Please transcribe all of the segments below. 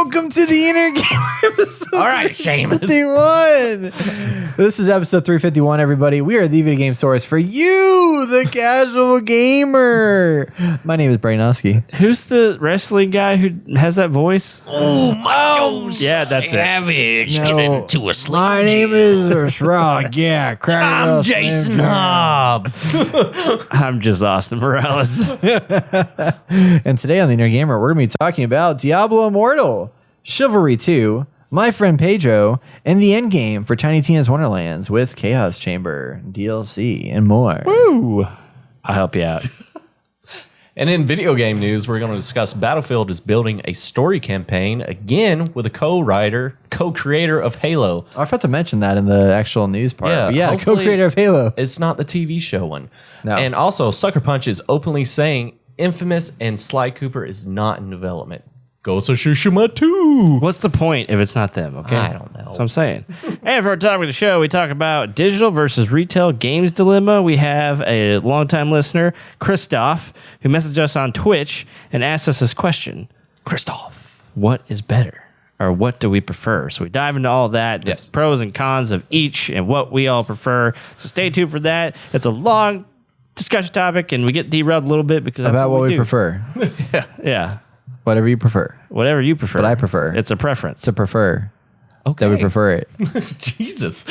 welcome to the Inner Gamer episode. All right, Seamus. 351. This is episode 351, everybody. We are the video game source for you, the casual gamer. My name is Brainovsky. Who's the wrestling guy who has that voice? Oh, my Joe's yeah, that's it. savage. No, Get into a Slim My name Jim. is Shrug. Yeah, I'm Jason Hobbs. I'm just Austin Morales. And today on the Inner Gamer, we're going to be talking about Diablo Immortal, Chivalry 2, My Friend Pedro, and the endgame for Tiny Tina's Wonderlands with Chaos Chamber, DLC, and more. Woo! I'll help you out. And in video game news, we're going to discuss Battlefield is building a story campaign again with a co-creator of Halo. I forgot to mention that in the actual news part. Yeah, But yeah, hopefully co-creator of Halo. It's not the TV show one. No. And also, Sucker Punch is openly saying Infamous and Sly Cooper is not in development. Ghost of Tsushima 2. What's the point if it's not them, okay? I don't know. That's what I'm saying. And for our topic of the show, we talk about digital versus retail games dilemma. We have a longtime listener, Christoph, who messaged us on Twitch and asked us this question. Christoph, what is better? Or what do we prefer? So we dive into all that, Yes. the pros and cons of each and what we all prefer. So stay tuned for that. It's a long discussion topic, and we get derailed a little bit because that's About what we do. prefer. Yeah. Whatever you prefer. Whatever you prefer. But I prefer. It's a preference. To prefer. Okay. That we prefer it. Jesus.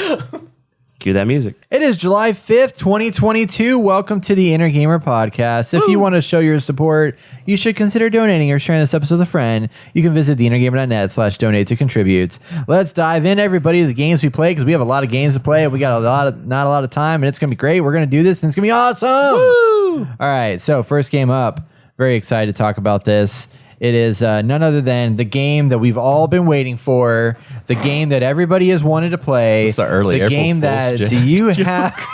Cue that music. It is July 5th, 2022. Welcome to the Inner Gamer Podcast. If you want to show your support, you should consider donating or sharing this episode with a friend. You can visit theinnergamer.net/donate to contribute. Let's dive in, everybody, to the games we play, because we have a lot of games to play. We got not a lot of time, and it's going to be great. We're going to do this, and it's going to be awesome. Woo! All right, so first game up. Very excited to talk about this. It is none other than the game that we've all been waiting for, the game that everybody has wanted to play. It's the early the April game Fool's that joke. do you have?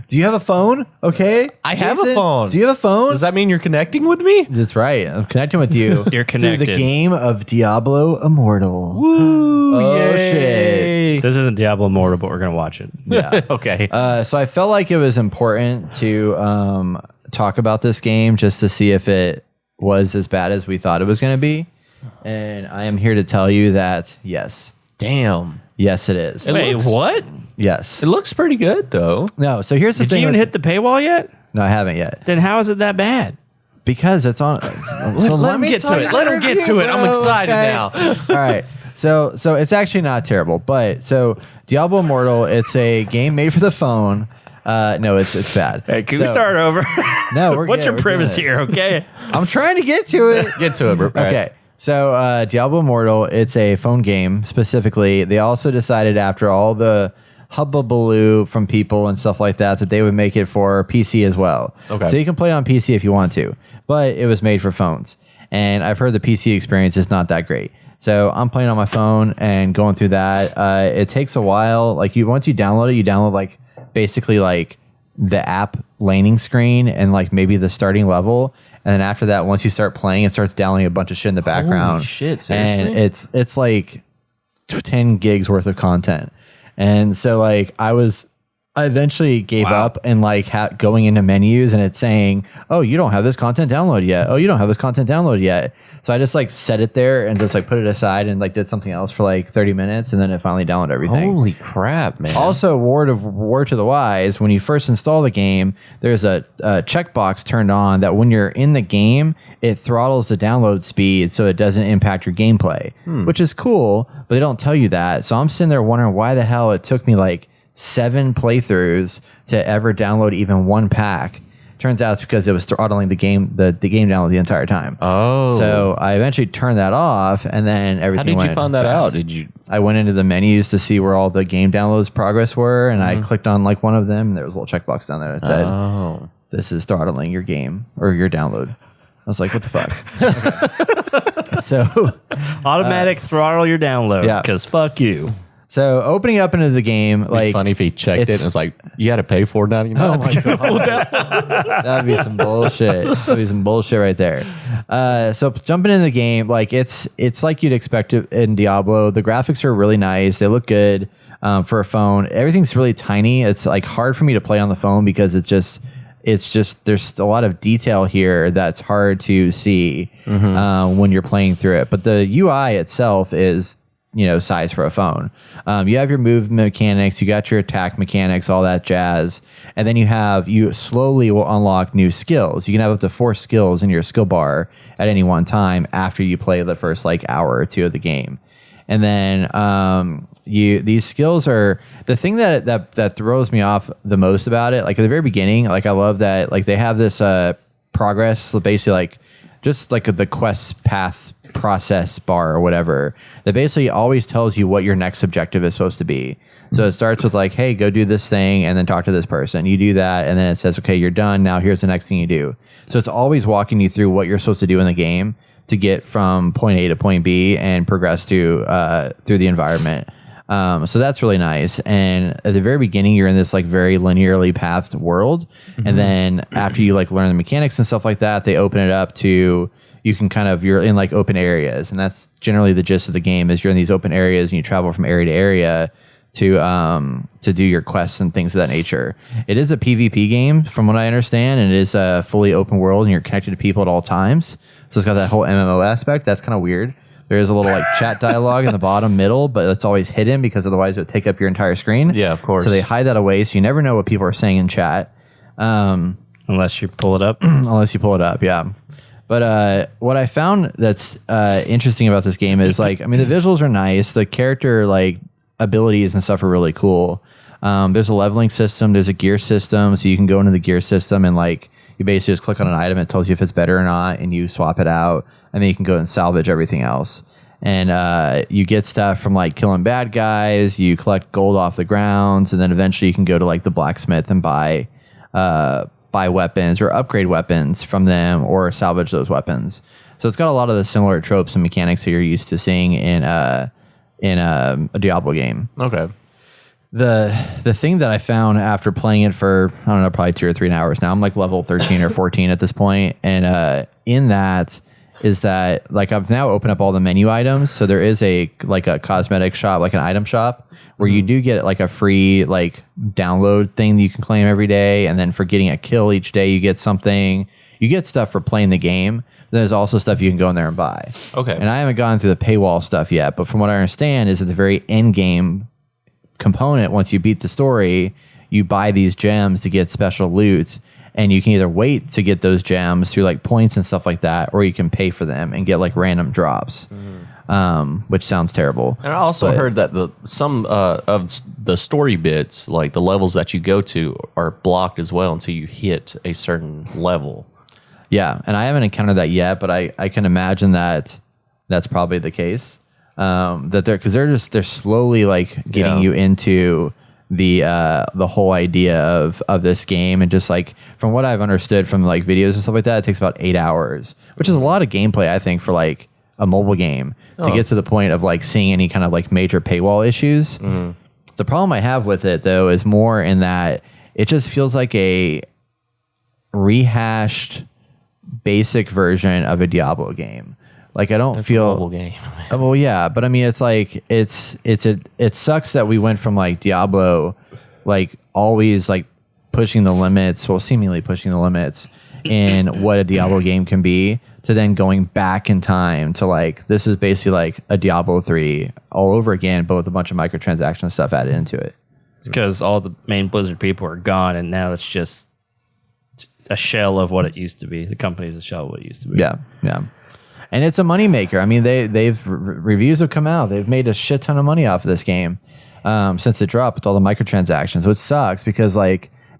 Do you have a phone? Okay, I have a Jason, phone. Do you have a phone? Does that mean you're connecting with me? That's right. I'm connecting with you. You're through connected. the game of Diablo Immortal. Woo! Oh, yay. shit. This isn't Diablo Immortal, but we're going to watch it. Yeah. Okay. So I felt like it was important to talk about this game just to see if it was as bad as we thought it was going to be. And I am here to tell you that, yes. Damn. Yes, it is. Wait, what? Yes. It looks pretty good, though. No, so here's the Did thing. you even with- hit the paywall yet? No, I haven't yet. Then how is it that bad? Because it's on. Let him get to it. Let him get to it. I'm excited now. All right. So it's actually not terrible, but so Diablo Immortal, it's a game made for the phone. No, it's bad. Hey, can we So- start over? No, we're What's good. your We're premise doing here, okay? I'm trying to get to it. Get to it. Right. Okay. So Diablo Immortal, it's a phone game specifically. They also decided after all the hubbubaloo from people and stuff like that they would make it for PC as well. Okay. So you can play it on PC if you want to, but it was made for phones. And I've heard the PC experience is not that great. So I'm playing on my phone and going through that. It takes a while. Like once you download it, you download like basically like the app landing screen and like maybe the starting level. And then after that, once you start playing, it starts downloading a bunch of shit in the background. shit, seriously? And it's like 10 gigs worth of content. And so like I eventually gave up and like going into menus and it's saying, oh, you don't have this content downloaded yet. Oh, you don't have this content downloaded yet. So I just like set it there and just like put it aside and like did something else for like 30 minutes. And then it finally downloaded everything. Holy crap, man. Also, word to the wise, when you first install the game, there's a checkbox turned on that when you're in the game, it throttles the download speed so it doesn't impact your gameplay, which is cool, but they don't tell you that. So I'm sitting there wondering why the hell it took me like 7 playthroughs to ever download even one pack. Turns out it's because it was throttling the game download the entire time. Oh. So I eventually turned that off, and then everything How did you went find that fast. out? Did you? I went into the menus to see where all the game downloads progress were, and I clicked on like one of them, and there was a little checkbox down there that said, Oh. "This is throttling your game or your download." I was like, "What the fuck?" Okay. So, Automatic throttle your download, yeah. because fuck you. so opening up into the game, It'd be like funny if he checked it and it's- it was like, you had to pay $4.99 Oh to my get the full down. that'd be some bullshit. That'd be some bullshit right there. So jumping into the game, like it's like you'd expect it in Diablo. The graphics are really nice. They look good for a phone. Everything's really tiny. It's like hard for me to play on the phone because it's just it's just there's a lot of detail here that's hard to see when you're playing through it. But the UI itself is, size for a phone. You have your move mechanics, you got your attack mechanics, all that jazz. And then you slowly will unlock new skills. You can have up to 4 skills in your skill bar at any one time after you play the first hour or two of the game. And then these skills are the thing that throws me off the most about it. Like at the very beginning, I love that they have this progress, basically just the quest path process bar or whatever that basically always tells you what your next objective is supposed to be. So it starts with hey, go do this thing and then talk to this person. You do that and then it says, okay, you're done. Now here's the next thing you do. So it's always walking you through what you're supposed to do in the game to get from point A to point B and progress through the environment. So that's really nice. And at the very beginning, you're in this very linearly pathed world. And then after you learn the mechanics and stuff like that, they open it up to, you can you're in open areas. And that's generally the gist of the game is you're in these open areas and you travel from area to area to do your quests and things of that nature. It is a PvP game from what I understand. And it is a fully open world and you're connected to people at all times. So it's got that whole MMO aspect. That's kind of weird. There is a little chat dialogue in the bottom middle, but it's always hidden because otherwise it would take up your entire screen. Yeah, of course. So they hide that away, so you never know what people are saying in chat. Unless you pull it up. Yeah. But what I found that's interesting about this game is the visuals are nice. The character abilities and stuff are really cool. There's a leveling system. There's a gear system, so you can go into the gear system and you basically just click on an item. It tells you if it's better or not, and you swap it out, and then you can go and salvage everything else. And you get stuff from killing bad guys. You collect gold off the grounds, and then eventually you can go to the blacksmith and buy weapons or upgrade weapons from them or salvage those weapons. So it's got a lot of the similar tropes and mechanics that you're used to seeing in a Diablo game. Okay. The thing that I found after playing it for, I don't know, probably 2 or 3 hours now, I'm level 13 or 14 at this point. And in that is that I've now opened up all the menu items. So there is a cosmetic shop, an item shop where you do get a free download thing that you can claim every day. And then for getting a kill each day, you get something. You get stuff for playing the game. There's also stuff you can go in there and buy. Okay. And I haven't gone through the paywall stuff yet, but from what I understand is at the very end game component, once you beat the story, you buy these gems to get special loot, and you can either wait to get those gems through points and stuff like that, or you can pay for them and get random drops, which sounds terrible. And I also heard that some of the story bits, the levels that you go to, are blocked as well until you hit a certain level. Yeah, and I haven't encountered that yet, but I can imagine that that's probably the case. That they're slowly getting you into the whole idea of this game, and just from what I've understood from videos and stuff like that, it takes about 8 hours, which is a lot of gameplay I think for a mobile game to get to the point of seeing any kind of major paywall issues. The problem I have with it though is more in that it just feels like a rehashed basic version of a Diablo game. I don't feel a mobile game. Well, yeah, but I mean, it's it sucks that we went from Diablo, always pushing the limits, well, seemingly pushing the limits in what a Diablo game can be, to then going back in time to this is basically a Diablo 3 all over again, but with a bunch of microtransaction stuff added into it. It's because all the main Blizzard people are gone, and now it's just a shell of what it used to be. The company's a shell of what it used to be. Yeah. And it's a moneymaker. I mean, reviews have come out. They've made a shit ton of money off of this game since it dropped with all the microtransactions. So it sucks because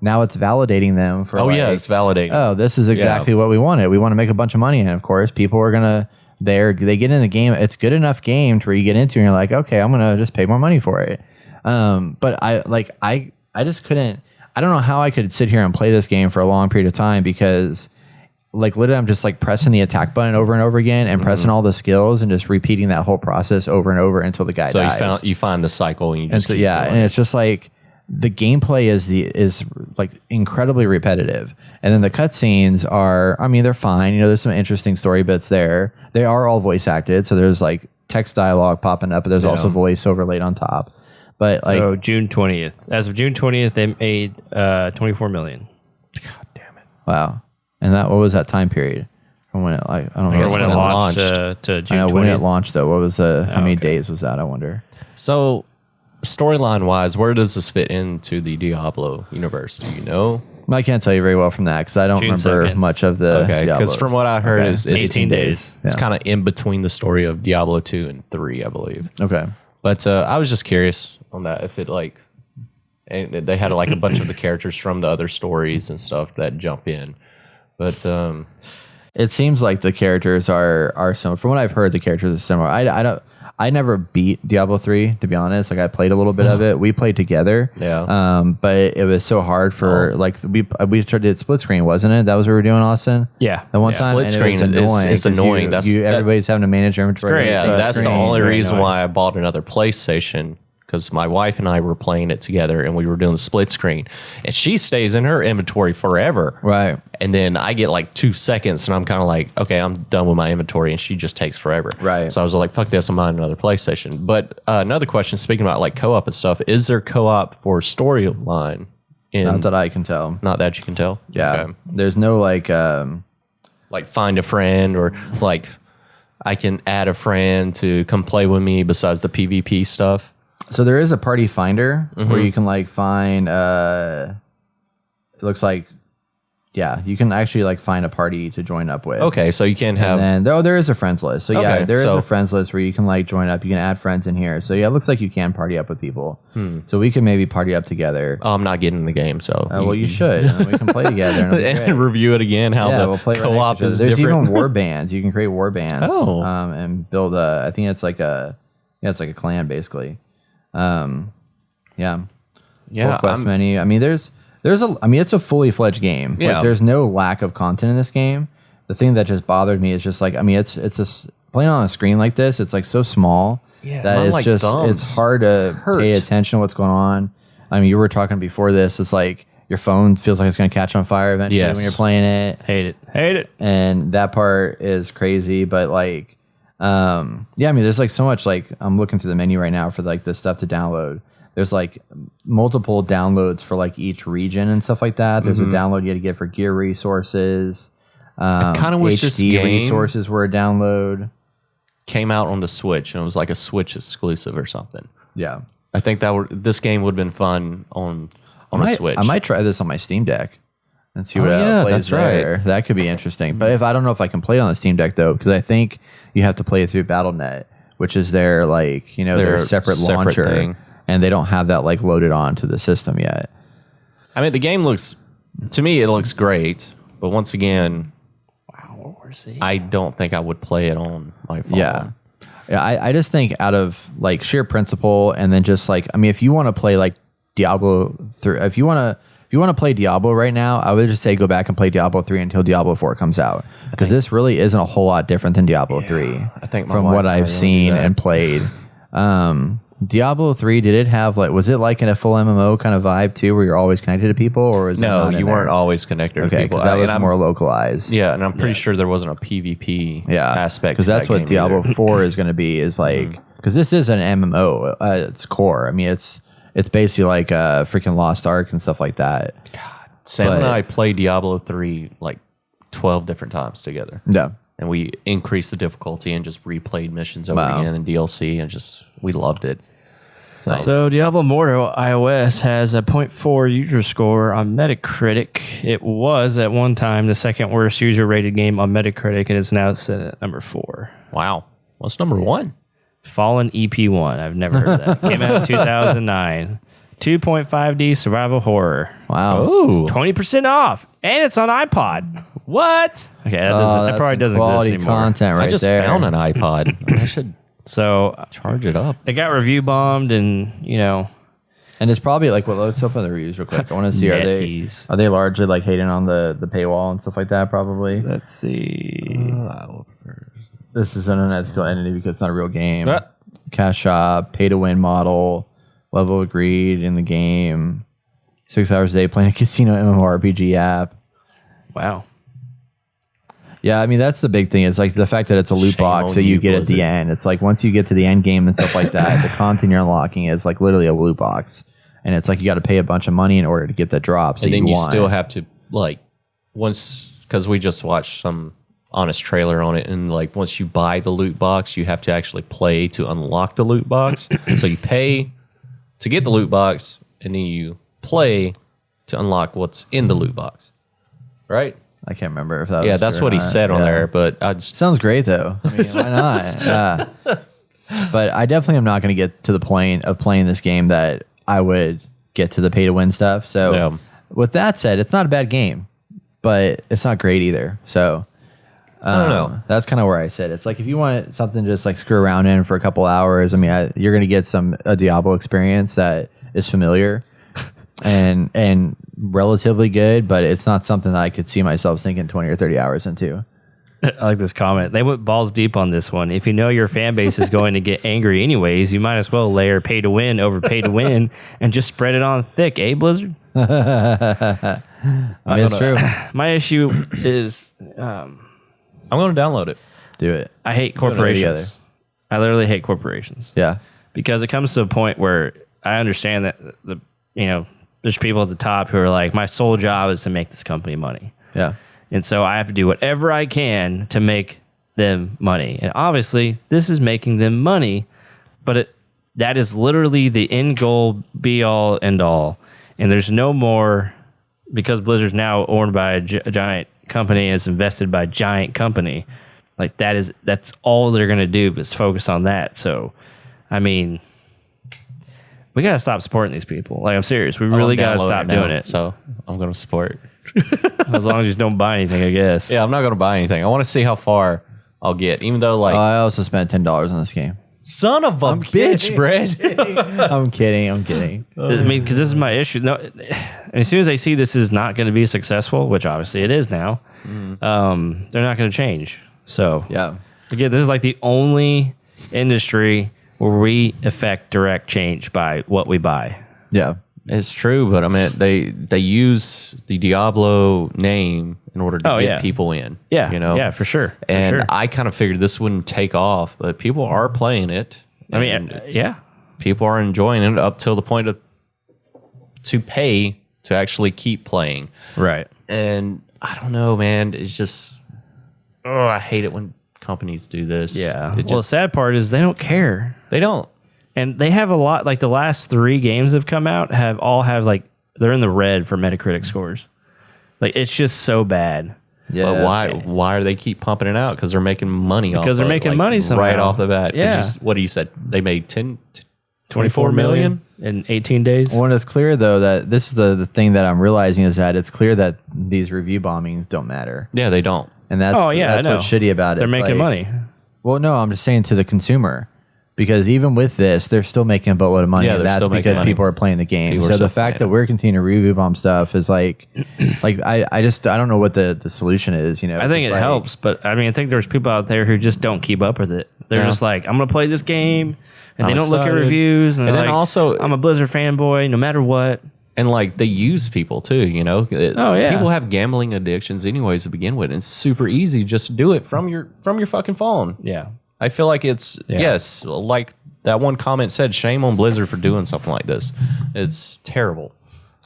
now it's validating them for. Oh yeah, it's validating. Oh, this is exactly what we wanted. We want to make a bunch of money, and of course, people are gonna they get in the game. It's good enough game to where you get into, and you're okay, I'm gonna just pay more money for it. But I just couldn't. I don't know how I could sit here and play this game for a long period of time because. Literally, I'm just pressing the attack button over and over again and pressing all the skills and just repeating that whole process over and over until the guy dies. So you find the cycle and you just keep going. And it's just the gameplay is incredibly repetitive, and then the cutscenes are, I mean, they're fine. There's some interesting story bits there. They are all voice acted, so there's text dialogue popping up, but there's also voice overlaid on top. But so June 20th, as of June 20th, they made $24 million. God damn it. Wow. And what was that time period? From when it I don't know. I guess when it launched to I June know 20th. when it launched though. What was how many okay. days was that? I wonder. So, storyline wise, where does this fit into the Diablo universe? Do you know? I can't tell you very well from that because I don't June remember 2nd. much of the. Okay, because from what I heard, it's 18 days. It's Yeah. kind of in between the story of Diablo 2 and 3, I believe. Okay. But I was just curious on that if it like, and they had like a bunch of the characters from the other stories and stuff that jump in. But It seems like the characters are similar. From what I've heard, the characters are similar. I never beat Diablo 3, to be honest. Like I played a little bit of it. We played together. Yeah. But it was so hard for like we did split screen, wasn't it? That was what we were doing, Austin. Yeah. The one Yeah. time, Split and screen it was annoying. it's 'cause annoying. Everybody's having to manage your inventory. great. yeah, split that's the screen is only very reason annoying. why I bought another PlayStation. Because my wife and I were playing it together and we were doing the split screen. And she stays in her inventory forever. Right. And then I get like 2 seconds and I'm kind of like, okay, I'm done with my inventory. And she just takes forever. Right. So I was like, fuck this, I'm buying another PlayStation. But another question, speaking about like co-op and stuff, is there co-op for storyline? Not that I can tell. Not that you can tell? Yeah. Okay. There's no like. Like find a friend or like I can add a friend to come play with me besides the PvP stuff. So there is a party finder Mm-hmm. where you can like find. It looks like. Yeah, you can actually like find a party to join up with. Okay, so you can have. And then there is a friends list. So yeah, Okay, there is so- a friends list where you can like join up. You can add friends in here. So yeah, it looks like you can party up with people. So we can maybe party up together. I'm not getting in the game, so. Well, you should. And then we can play together. And it'll be great. and review it again. How Yeah, the we'll play right next to co-op each other. is There's different. even war bands. You can create war bands. Oh. And build a. I think it's like a. Yeah, it's like a clan basically. Yeah. yeah, Full quest I'm- menu. I mean, there's a. I mean, it's a fully fledged game. Yeah. Like, there's no lack of content in this game. The thing that just bothered me is just like, I mean, it's just playing on a screen like this. It's like so small that my, it's like, just thumbs it's hard to hurt. pay attention to what's going on. I mean, you were talking before this. It's like your phone feels like it's going to catch on fire eventually Yes. when you're playing it. Hate it. And that part is crazy, but like yeah, I mean there's like so much. Like I'm looking through the menu right now for like the stuff to download. There's like multiple downloads for like each region and stuff like that. There's a download you had to get for gear resources. I kind of wish this HD game resources were a download. came out on the Switch and it was like a Switch exclusive or something. Yeah, I think this game would have been fun on a Switch. I might try this on my Steam Deck and see what yeah, plays that's right. there. That could be interesting. But I don't know if I can play it on the Steam Deck though, because I think you have to play it through Battle.net, which is their like their separate launcher, thing. and they don't have that like loaded onto the system yet. I mean, the game to me, it looks great. But once again, I don't think I would play it on my phone. Yeah. Yeah, I just think out of like sheer principle, and then just like, I mean, if you want to play like Diablo 3, if you want to play Diablo right now, I would just say go back and play Diablo 3 until Diablo 4 comes out, because this really isn't a whole lot different than Diablo 3. I think my from wife what and I I've wanna do seen that. and played. Diablo 3, did it have like, was it like in a full MMO kind of vibe too, where you're always connected to people, or was it No, not in you there? weren't always connected to Okay, people. because that was And I'm- more localized. Yeah, and I'm pretty sure there wasn't a PvP aspect. because to that's that what game Diablo either. 4 is going to be, is like, because this is an MMO at its core. I mean, it's basically like a freaking Lost Ark and stuff like that. Sam and but- I played Diablo 3 like 12 different times together. Yeah. And we increased the difficulty and just replayed missions over Wow. again and DLC, and we loved it. So Diablo Immortal iOS has a 0.4 user score on Metacritic. It was at one time the second worst user rated game on Metacritic, and it's now set at number 4. Wow. What's number one? Fallen EP1. I've never heard of that. Came out in 2009. 2.5D survival horror. Wow. Ooh. 20% off. And it's on iPod. What? Okay, that, Oh, that probably that's doesn't exist quality anymore. content right I just there. found an iPod. I should So charge it up. it got review bombed, and And it's probably like, well, let's open the reviews real quick. I want to see, NetEase. are they largely like hating on the paywall and stuff like that? Probably. let's see. This is an unethical entity because it's not a real game. Ah. Cash shop, pay to win model, level agreed in the game. 6 hours a day playing a casino MMORPG app. Wow. Yeah, I mean that's the big thing. It's like the fact that it's a loot Shame box on that you you, get at the Blizzard. end. It's like once you get to the end game and stuff like that, the content you're unlocking is like literally a loot box, and it's like you got to pay a bunch of money in order to get the drops. And that then you want. still have to like once, because we just watched some honest trailer on it, and like once you buy the loot box, you have to actually play to unlock the loot box. So you pay to get the loot box, and then you play to unlock what's in the loot box. Right? I can't remember if that was Yeah, that's true or what he not. said on Yeah. there, but I just, Sounds great though. I mean, why not? Yeah. But I definitely am not going to get to the point of playing this game that I would get to the pay to win stuff. So Yeah. with that said, it's not a bad game, but it's not great either. So I don't know. that's kind of where I sit. It's like if you want something to just like screw around in for a couple hours, I mean, you're going to get a Diablo experience that is familiar and relatively good, but it's not something that I could see myself sinking 20 or 30 hours into. I like this comment. They went balls deep on this one. If you know your fan base is going to get angry anyways, you might as well layer pay to win over pay to win and just spread it on thick, eh, Blizzard? I mean, it's true. My issue is I'm going to download it. Do it. I hate together. corporations. I literally hate corporations Yeah. because it comes to a point where I understand that there's people at the top who are like, my sole job is to make this company money. Yeah. And so I have to do whatever I can to make them money. And obviously, this is making them money, but that is literally the end goal, be all, end all. And there's no more, because Blizzard's now owned by a giant company and is invested by a giant company. Like that's all they're going to do is focus on that. So, I mean, we got to stop supporting these people. Like, I'm serious. We really got to stop doing it. So I'm going to support. As long as you just don't buy anything, I guess. Yeah, I'm not going to buy anything. I want to see how far I'll get, even though like I also spent $10 on this game. son of a bitch, Brad. I'm kidding. I mean, because this is my issue. No, as soon as they see this is not going to be successful, which obviously it is now, they're not going to change. So, Yeah. again, this is like the only industry where we affect direct change by what we buy. Yeah. It's true, but I mean they use the Diablo name in order to get people in. Yeah, you know, yeah, for sure. And I kind of figured this wouldn't take off, but people are playing it. I mean, yeah, people are enjoying it up till the point of to pay to actually keep playing. right. And I don't know, man. It's just I hate it when companies do this. Yeah. It Well, the just, sad part is they don't care. they don't. And they have a lot, like the last 3 games that have come out have like, they're in the red for Metacritic scores. Like, it's just so bad. Yeah. But why are they keep pumping it out? Because they're making money off Because they're of it, making like, money somehow. right off the bat. Yeah. What do you said? They made 24 million? in 18 days. When it's clear though that this is the thing that I'm realizing is that it's clear that these review bombings don't matter. Yeah, they don't. And that's Oh, yeah, I that's know. what's shitty about it. They're It's making like- money. Well, no, I'm just saying to the consumer. Because even with this, they're still making a boatload of money. Yeah, and they're that's still making because money. people are playing the game. People are So the still fact playing that we're continuing to review bomb stuff is like I don't know what the solution is. You know, I think It's it like- helps, but I mean, I think there's people out there who just don't keep up with it. They're Yeah. just like, I'm going to play this game, and I'm they don't look at excited. reviews. And, And they're then like, also- I'm a Blizzard fanboy, no matter what. And like they use people too, you know. Oh, yeah. People have gambling addictions anyways to begin with. And it's super easy just to do it from your fucking phone. Yeah. I feel like it's yes, like that one comment said, shame on Blizzard for doing something like this. It's terrible.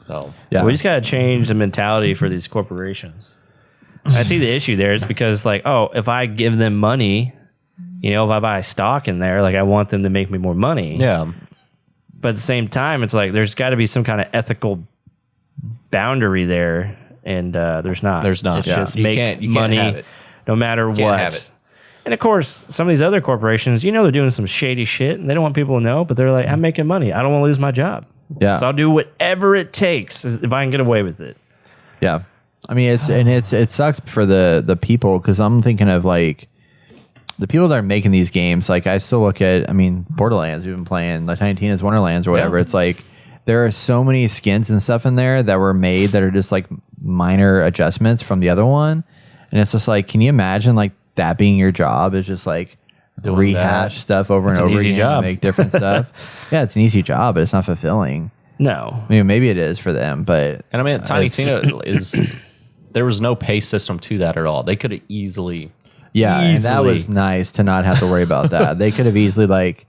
So Yeah. We just got to change the mentality for these corporations. I see the issue there. It's because, like, oh, if I give them money, you know, if I buy stock in there, like, I want them to make me more money. yeah. But at the same time, it's like there's got to be some kind of ethical boundary there, and there's not. There's not. It's Yeah. just You make can't money have it. no matter Can't what. have it. And of course, some of these other corporations, you know, they're doing some shady shit, and they don't want people to know. But they're like, I'm making money. I don't want to lose my job. Yeah. So I'll do whatever it takes if I can get away with it. Yeah. I mean, it sucks for the people because I'm thinking of like the people that are making these games. Like I still look at, I mean, Borderlands, we've been playing like Tiny Tina's Wonderlands or whatever. Yeah. It's like there are so many skins and stuff in there that were made that are just like minor adjustments from the other one. And it's just like, can you imagine like that being your job is just like Doing rehash that. stuff over It's and an over easy again job. to make different stuff. Yeah, it's an easy job, but it's not fulfilling. No. I mean, maybe it is for them, but And I mean Tiny it's- Tina is there was no pay system to that at all. They could have easily yeah, and that easily- was nice to not have to worry about that. They could have easily like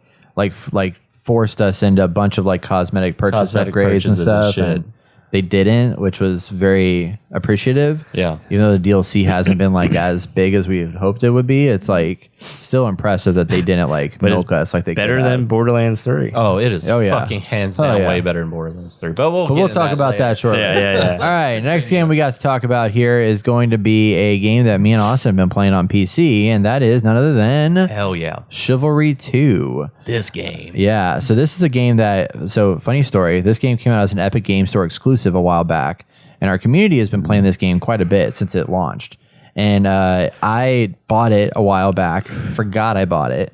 forced us into a bunch of like cosmetic Cosmetic upgrades and purchases and stuff. shit. they didn't, which was very appreciative. Yeah. Even though the DLC hasn't been like as big as we had hoped it would be, it's like still impressive that they didn't like milk us like they Better could than have. Borderlands 3. Oh, it is yeah. fucking hands Oh, down yeah. way better than Borderlands 3. But we'll But we'll talk about that shortly. Yeah. All right, next game we got to talk about here is going to be a game that me and Austin have been playing on PC, and that is none other than Hell yeah. Chivalry 2. This game. Yeah, so this is a game funny story, this game came out as an Epic Game Store exclusive a while back, and our community has been playing this game quite a bit since it launched. And I bought it a while back, forgot I bought it,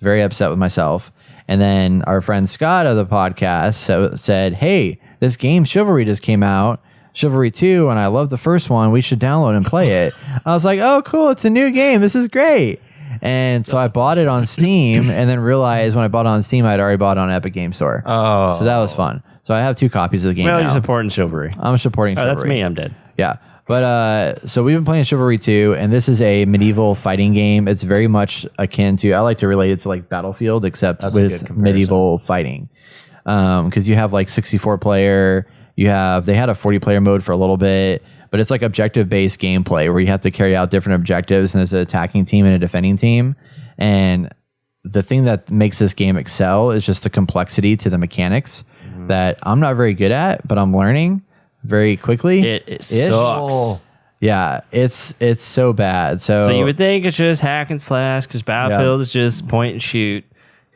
very upset with myself. And then our friend Scott of the podcast said, hey, this game Chivalry just came out, Chivalry 2, and I love the first one. We should download and play it. I was like, oh, cool, it's a new game. This is great. And so I bought it on Steam and then realized when I bought it on Steam, I'd already bought it on Epic Game Store. Oh. So that was fun. So I have 2 copies of the game Well, now. you're supporting Chivalry. I'm supporting Chivalry. That's me. I'm dead. Yeah. But so we've been playing Chivalry 2, and this is a medieval fighting game. It's very much akin to, I like to relate it to like Battlefield, except That's a good with comparison. medieval fighting. Because you have like 64 player, they had a 40 player mode for a little bit, but it's like objective based gameplay where you have to carry out different objectives, and there's an attacking team and a defending team. And the thing that makes this game excel is just the complexity to the mechanics that I'm not very good at, but I'm learning very quickly. It sucks. Yeah, it's so bad. So You would think it's just hack and slash because Battlefield is just point and shoot.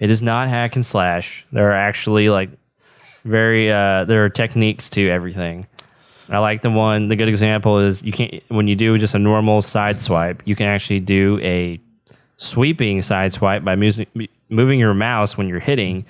It is not hack and slash. There are actually like there are techniques to everything. I like the good example is when you do just a normal side swipe, you can actually do a sweeping side swipe by moving your mouse when you're hitting,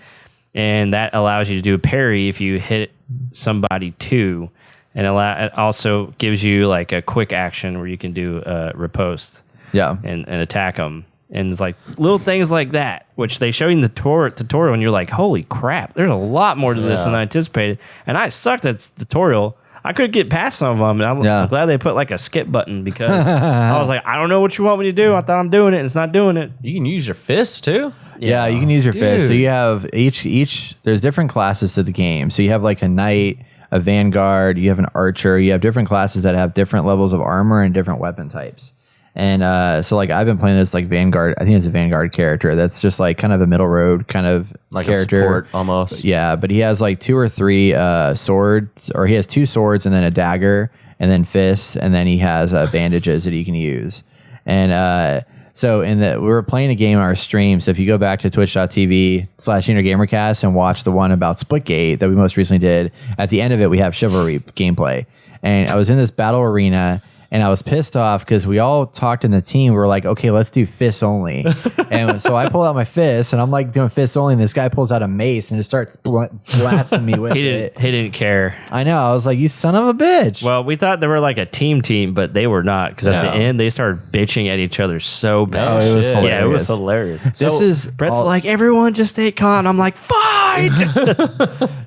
and that allows you to do a parry if you hit somebody too, and it also gives you like a quick action where you can do a riposte and attack them. And it's like little things like that, which they show you in the tutorial, and you're like, holy crap, there's a lot more to this than I anticipated. And I sucked at tutorial. I couldn't get past some of them, and I'm glad they put like a skip button because I was like, I don't know what you want me to do. I thought I'm doing it, and it's not doing it. You can use your fists too. Yeah, you can use your fist. So you have each there's different classes to the game. So you have like a knight, a vanguard, you have an archer, you have different classes that have different levels of armor and different weapon types. And so like I've been playing this like Vanguard. I think it's a Vanguard character that's just like kind of a middle road kind of Like character. a support almost. Yeah, but he has like 2 or 3 swords, or he has 2 swords and then a dagger and then fists, and then he has bandages that he can use. And so we were playing a game on our stream. So if you go back to twitch.tv/InnerGamerCast and watch the one about Splitgate that we most recently did, at the end of it we have Chivalry gameplay. And I was in this battle arena, and I was pissed off because we all talked in the team. We were like, okay, let's do fists only. And so I pull out my fist, and I'm like doing fists only. And this guy pulls out a mace and just starts blasting me with it. He didn't care. I know. I was like, you son of a bitch. Well, we thought they were like a team, but they were not, because at the end they started bitching at each other so bad. Oh, it was hilarious. Yeah, it was hilarious. This is Brett's like, everyone just stay calm. I'm like, fight.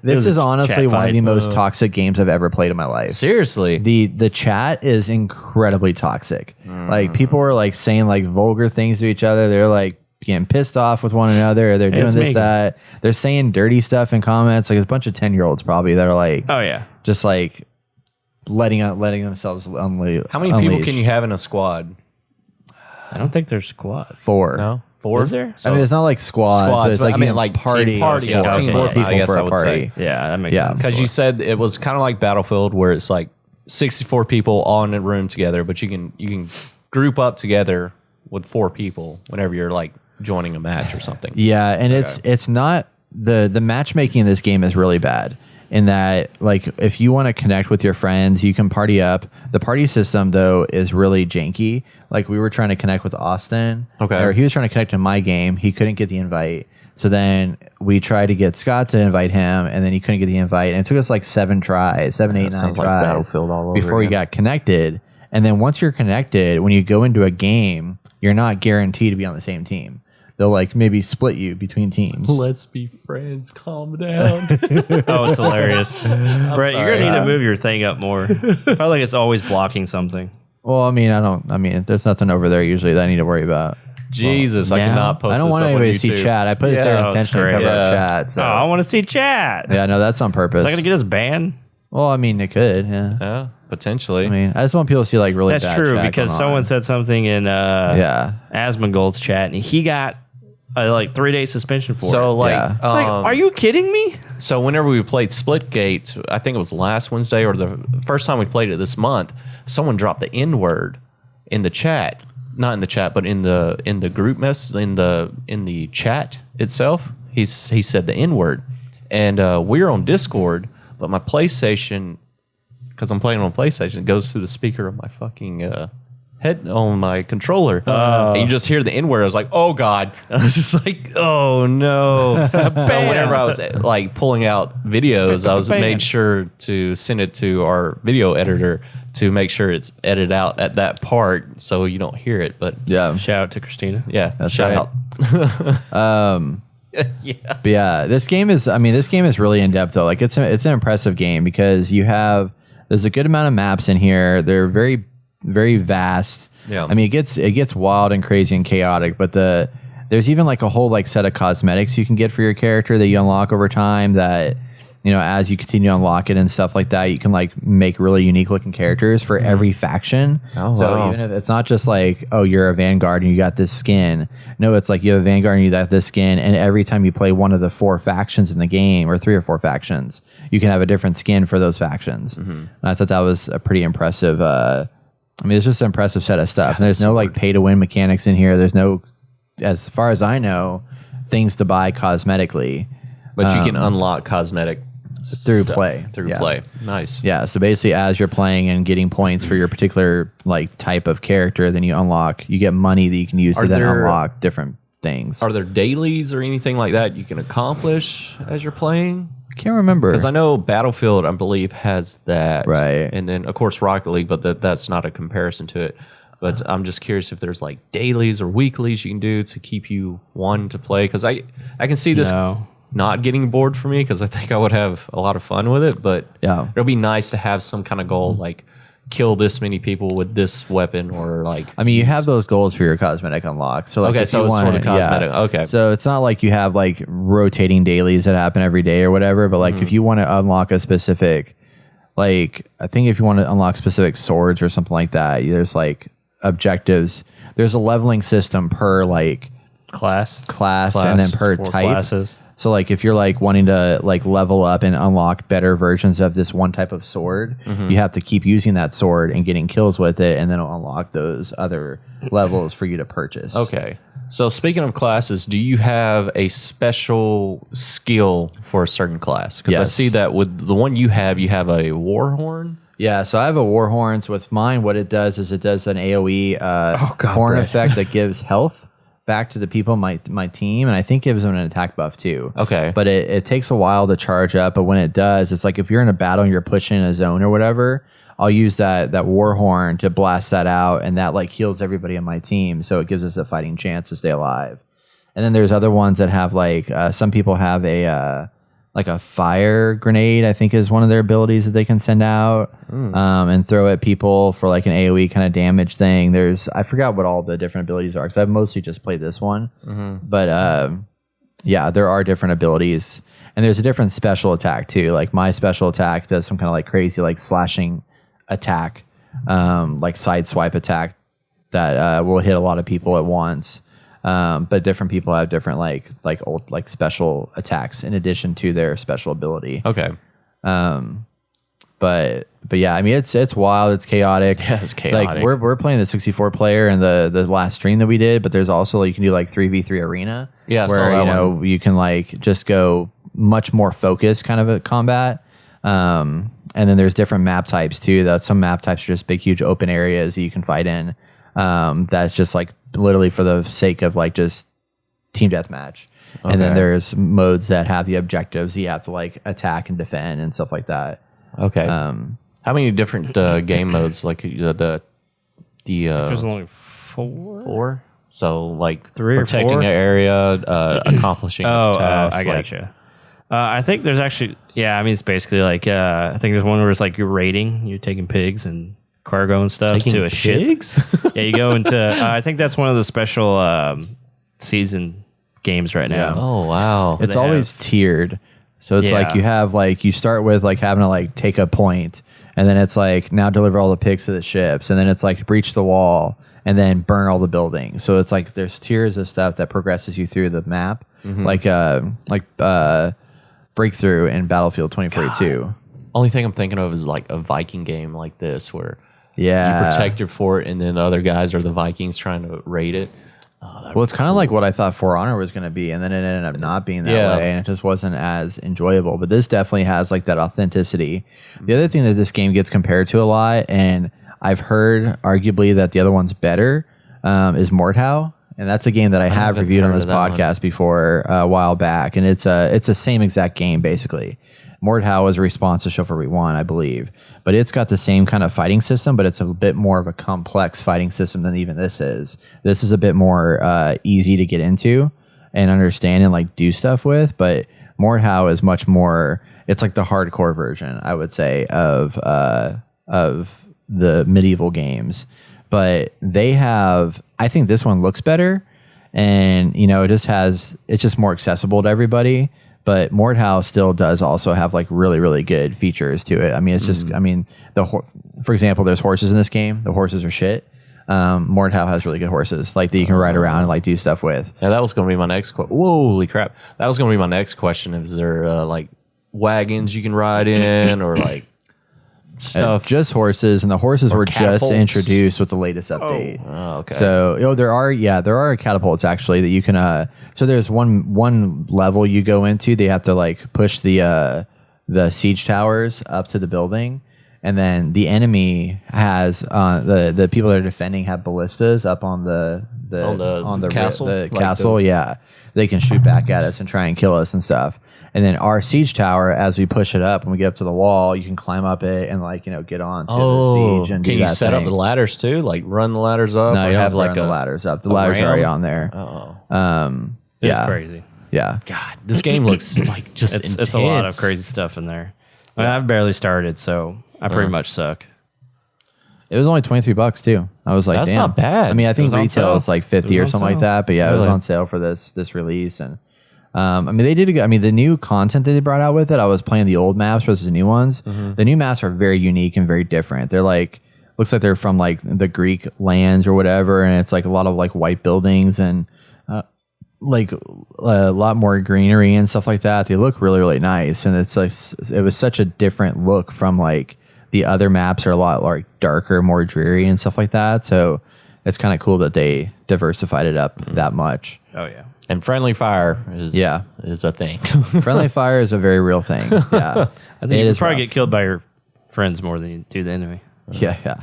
this is honestly chat one of fight. the most toxic games I've ever played in my life. Seriously. The chat is incredibly toxic. Like people are like saying like vulgar things to each other. They're like getting pissed off with one another. They're doing it's this, me. that. They're saying dirty stuff in comments. Like it's a bunch of 10-year-olds probably that are like, Oh yeah. just like letting themselves unleash. How many people can you have in a squad? I don't think there's squads. 4. No? 4? Is there? I mean, it's not like squads, but it's like I mean, you like party. team party. Yeah, okay, 4 yeah, people I guess for I a would party. say. Yeah, that makes Yeah. sense. Because you said it was kind of like Battlefield, where it's like 64 people all in a room together, but you can group up together with 4 people whenever you're like joining a match or something. Yeah, and it's not the matchmaking in this game is really bad. In that, like, if you want to connect with your friends, you can party up. The party system, though, is really janky. Like, we were trying to connect with Austin. Okay. Or he was trying to connect to my game. He couldn't get the invite. So then we tried to get Scott to invite him, and then he couldn't get the invite. And it took us like 7 tries, 7, 8, 9 sounds like tries Battlefield all over before we again. got connected. And then once you're connected, when you go into a game, you're not guaranteed to be on the same team. They'll like maybe split you between teams. Let's be friends. Calm down. Oh, it's hilarious. Brett, you're gonna need to move your thing up more. I feel like it's always blocking something. Well, I mean, there's nothing over there usually that I need to worry about. Jesus, I now- cannot post I don't this want up on anybody to see YouTube. chat. I put it there Oh, it's intentionally to great. cover up Yeah. chat. So. Oh, I want to see chat. Yeah, no, that's on purpose. Is that gonna get us banned? Well, I mean, it could. Yeah. Yeah, potentially. I mean, I just want people to see like really. That's bad true chat because going someone on. said something in Yeah. Asmongold's chat, and he got a like 3-day suspension for so it. like, Yeah. It's like, are you kidding me? so whenever we played Splitgate, I think it was last Wednesday or the first time we played it this month, someone dropped the N word in the chat. Not in the chat, but in the group mess in the chat itself. He said the N word, and we're on Discord, but my PlayStation, because I'm playing on PlayStation, it goes through the speaker of my fucking head on my controller, and you just hear the N word. I was like, oh god! And I was just like, oh no! So whenever I was like pulling out videos, I was made sure to send it to our video editor to make sure it's edited out at that part so you don't hear it. But Yeah. Shout out to Christina. yeah, That's shout right. out. But yeah, this game is really in depth though. Like it's an impressive game because there's a good amount of maps in here. They're very, very vast. Yeah. I mean, it gets wild and crazy and chaotic, but there's even like a whole like set of cosmetics you can get for your character that you unlock over time that, you know, as you continue to unlock it and stuff like that, you can like make really unique looking characters for every faction. Oh, so wow. even if it's not just like, oh, you're a Vanguard and you got this skin. No, it's like you have a Vanguard and you got this skin. And every time you play one of the 4 factions in the game, or 3 or 4 factions, you can have a different skin for those factions. And I thought that was a pretty impressive. I mean, it's just an impressive set of stuff. And there's no like pay to win mechanics in here. There's no, as far as I know, things to buy cosmetically. But you can unlock cosmetic Through stuff play. Through Yeah. play. Nice. Yeah, so basically as you're playing and getting points for your particular like type of character, then you get money that you can use Are to then there- unlock different things. Are there dailies or anything like that you can accomplish as you're playing? I can't remember. Because I know Battlefield, I believe, has that. Right. And then, of course, Rocket League, but that's not a comparison to it. But I'm just curious if there's like dailies or weeklies you can do to keep you wanting to play. Because I can see this No. not getting bored for me because I think I would have a lot of fun with it. But Yeah. it'll be nice to have some kind of goal like kill this many people with this weapon or like. I mean, you have those goals for your cosmetic unlock. So like Okay, if so you it's for want the cosmetic. Okay. So it's not like you have like rotating dailies that happen every day or whatever, but like if you want to unlock a specific, like I think if you want to unlock specific swords or something like that, there's like objectives. There's a leveling system per like Class and then per 4 type. classes. So like if you're like wanting to like level up and unlock better versions of this one type of sword, you have to keep using that sword and getting kills with it, and then it'll unlock those other levels for you to purchase. Okay. So speaking of classes, do you have a special skill for a certain class? Because I Yes. see that with the one you have a war horn. Yeah, so I have a war horns with mine. What it does is it does an AoE horn Brett. effect that gives health back to the people in my team, and I think gives them an attack buff too. Okay. But it takes a while to charge up, but when it does, it's like if you're in a battle and you're pushing in a zone or whatever, I'll use that war horn to blast that out, and that like heals everybody in my team, so it gives us a fighting chance to stay alive. And then there's other ones that have like some people have a like a fire grenade, I think is one of their abilities that they can send out and throw at people for like an AoE kind of damage thing. I forgot what all the different abilities are because I've mostly just played this one. But yeah, there are different abilities. And there's a different special attack too. Like my special attack does some kind of like crazy like slashing attack, like side swipe attack that will hit a lot of people at once. But different people have different like old like special attacks in addition to their special ability. Okay. But yeah, I mean it's wild, it's chaotic. Yeah, it's chaotic. Like we're playing the 64 player in the last stream that we did, but there's also like, you can do like 3v3 arena. Yeah, I saw where that you know you can like just go much more focused kind of a combat. And then there's different map types too. That some map types are just big, huge open areas that you can fight in. That's just like literally for the sake of like just team deathmatch. And then Okay. there's modes that have the objectives that you have to like attack and defend and stuff like that. Okay. How many different game modes? Like the There's only 4. 4? So like 3 or protecting 4? an area, accomplishing tasks. I like- gotcha. I think there's actually, I mean, it's basically like, I think there's one where it's like you're raiding, you're taking pigs and cargo and stuff Taking to a ship. pigs? Yeah, you go into, I think that's one of the special season games right now. Oh wow. It's they always have- tiered. So it's like Yeah. you have like you start with like having to like take a point, and then it's like now deliver all the picks to the ships, and then it's like breach the wall and then burn all the buildings. So it's like there's tiers of stuff that progresses you through the map, like Breakthrough in Battlefield 2042. Only thing I'm thinking of is like a Viking game like this where Yeah, you protect your fort and then the other guys are the Vikings trying to raid it. Well, it's kind of like what I thought For Honor was going to be, and then it ended up not being that Yeah. way, and it just wasn't as enjoyable. But this definitely has like that authenticity. The other thing that this game gets compared to a lot, and I've heard arguably that the other one's better, is Mordhau, and that's a game that I have haven't reviewed on heard this of that one. podcast before a while back, and it's the same exact game basically. Mordhau was a response to Chivalry 1, I believe. But it's got the same kind of fighting system, but it's a bit more of a complex fighting system than even this is. This is a bit more easy to get into and understand and like do stuff with. But Mordhau is much more, it's like the hardcore version, I would say, of the medieval games. But they have, I think this one looks better. And, you know, it's just more accessible to everybody. But Mordhau still does also have like really, really good features to it. I mean, it's just, I mean, for example, there's horses in this game. The horses are shit. Mordhau has really good horses, like that you can ride around and like do stuff with. Yeah, that was going to be my next question. Holy crap. That was going to be my next question. Is there like wagons you can ride in or like stuff? Just horses, and the horses were just catapults? introduced with the latest update. Oh, okay. So, there are catapults actually that you can. So there's one level you go into. They have to like push the siege towers up to the building, and then the enemy has the people that are defending have ballistas up on the castle? The Like castle. Yeah, they can shoot back at us and try and kill us and stuff. And then our siege tower, as we push it up and we get up to the wall, you can climb up it and like get on to the siege and can do you that set up thing. the ladders too? Like run the ladders up? No, or you don't have like like the a ladders up. The ladders are already ram? on there. Oh, It's Yeah, crazy. yeah. God, this game looks like just It's a lot of intense. crazy stuff in there. I mean, I've barely started, so I pretty much suck. It was only $23 too. I was like, That's damn. not bad. I mean, I think was on retail sale. is like 50 It or was on something like sale. that. But yeah, it was Really? on sale for this release. And I mean, they did. I mean, the new content that they brought out with it. I was playing the old maps versus the new ones. The new maps are very unique and very different. They're like, looks like they're from like the Greek lands or whatever, and it's like a lot of like white buildings and like a lot more greenery and stuff like that. They look really, really nice, and it's like it was such a different look from like the other maps are a lot like darker, more dreary and stuff like that. So it's kind of cool that they diversified it up that much. Oh yeah. And friendly fire is a thing. Friendly fire is a very real thing. Yeah, I think It you is probably rough. get killed by your friends more than you do the enemy. Yeah.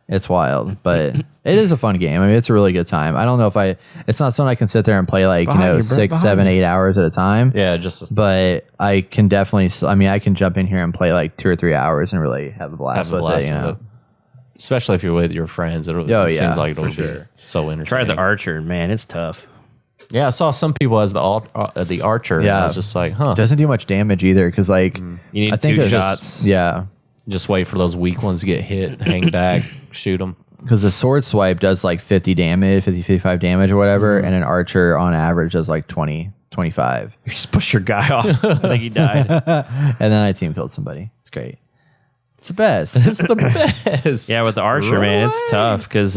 It's wild, but it is a fun game. I mean, it's a really good time. I don't know if it's not something I can sit there and play like, Behind you, bro, 6, behind 7, you. 8 hours at a time. Yeah, just But I can definitely, I mean, I can jump in here and play like 2 or 3 hours and really have a blast, have a blast with it. You know? with it. Especially if you're with your friends. It yeah, seems like it'll for be sure. so Try entertaining. the archer, man. It's tough. Yeah, I saw some people as the archer. And Yeah. I was just like, huh. Doesn't do much damage either because like You need I think two it's just- shots. yeah, Just wait for those weak ones to get hit, hang back, shoot them. because the sword swipe does like 50 damage, 50, 55 damage or whatever, and an archer on average does like 20, 25. You just push your guy off. I think he died. And then I team killed somebody. It's great. It's the best. It's the best. Yeah, with the archer, man, it's tough because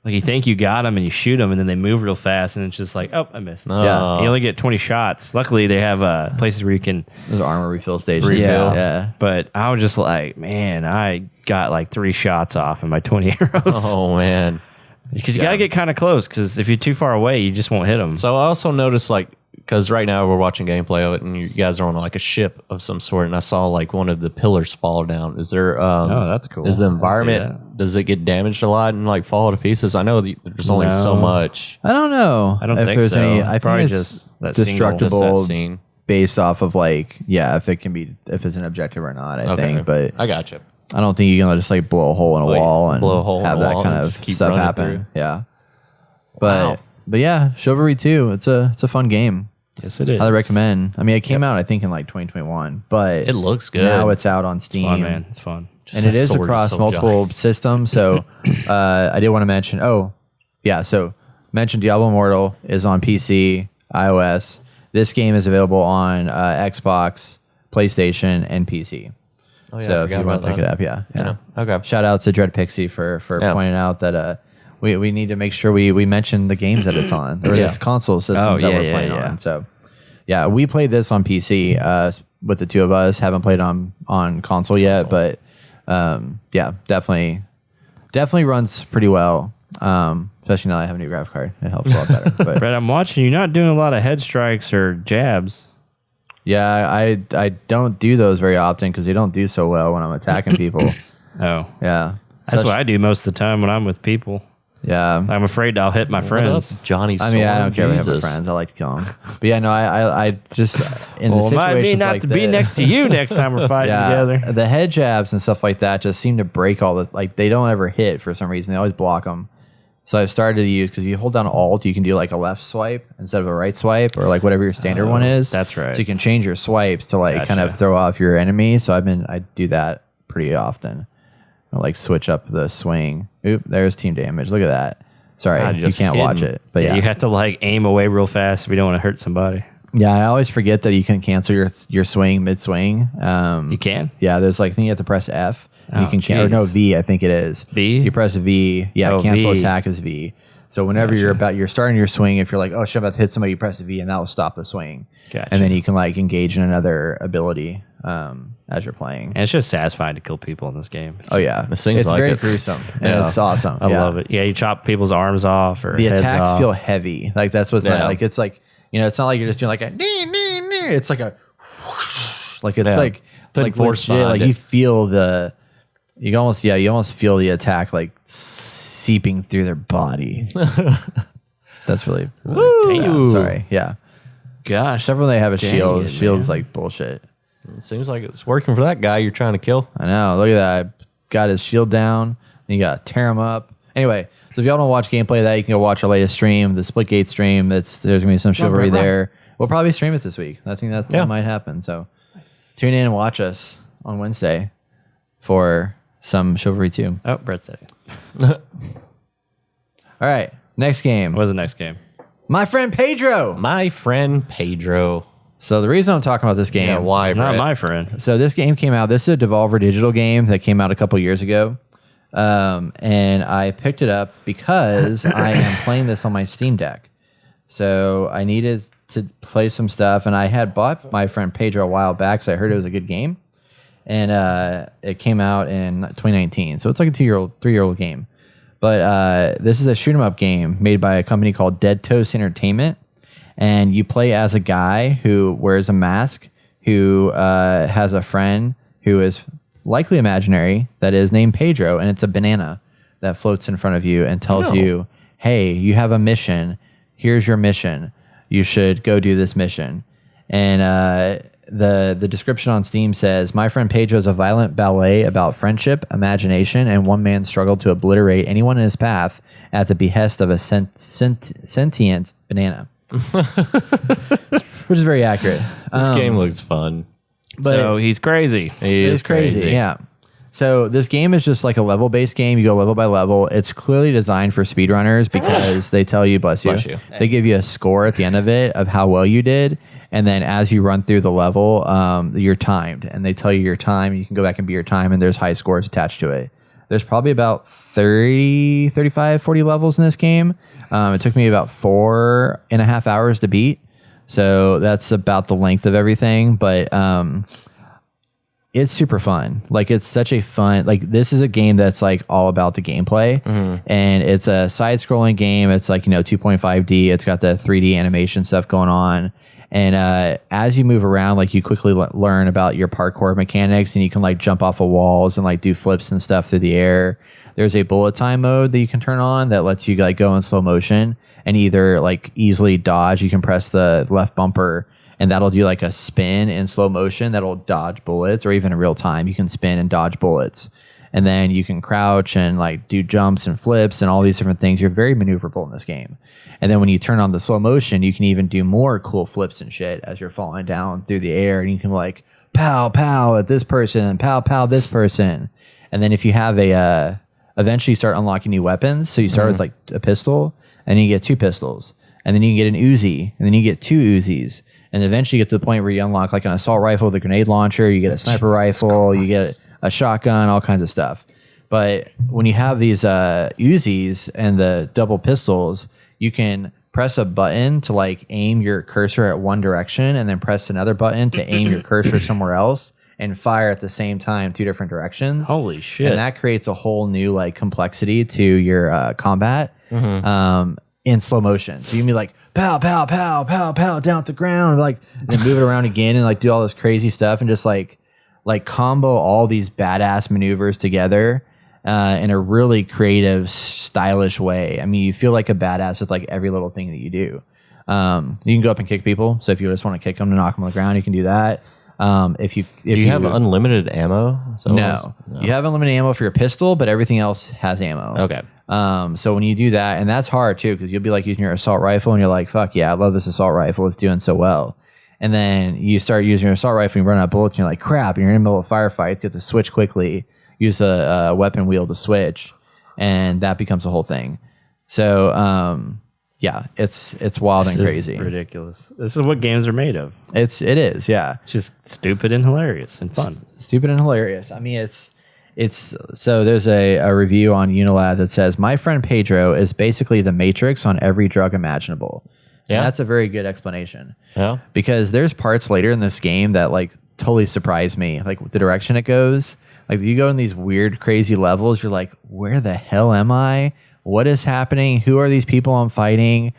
like you think you got them and you shoot them and then they move real fast and it's just like, oh, I missed. Yeah. You only get 20 shots. Luckily, they have places where you can. There's armor refill station. Yeah. Yeah. But I was just like, man, I got like 3 shots off in my 20 arrows. Oh, man. Because you got to get kind of close because if you're too far away, you just won't hit them. So I also noticed, like, because right now we're watching gameplay of it, and you guys are on like a ship of some sort, and I saw like one of the pillars fall down. Is there? Oh, that's cool. Is the I didn't see environment? Does it get damaged a lot and like fall to pieces? I know there's only so No. much. I don't know. I don't if think there's so. Any, It's I think probably it's just that single- Just destructible that scene. based off of like, yeah, if it's an objective or not, I think. But I got you. I don't think you can just like blow a hole in a Like, wall and blow a hole in have a that wall kind and of just keep stuff running happen. through. Yeah. But Wow. but yeah, Chivalry 2, it's a fun game. Yes, it is. I recommend. I mean, it came out I think in like 2021, but It looks good. Now it's out on Steam. Fun, man. It's fun. And that it is sword is across so multiple systems. So I did want to mention. Oh, yeah. So mention Diablo Immortal is on PC, iOS. This game is available on Xbox, PlayStation, and PC. Oh, yeah, So I if you forgot want to about pick it that. up, yeah. Okay. Shout out to Dread Pixie for Yeah. pointing out that we need to make sure we mention the games that it's on, or Yeah. its console systems that we're playing on. So, yeah, we played this on PC with the two of us. Haven't played on console yet, but yeah, definitely runs pretty well. Especially now that I have a new graphic card, it helps a lot better. But Brett, I'm watching you not doing a lot of head strikes or jabs. yeah, I don't do those very often because they don't do so well when I'm attacking people. Oh, Yeah, that's what I do most of the time when I'm with people. Yeah, I'm afraid I'll hit my friends. Johnny I mean, I don't care if I have my Jesus. friends. I like to kill them. But yeah, no, I just in the Well, it might be situations not like to be this- next to you next time we're fighting together. The head jabs and stuff like that just seem to break all the they don't ever hit for some reason. They always block them. So I've started to use because if you hold down Alt, you can do like a left swipe instead of a right swipe or like whatever your standard one is. that's right. So you can change your swipes to like kind Gotcha. of throw off your enemy. So I do that pretty often. I like switch up the swing. Oop, there's team damage. Look at that. Sorry, God, you just can't watch hidden. it. But Yeah, yeah, you have to like aim away real fast if you don't want to hurt somebody. yeah. I always forget that you can cancel your swing mid swing. You can? Yeah, there's like I think you have to press F. And you Oh, can or no jeez. V. I think it is V? You press V. Yeah, Oh, cancel V. attack is V. So whenever you're starting your swing, if you're like, oh shit, I'm about to hit somebody, you press V, and that will stop the swing. Gotcha. And then you can like engage in another ability as you're playing. And it's just satisfying to kill people in this game. Oh yeah, It seems it's like very it. gruesome. And Yeah. it's awesome. I love it. Yeah, you chop people's arms off or The heads attacks off. feel heavy. Like that's what's Yeah. like. It's like it's not like you're just doing like a it's like a whoosh. Like it's Yeah. like Put like force legit. behind Like it. you feel you almost feel the attack like seeping through their body. That's really Damn. sorry. Yeah. Gosh. Except when they have a Dang shield. it, Shield's man. like bullshit. It seems like it's working for that guy you're trying to kill. I know. Look at that. I got his shield down. And you got to tear him up. Anyway, so if y'all don't watch gameplay of that, you can go watch our latest stream, the Splitgate stream. There's going to be some Chivalry there. We'll probably stream it this week. I think that might happen. So tune in and watch us on Wednesday for some Chivalry 2. Oh, Brett said it. All right. Next game. What was the next game? My Friend Pedro. My Friend Pedro. So the reason I'm talking about this game. Yeah, why, Not Brett? my friend. So this game came out. This is a Devolver Digital game that came out a couple years ago. And I picked it up because I am playing this on my Steam Deck. So I needed to play some stuff. And I had bought My Friend Pedro a while back, so I heard it was a good game. And it came out in 2019. So it's like a 3-year-old game. But this is a shoot 'em up game made by a company called Dead Toast Entertainment. And you play as a guy who wears a mask, who has a friend who is likely imaginary, that is named Pedro, and it's a banana that floats in front of you and tells you, hey, you have a mission. Here's your mission. You should go do this mission. And the description on Steam says, My Friend Pedro is a violent ballet about friendship, imagination, and one man's struggle to obliterate anyone in his path at the behest of a sentient banana. Which is very accurate. This game looks fun. So he's crazy. He is It's crazy. Yeah. So this game is just like a level-based game. You go level by level. It's clearly designed for speedrunners because they tell you, bless you, they give you a score at the end of it of how well you did. And then as you run through the level, you're timed. And they tell you your time. You can go back and beat your time, and there's high scores attached to it. There's probably about 30, 35, 40 levels in this game. It took me about 4.5 hours to beat. So that's about the length of everything. But it's super fun. Like, it's such a fun, like, this is a game that's like all about the gameplay. And it's a side scrolling game. It's like, 2.5D. It's got the 3D animation stuff going on. And as you move around, like, you quickly learn about your parkour mechanics, and you can like jump off of walls and like do flips and stuff through the air. There's a bullet time mode that you can turn on that lets you like go in slow motion and either like easily dodge. You can press the left bumper, and that'll do like a spin in slow motion that'll dodge bullets, or even in real time, you can spin and dodge bullets. And then you can crouch and like do jumps and flips and all these different things. You're very maneuverable in this game. And then when you turn on the slow motion, you can even do more cool flips and shit as you're falling down through the air. And you can like pow, pow at this person and pow, pow this person. And then if you have eventually you start unlocking new weapons. So you start with like a pistol, and then you get 2 pistols. And then you can get an Uzi, and then you get 2 Uzis. And eventually you get to the point where you unlock like an assault rifle with a grenade launcher, you get a sniper rifle, you get a shotgun, all kinds of stuff. But when you have these Uzis and the double pistols, you can press a button to like aim your cursor at one direction and then press another button to aim your cursor somewhere else and fire at the same time 2 different directions. Holy shit. And that creates a whole new like complexity to your combat in slow motion. So you can be like, pow, pow, pow, pow, pow, down to the ground, like, and then move it around again and like do all this crazy stuff and just like combo all these badass maneuvers together in a really creative, stylish way. I mean, you feel like a badass with like every little thing that you do. You can go up and kick people. So if you just want to kick them to knock them on the ground, you can do that. If you have unlimited ammo? No, you have unlimited ammo for your pistol, but everything else has ammo. Okay. So when you do that, and that's hard too, because you'll be like using your assault rifle and you're like, fuck yeah, I love this assault rifle. It's doing so well. And then you start using your assault rifle and you run out of bullets and you're like, crap, and you're in the middle of firefights. You have to switch quickly, use a weapon wheel to switch, and that becomes a whole thing. So, yeah, it's wild and crazy. Ridiculous. This is what games are made of. It is, yeah. It's just stupid and hilarious and fun. Stupid and hilarious. I mean, it's so there's a review on Unilad that says My Friend Pedro is basically the Matrix on every drug imaginable. Yeah, and that's a very good explanation. Yeah, because there's parts later in this game that like totally surprise me, like the direction it goes. Like you go in these weird, crazy levels. You're like, where the hell am I? What is happening? Who are these people I'm fighting?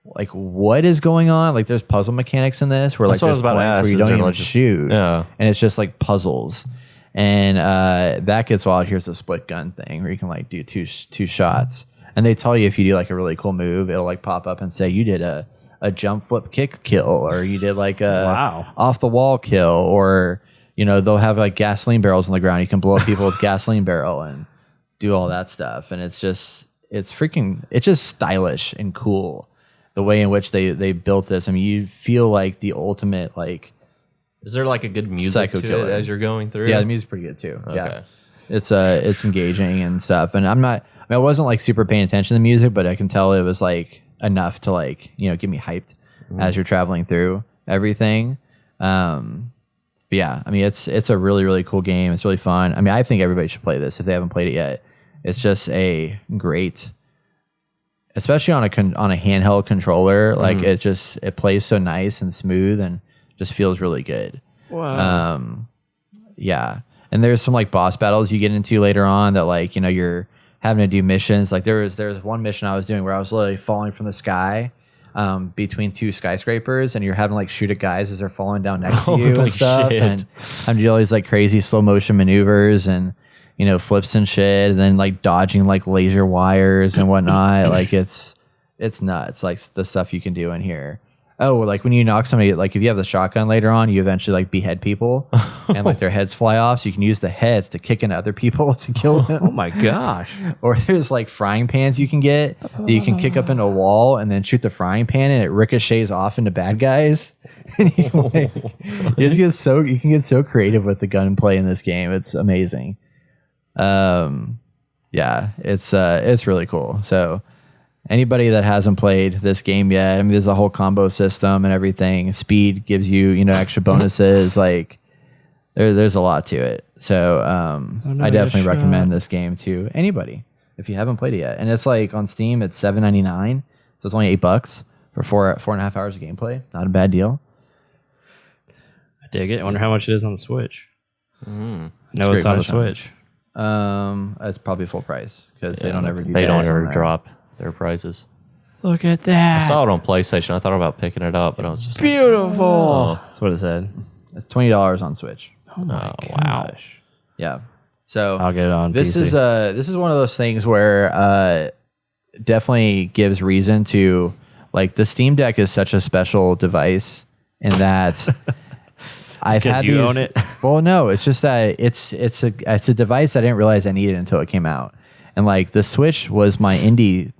Like, what is going on? Like, there's puzzle mechanics in this where that's like what I was about to ask, where you don't even shoot, yeah, and it's just like puzzles. And that gets wild. Here's a split gun thing where you can like do two shots, and they tell you if you do like a really cool move, it'll like pop up and say you did a jump flip kick kill, or you did like a off the wall kill, or you know they'll have like gasoline barrels on the ground. You can blow up people with gasoline barrel and do all that stuff, and it's just stylish and cool the way in which they built this. I mean, you feel like the ultimate like. Is there like a good music to it as you're going through? Yeah, the music's pretty good too. Okay. Yeah, it's engaging and stuff. And I wasn't like super paying attention to the music, but I can tell it was like enough to like get me hyped as you're traveling through everything. But yeah, I mean it's a really really cool game. It's really fun. I mean, I think everybody should play this if they haven't played it yet. It's just a great, especially on a handheld controller. Like it plays so nice and smooth and just feels really good. Wow. Yeah. And there's some like boss battles you get into later on that like, you're having to do missions. Like there was one mission I was doing where I was literally falling from the sky between 2 skyscrapers, and you're having to like shoot at guys as they're falling down next to you and stuff. Shit. And I'm doing all these like crazy slow motion maneuvers and flips and shit, and then like dodging like laser wires and whatnot. Like it's nuts. Like the stuff you can do in here. Oh, like when you knock somebody, like if you have the shotgun later on, you eventually like behead people and like their heads fly off. So you can use the heads to kick into other people to kill them. Oh my gosh. Or there's like frying pans you can get that you can kick up into a wall and then shoot the frying pan and it ricochets off into bad guys. And you can, like, you can get so creative with the gunplay in this game. It's amazing. Yeah, it's really cool. So anybody that hasn't played this game yet, I mean, there's a whole combo system and everything. Speed gives you, extra bonuses. Like, there's a lot to it. So, I definitely recommend this game to anybody if you haven't played it yet. And it's like on Steam, it's $7.99, so it's only $8 for 4.5 hours of gameplay. Not a bad deal. I dig it. I wonder how much it is on the Switch. No, a it's great on the question. Switch. It's probably full price because they don't ever do. They don't dash on ever there. drop their prices. Look at that. I saw it on PlayStation. I thought about picking it up, but I was just Beautiful. That's what it said. It's $20 on Switch. Oh my wow. gosh. Yeah. So I'll get it on this PC. This is one of those things where definitely gives reason to like the Steam Deck is such a special device in that I've Because had you these, own it? Well, no, it's just that it's a device I didn't realize I needed until it came out. And like the Switch was my indie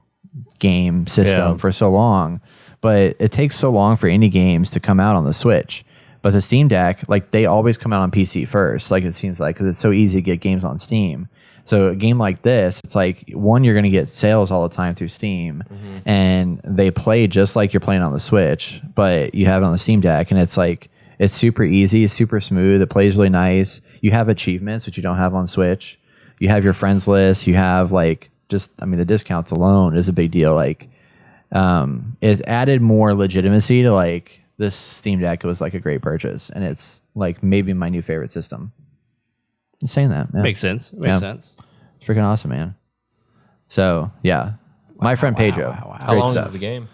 game system for so long, but it takes so long for indie games to come out on the Switch. But the Steam Deck, like they always come out on PC first, like it seems like, because it's so easy to get games on Steam. So a game like this, it's like, one, you're going to get sales all the time through Steam, and they play just like you're playing on the Switch, but you have it on the Steam Deck, and it's like, it's super easy, it's super smooth, it plays really nice. You have achievements, which you don't have on Switch. You have your friends list. You have like, just, I mean, the discounts alone is a big deal. Like, it added more legitimacy to like this Steam Deck. It was like a great purchase, and it's like maybe my new favorite system. I'm saying that, yeah. Makes sense. Makes sense. It's freaking awesome, man. So yeah, my friend Pedro. How Great long stuff. is the game?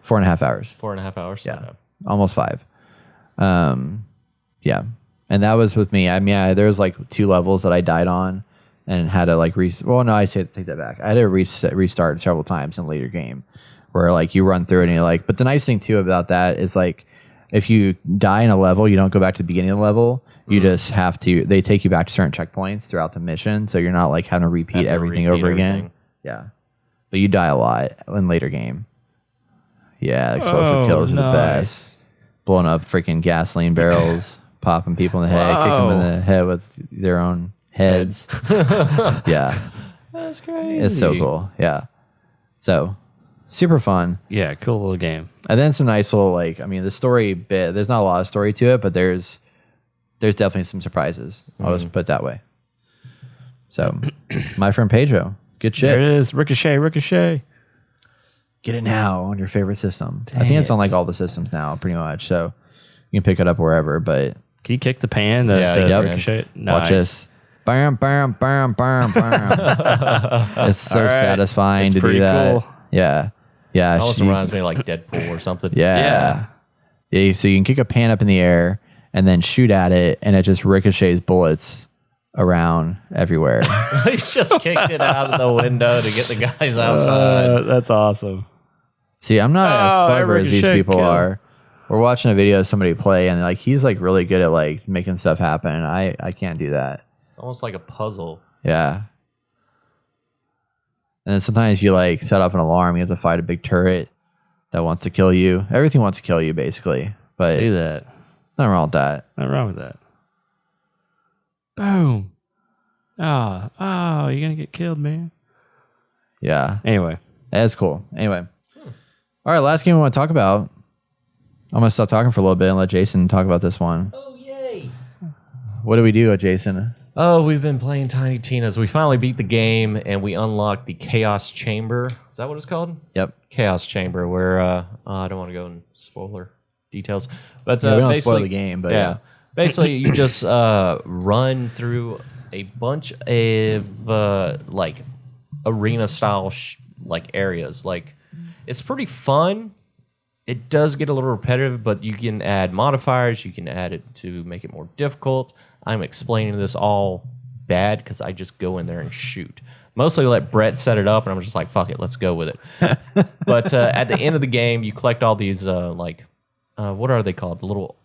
4.5 hours. 4.5 hours. Yeah, Okay. almost 5. Yeah, and that was with me. I mean, there was like 2 levels that I died on, and had to like well, no, take that back. I had to restart several times in a later game, where like you run through it and you're like. But the nice thing too about that is like, if you die in a level, you don't go back to the beginning of the level. You just have to. They take you back to certain checkpoints throughout the mission, so you're not like having to repeat everything over again. Yeah, but you die a lot in later game. Yeah, explosive kills are the best. Blowing up freaking gasoline barrels, popping people in the head, kicking them in the head with their own heads. Yeah, That's crazy. it's so cool. Yeah, so super fun. Yeah, cool little game. And then some nice little, like, I mean, the story bit, there's not a lot of story to it, but there's definitely some surprises. I'll just put it that way. So, My Friend Pedro, good shit. There it is. Ricochet. Get it now on your favorite system. I think it's on like all the systems now, pretty much. So you can pick it up wherever, but Can you kick the pan? Yeah, to yep. Ricochet? Nice. watch this. Bam, bam, bam, bam, bam. It's so All right. satisfying It's to do pretty that. cool. Yeah. Yeah. It almost she- reminds me of like Deadpool or something. Yeah. Yeah. So you can kick a pan up in the air and then shoot at it, and it just ricochets bullets around everywhere. He's just kicked it out of the window to get the guys outside. That's awesome. See, I'm not as clever as these ricochet people kill. are. We're watching a video of somebody play, and like he's like really good at like making stuff happen. And I can't do that. It's almost like a puzzle. Yeah. And then sometimes you like set up an alarm. You have to fight a big turret that wants to kill you. Everything wants to kill you, basically. But See that. nothing wrong with that. Nothing wrong with that. Boom. Oh, you're going to get killed, man. Yeah, Anyway. that's cool. Anyway, all right. Last game we want to talk about. I'm gonna stop talking for a little bit and let Jason talk about this one. Oh, yay. What do we do, Jason? Oh, we've been playing Tiny Tina's. We finally beat the game and we unlocked the Chaos Chamber. Is that what it's called? Yep. Chaos Chamber, where I don't want to go in spoiler details, but Yeah, we don't basically spoil the game, but yeah. basically you just run through a bunch of like arena style like areas. Like it's pretty fun. It does get a little repetitive, but you can add modifiers. You can add it to make it more difficult. I'm explaining this all bad because I just go in there and shoot. Mostly let Brett set it up, and I'm just like, fuck it, let's go with it. But at the end of the game, you collect all these, what are they called? The little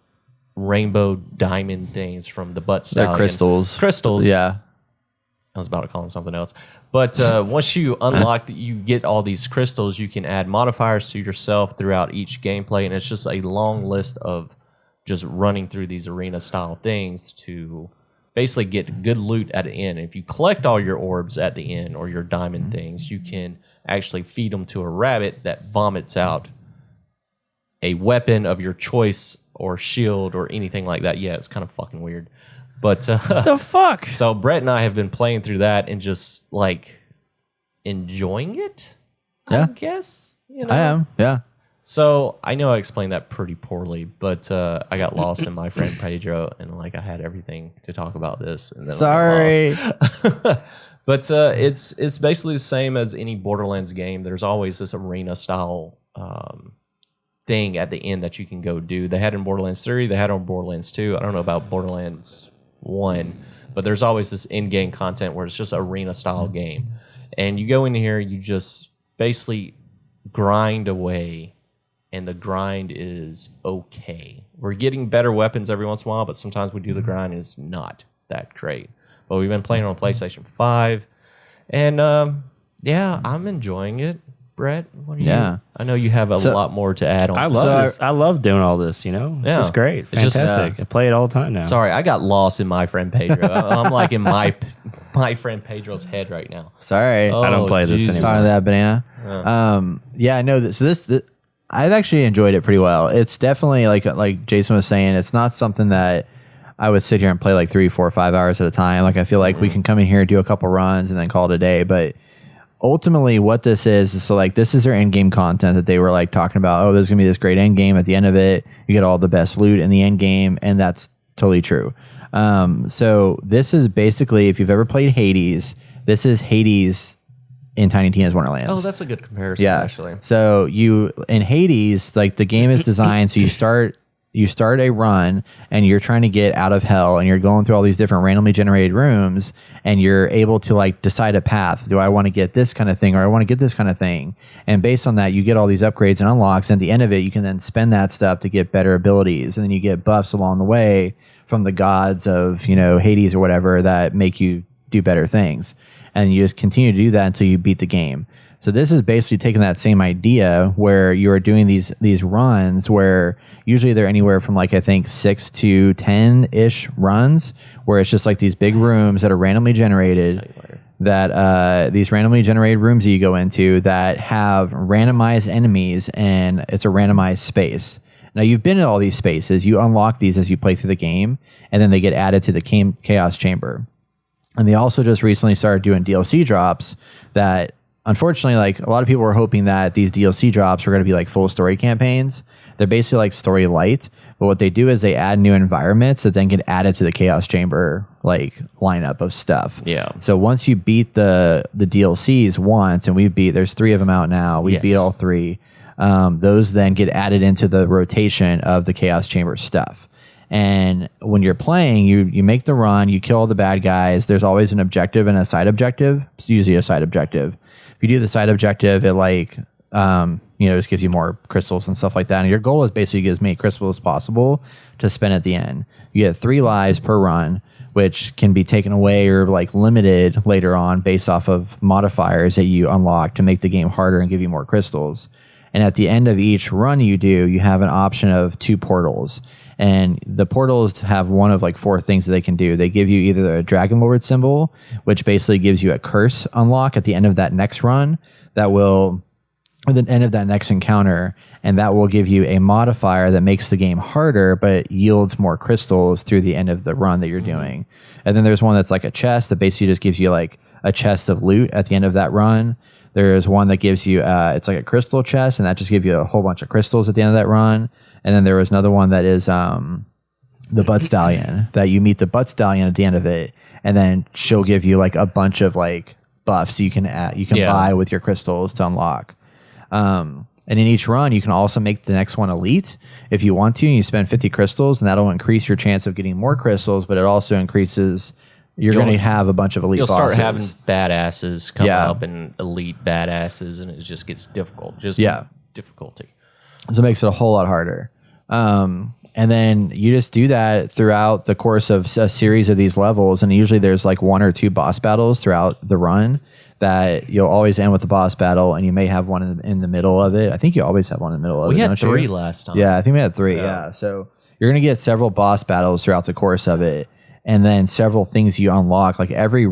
rainbow diamond things from the butt They're stallion. crystals. Crystals. Yeah. I was about to call them something else. But once you unlock, you get all these crystals, you can add modifiers to yourself throughout each gameplay. And it's just a long list of just running through these arena style things to basically get good loot at the end. If you collect all your orbs at the end or your diamond things, you can actually feed them to a rabbit that vomits out a weapon of your choice or shield or anything like that. Yeah, it's kind of fucking weird. But The fuck? so Brett and I have been playing through that and just like enjoying it, Yeah. I guess. You know? I am. Yeah. So I know I explained that pretty poorly, but I got lost in My Friend Pedro, and like I had everything to talk about this. And then I got Sorry. lost. But it's basically the same as any Borderlands game. There's always this arena style thing at the end that you can go do. They had in Borderlands 3, they had on Borderlands 2. I don't know about Borderlands 1, but there's always this in-game content where it's just arena style game. And you go in here, you just basically grind away, and the grind is okay. We're getting better weapons every once in a while, but sometimes we do the grind and it's not that great. But we've been playing on PlayStation 5, and yeah, I'm enjoying it. Brett, what do you? Yeah. I know you have a So- lot more to add on. I to love So- this. I love doing all this, you know? It's Yeah. just great. It's just- Fantastic. I play it all the time now. Sorry, I got lost in My Friend Pedro. I'm like in my My Friend Pedro's head right now. Sorry. I don't play this Jesus. anymore. Sorry that banana. Yeah, I know. So this, I've actually enjoyed it pretty well. It's definitely like Jason was saying, it's not something that I would sit here and play like 3, 4, 5 hours at a time. Like I feel like we can come in here, do a couple runs, and then call it a day. But ultimately, what this is so like this is their end game content that they were like talking about. Oh, there's gonna be this great end game at the end of it. You get all the best loot in the end game, and that's totally true. So this is basically, if you've ever played Hades, this is Hades in Tiny Tina's Wonderlands. Oh, that's a good comparison, actually. So you in Hades, like the game is designed so you start a run and you're trying to get out of hell and you're going through all these different randomly generated rooms and you're able to like decide a path. Do I want to get this kind of thing or I want to get this kind of thing? And based on that, you get all these upgrades and unlocks. And at the end of it, you can then spend that stuff to get better abilities. And then you get buffs along the way from the gods of, Hades or whatever that make you do better things. And you just continue to do that until you beat the game. So this is basically taking that same idea where you're doing these runs where usually they're anywhere from like I think 6 to 10-ish runs where it's just like these big rooms that are randomly generated these randomly generated rooms that you go into that have randomized enemies and it's a randomized space. Now you've been in all these spaces, you unlock these as you play through the game and then they get added to the Chaos Chamber. And they also just recently started doing DLC drops that unfortunately, like a lot of people were hoping that these DLC drops were going to be like full story campaigns. They're basically like story light, but what they do is they add new environments that then get added to the Chaos Chamber like lineup of stuff. Yeah. So once you beat the DLCs once, and there's 3 of them out now. We beat all 3. Those then get added into the rotation of the Chaos Chamber stuff. And when you're playing, you make the run, you kill all the bad guys. There's always an objective and a side objective. It's usually a side objective. If you do the side objective, it just gives you more crystals and stuff like that. And your goal is basically to get as many crystals as possible to spend at the end. You get 3 lives per run, which can be taken away or like limited later on based off of modifiers that you unlock to make the game harder and give you more crystals. And at the end of each run you do, you have an option of 2 portals. And the portals have one of like 4 things that they can do. They give you either a Dragon Lord symbol, which basically gives you a curse unlock at the end of that next run or the end of that next encounter. And that will give you a modifier that makes the game harder, but yields more crystals through the end of the run that you're doing. And then there's one that's like a chest that basically just gives you like a chest of loot at the end of that run. There's one that gives you, it's like a crystal chest, and that just gives you a whole bunch of crystals at the end of that run. And then there was another one that is the Butt Stallion, that you meet the Butt Stallion at the end of it, and then she'll give you like a bunch of like buffs you can buy with your crystals to unlock. And in each run, you can also make the next one elite if you want to. And you spend 50 crystals, and that'll increase your chance of getting more crystals, but it also increases. You're going to have a bunch of elite bosses. You'll start having badasses come up and elite badasses, and it just gets difficult. Difficulty. So it makes it a whole lot harder. And then you just do that throughout the course of a series of these levels. And usually there's like 1 or 2 boss battles throughout the run that you'll always end with the boss battle. And you may have one in the middle of it. I think you always have one in the middle of it. We had 3 last time. Yeah, I think we had 3. Yeah. So you're going to get several boss battles throughout the course of it. And then several things you unlock, like every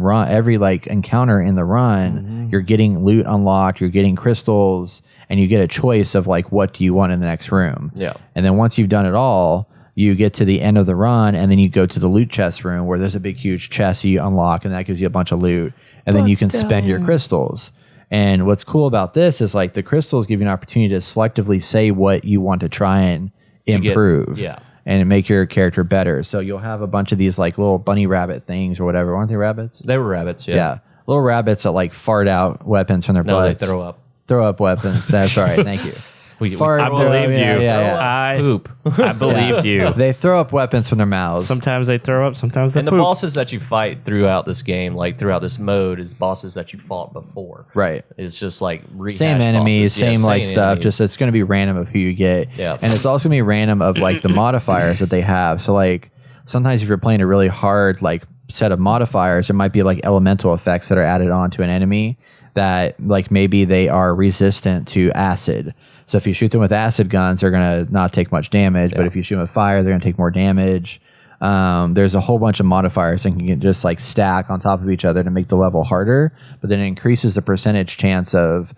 like encounter in the run, you're getting loot unlocked, you're getting crystals, and you get a choice of like, what do you want in the next room? Yeah. And then once you've done it all, you get to the end of the run, and then you go to the loot chest room where there's a big, huge chest you unlock, and that gives you a bunch of loot. And then you can spend your crystals. And what's cool about this is like the crystals give you an opportunity to selectively say what you want to try and improve. And make your character better. So you'll have a bunch of these like little bunny rabbit things or whatever. Aren't they rabbits? They were rabbits, Yeah. Little rabbits that like fart out weapons from their butts. They throw up. Throw up weapons. That's all right. Thank you. I believed you. Yeah. Poop. I believed you. They throw up weapons from their mouths. Sometimes they throw up, sometimes they And the poop. bosses that you fight throughout this game, like throughout this mode, is bosses that you fought before. Right. It's just like rehashed Same enemies, bosses. Yeah, same like stuff. enemies. Just it's going to be random of who you get. Yeah. And it's also going to be random of like the modifiers that they have. So like sometimes if you're playing a really hard like set of modifiers, there might be like elemental effects that are added on to an enemy that like maybe they are resistant to acid. So if you shoot them with acid guns, they're going to not take much damage. But if you shoot them with fire, they're going to take more damage. there's a whole bunch of modifiers that can just like stack on top of each other to make the level harder, but then it increases the percentage chance of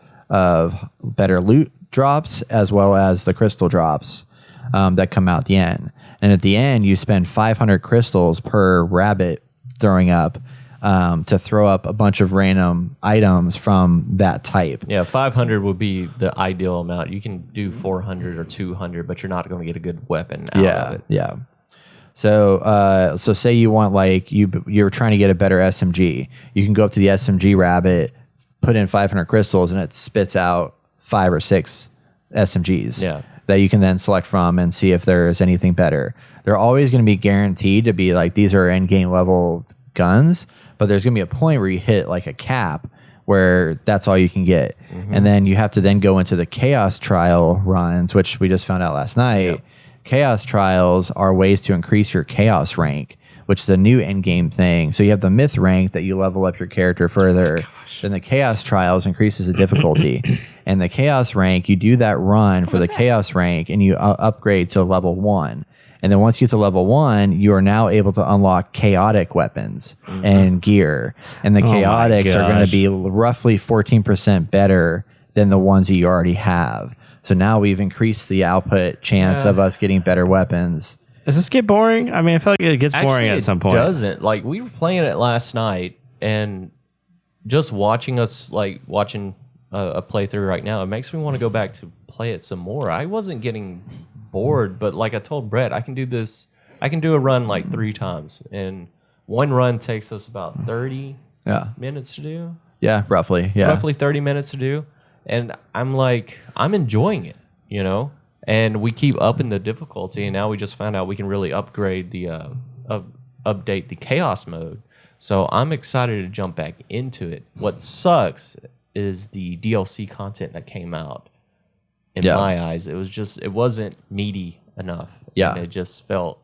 better loot drops as well as the crystal drops that come out at the end. And at the end, you spend 500 crystals per rabbit throwing up to throw up a bunch of random items from that type. Yeah, 500 would be the ideal amount. You can do 400 or 200, but you're not going to get a good weapon out of it. Yeah. So say you want like you're trying to get a better SMG. You can go up to the SMG rabbit, put in 500 crystals, and it spits out 5 or 6 SMGs. Yeah. That you can then select from and see if there's anything better. They're always going to be guaranteed to be like these are end game level guns, but there's going to be a point where you hit like a cap where that's all you can get. And then you have to then go into the chaos trial runs, which we just found out last night. Yep. Chaos trials are ways to increase your chaos rank, which is a new end game thing. So you have the myth rank that you level up your character further. Then the chaos trials increases the difficulty. And the chaos rank, you do that run for the chaos rank and you upgrade to level 1. And then once you get to level 1, you are now able to unlock chaotic weapons and gear. And the chaotics are going to be roughly 14% better than the ones that you already have. So now we've increased the output chance of us getting better weapons. Does this get boring? I mean, I feel like it gets boring at some point. It doesn't. Like, we were playing it last night, and just watching a playthrough right now, it makes me want to go back to play it some more. I wasn't getting bored, but like I told Brett, I can do this. I can do a run like 3 times, and one run takes us about 30 minutes to do. Yeah, roughly. Yeah, roughly 30 minutes to do, and I'm enjoying it, you know. And we keep upping the difficulty, and now we just found out we can really upgrade the update the chaos mode. So I'm excited to jump back into it. What sucks is the DLC content that came out. In my eyes, it wasn't meaty enough. Yeah, and it just felt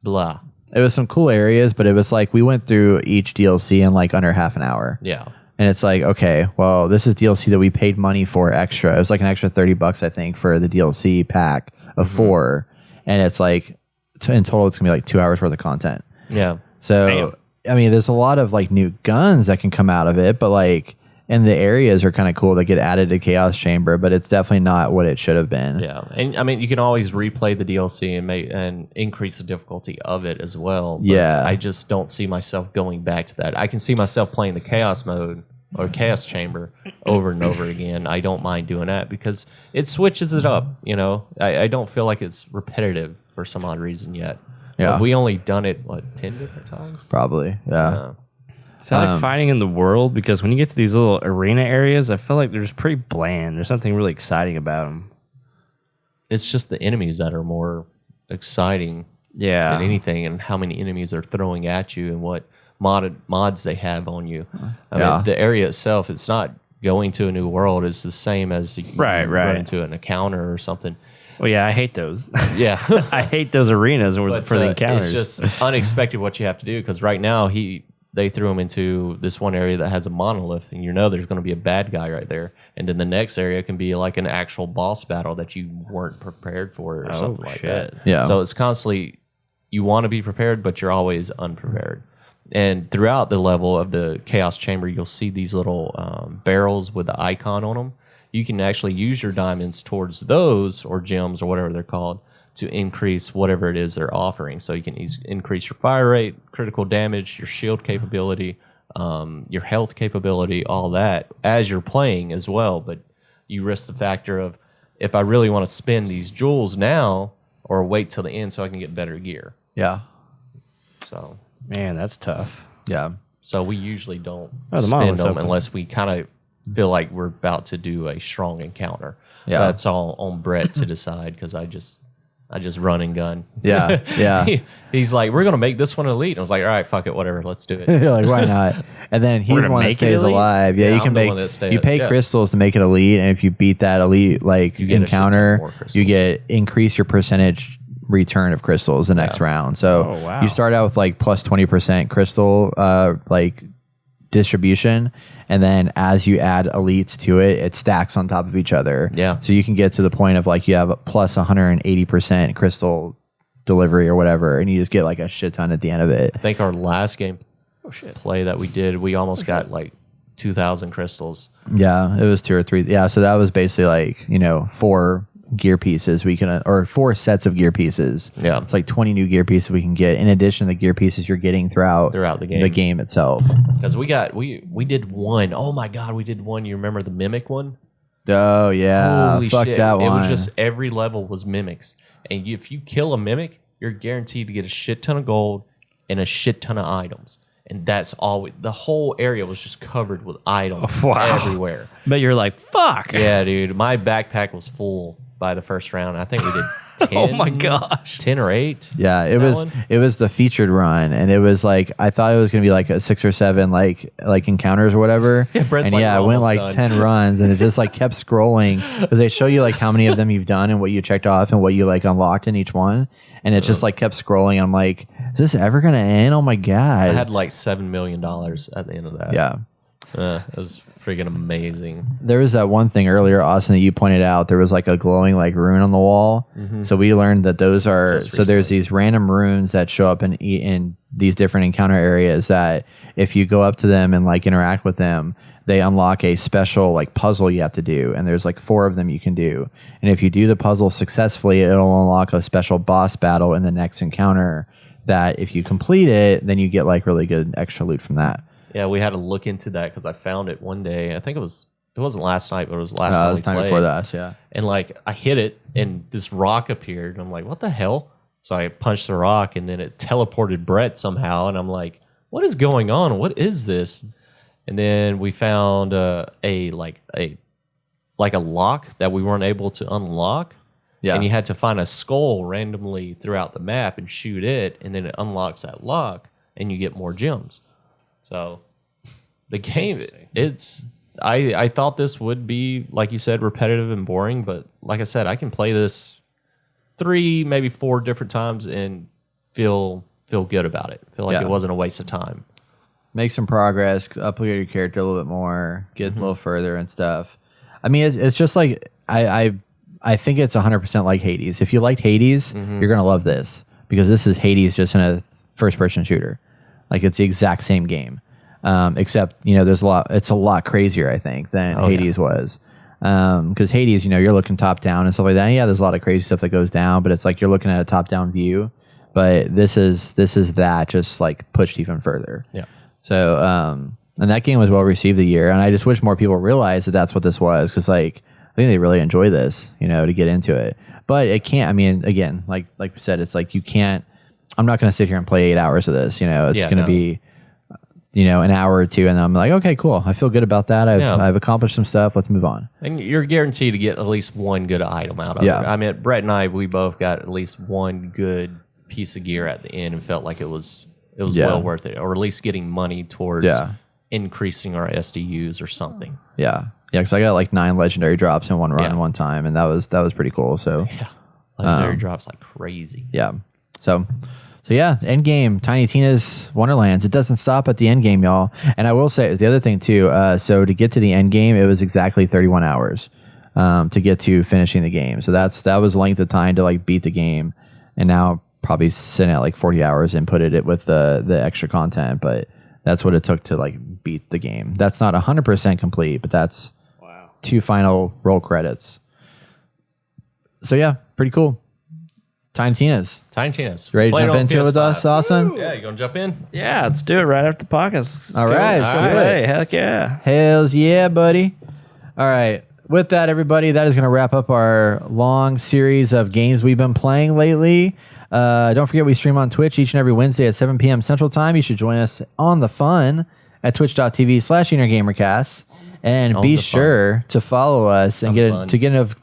blah. It was some cool areas, but it was like we went through each DLC in like under half an hour. Yeah. And it's like, okay, well, this is DLC that we paid money for extra. It was like an extra $30, I think, for the DLC pack of 4. And it's like, in total, it's going to be like 2 hours worth of content. Yeah. So, I mean, there's a lot of like new guns that can come out of it, but like, and the areas are kind of cool that get added to Chaos Chamber, but it's definitely not what it should have been. Yeah. And I mean, you can always replay the DLC and increase the difficulty of it as well. But I just don't see myself going back to that. I can see myself playing the Chaos mode or Chaos Chamber over and over again. I don't mind doing that because it switches it up, you know. I don't feel like it's repetitive for some odd reason yet. Yeah. We only done it, 10 different times? Probably, yeah. Is that like fighting in the world? Because when you get to these little arena areas, I feel like they're just pretty bland. There's nothing really exciting about them. It's just the enemies that are more exciting than anything, and how many enemies are throwing at you and what mods they have on you. I mean, the area itself, it's not going to a new world. It's the same as you run into an encounter or something. Well, yeah, I hate those. Yeah. I hate those arenas for the encounters. It's just unexpected what you have to do, because right now they threw him into this one area that has a monolith, and you know there's going to be a bad guy right there. And then the next area can be like an actual boss battle that you weren't prepared for or something like that. Yeah. So it's constantly, you want to be prepared, but you're always unprepared. And throughout the level of the Chaos Chamber, you'll see these little barrels with the icon on them. You can actually use your diamonds towards those, or gems, or whatever they're called, to increase whatever it is they're offering. So you can increase your fire rate, critical damage, your shield capability, your health capability, all that as you're playing as well. But you risk the factor of, if I really want to spend these jewels now or wait till the end so I can get better gear. Yeah. So, man, that's tough. Yeah. So we usually don't the spend monolith's them open. unless we kind of feel like we're about to do a strong encounter. Yeah. That's all on Brett to decide, because I just run and gun. Yeah. Yeah. He's like, we're going to make this one elite. I was like, all right, fuck it, whatever, let's do it. You're like, why not? And then he's We're the gonna one that make it stays elite? alive. Yeah, Yeah, you I'm can the one that you pay yeah. crystals to make it elite, and if you beat that elite like You get a shit ton encounter, more crystals. you get increase your percentage return of crystals the next round. So Oh, wow. you start out with like plus 20% crystal like distribution, and then as you add elites to it, it stacks on top of each other. Yeah. So you can get to the point of like you have a plus 180% crystal delivery or whatever, and you just get like a shit ton at the end of it. I think our last game play that we did, we almost got like 2,000 crystals. Yeah, it was 2 or 3. Yeah, so that was basically like 4 gear pieces we can, or 4 sets of gear pieces. Yeah. It's like 20 new gear pieces we can get in addition to the gear pieces you're getting throughout the game itself. Because we did one. Oh my god, we did one. You remember the mimic one? Oh yeah, Holy fuck shit. that one. It was just every level was mimics, and if you kill a mimic, you're guaranteed to get a shit ton of gold and a shit ton of items. And that's all. The whole area was just covered with items everywhere. But you're like, fuck. Yeah, dude. My backpack was full by the first round. I think we did 10. Oh my gosh. 10 or 8. Yeah, one? it was the featured run, and it was like I thought it was gonna be like a 6 or 7 like encounters or whatever. Yeah, Brent's and like, yeah, we're it went almost like done. 10 runs, and it just like kept scrolling because they show you like how many of them you've done and what you checked off and what you like unlocked in each one, and it just like kept scrolling. I'm like, is this ever gonna end? Oh my god! I had like $7 million at the end of that. Yeah. It was freaking amazing. There was that one thing earlier, Austin, that you pointed out. There was like a glowing like rune on the wall. So we learned that those are Just so there's these random runes that show up in these different encounter areas that if you go up to them and like interact with them, they unlock a special like puzzle you have to do, and there's like 4 of them you can do. And if you do the puzzle successfully, it'll unlock a special boss battle in the next encounter that if you complete it, then you get like really good extra loot from that. Yeah, we had to look into that because I found it one day. I think it wasn't last night, but it was last It time was we time played. before that, yeah. And like I hit it, and this rock appeared. And I'm like, what the hell? So I punched the rock, and then it teleported Brett somehow. And I'm like, what is going on? What is this? And then we found a lock that we weren't able to unlock. Yeah. And you had to find a skull randomly throughout the map and shoot it, and then it unlocks that lock, and you get more gems. So the game, I thought this would be, like you said, repetitive and boring, but like I said, I can play this 3, maybe 4 different times and feel good about it. Feel like it wasn't a waste of time. Make some progress, upgrade your character a little bit more, get a little further and stuff. I mean, it's just like I think it's 100% like Hades. If you liked Hades, you're gonna love this because this is Hades just in a first-person shooter. Like it's the exact same game, except there's it's a lot crazier I think than Hades was. Because Hades, you're looking top down and stuff like that. And yeah, there's a lot of crazy stuff that goes down, but it's like you're looking at a top down view. But this is that just like pushed even further. Yeah. So and that game was well received the year, and I just wish more people realized that that's what this was because like I think they really enjoy this, to get into it. But it can't. I mean, again, like we said, it's like you can't. I'm not going to sit here and play 8 hours of this. It's going to be, an hour or 2, and then I'm like, okay, cool. I feel good about that. I've accomplished some stuff. Let's move on. And you're guaranteed to get at least one good item out of it. I mean, Brett and I, we both got at least one good piece of gear at the end and felt like it was well worth it, or at least getting money towards increasing our SDUs or something. Yeah, because I got like 9 legendary drops in one run one time, and that was pretty cool. So Legendary drops like crazy. Yeah. So yeah, endgame, Tiny Tina's Wonderlands. It doesn't stop at the endgame, y'all. And I will say the other thing too. So to get to the endgame, it was exactly 31 hours to get to finishing the game. So that was length of time to like beat the game. And now probably sitting at like 40 hours and put it with the extra content. But that's what it took to like beat the game. That's not 100% complete, but that's 2 final roll credits. So yeah, pretty cool. Tiny Tina's. Ready to jump into it with us, Austin? Yeah, you gonna jump in? Yeah, let's do it right after the podcast. All right, let's do it. Hey, heck yeah. Hells yeah, buddy. All right. With that, everybody, that is going to wrap up our long series of games we've been playing lately. Don't forget we stream on Twitch each and every Wednesday at 7 p.m. Central Time. You should join us on the fun at twitch.tv/InnerGamerCast. And be sure to follow us and get a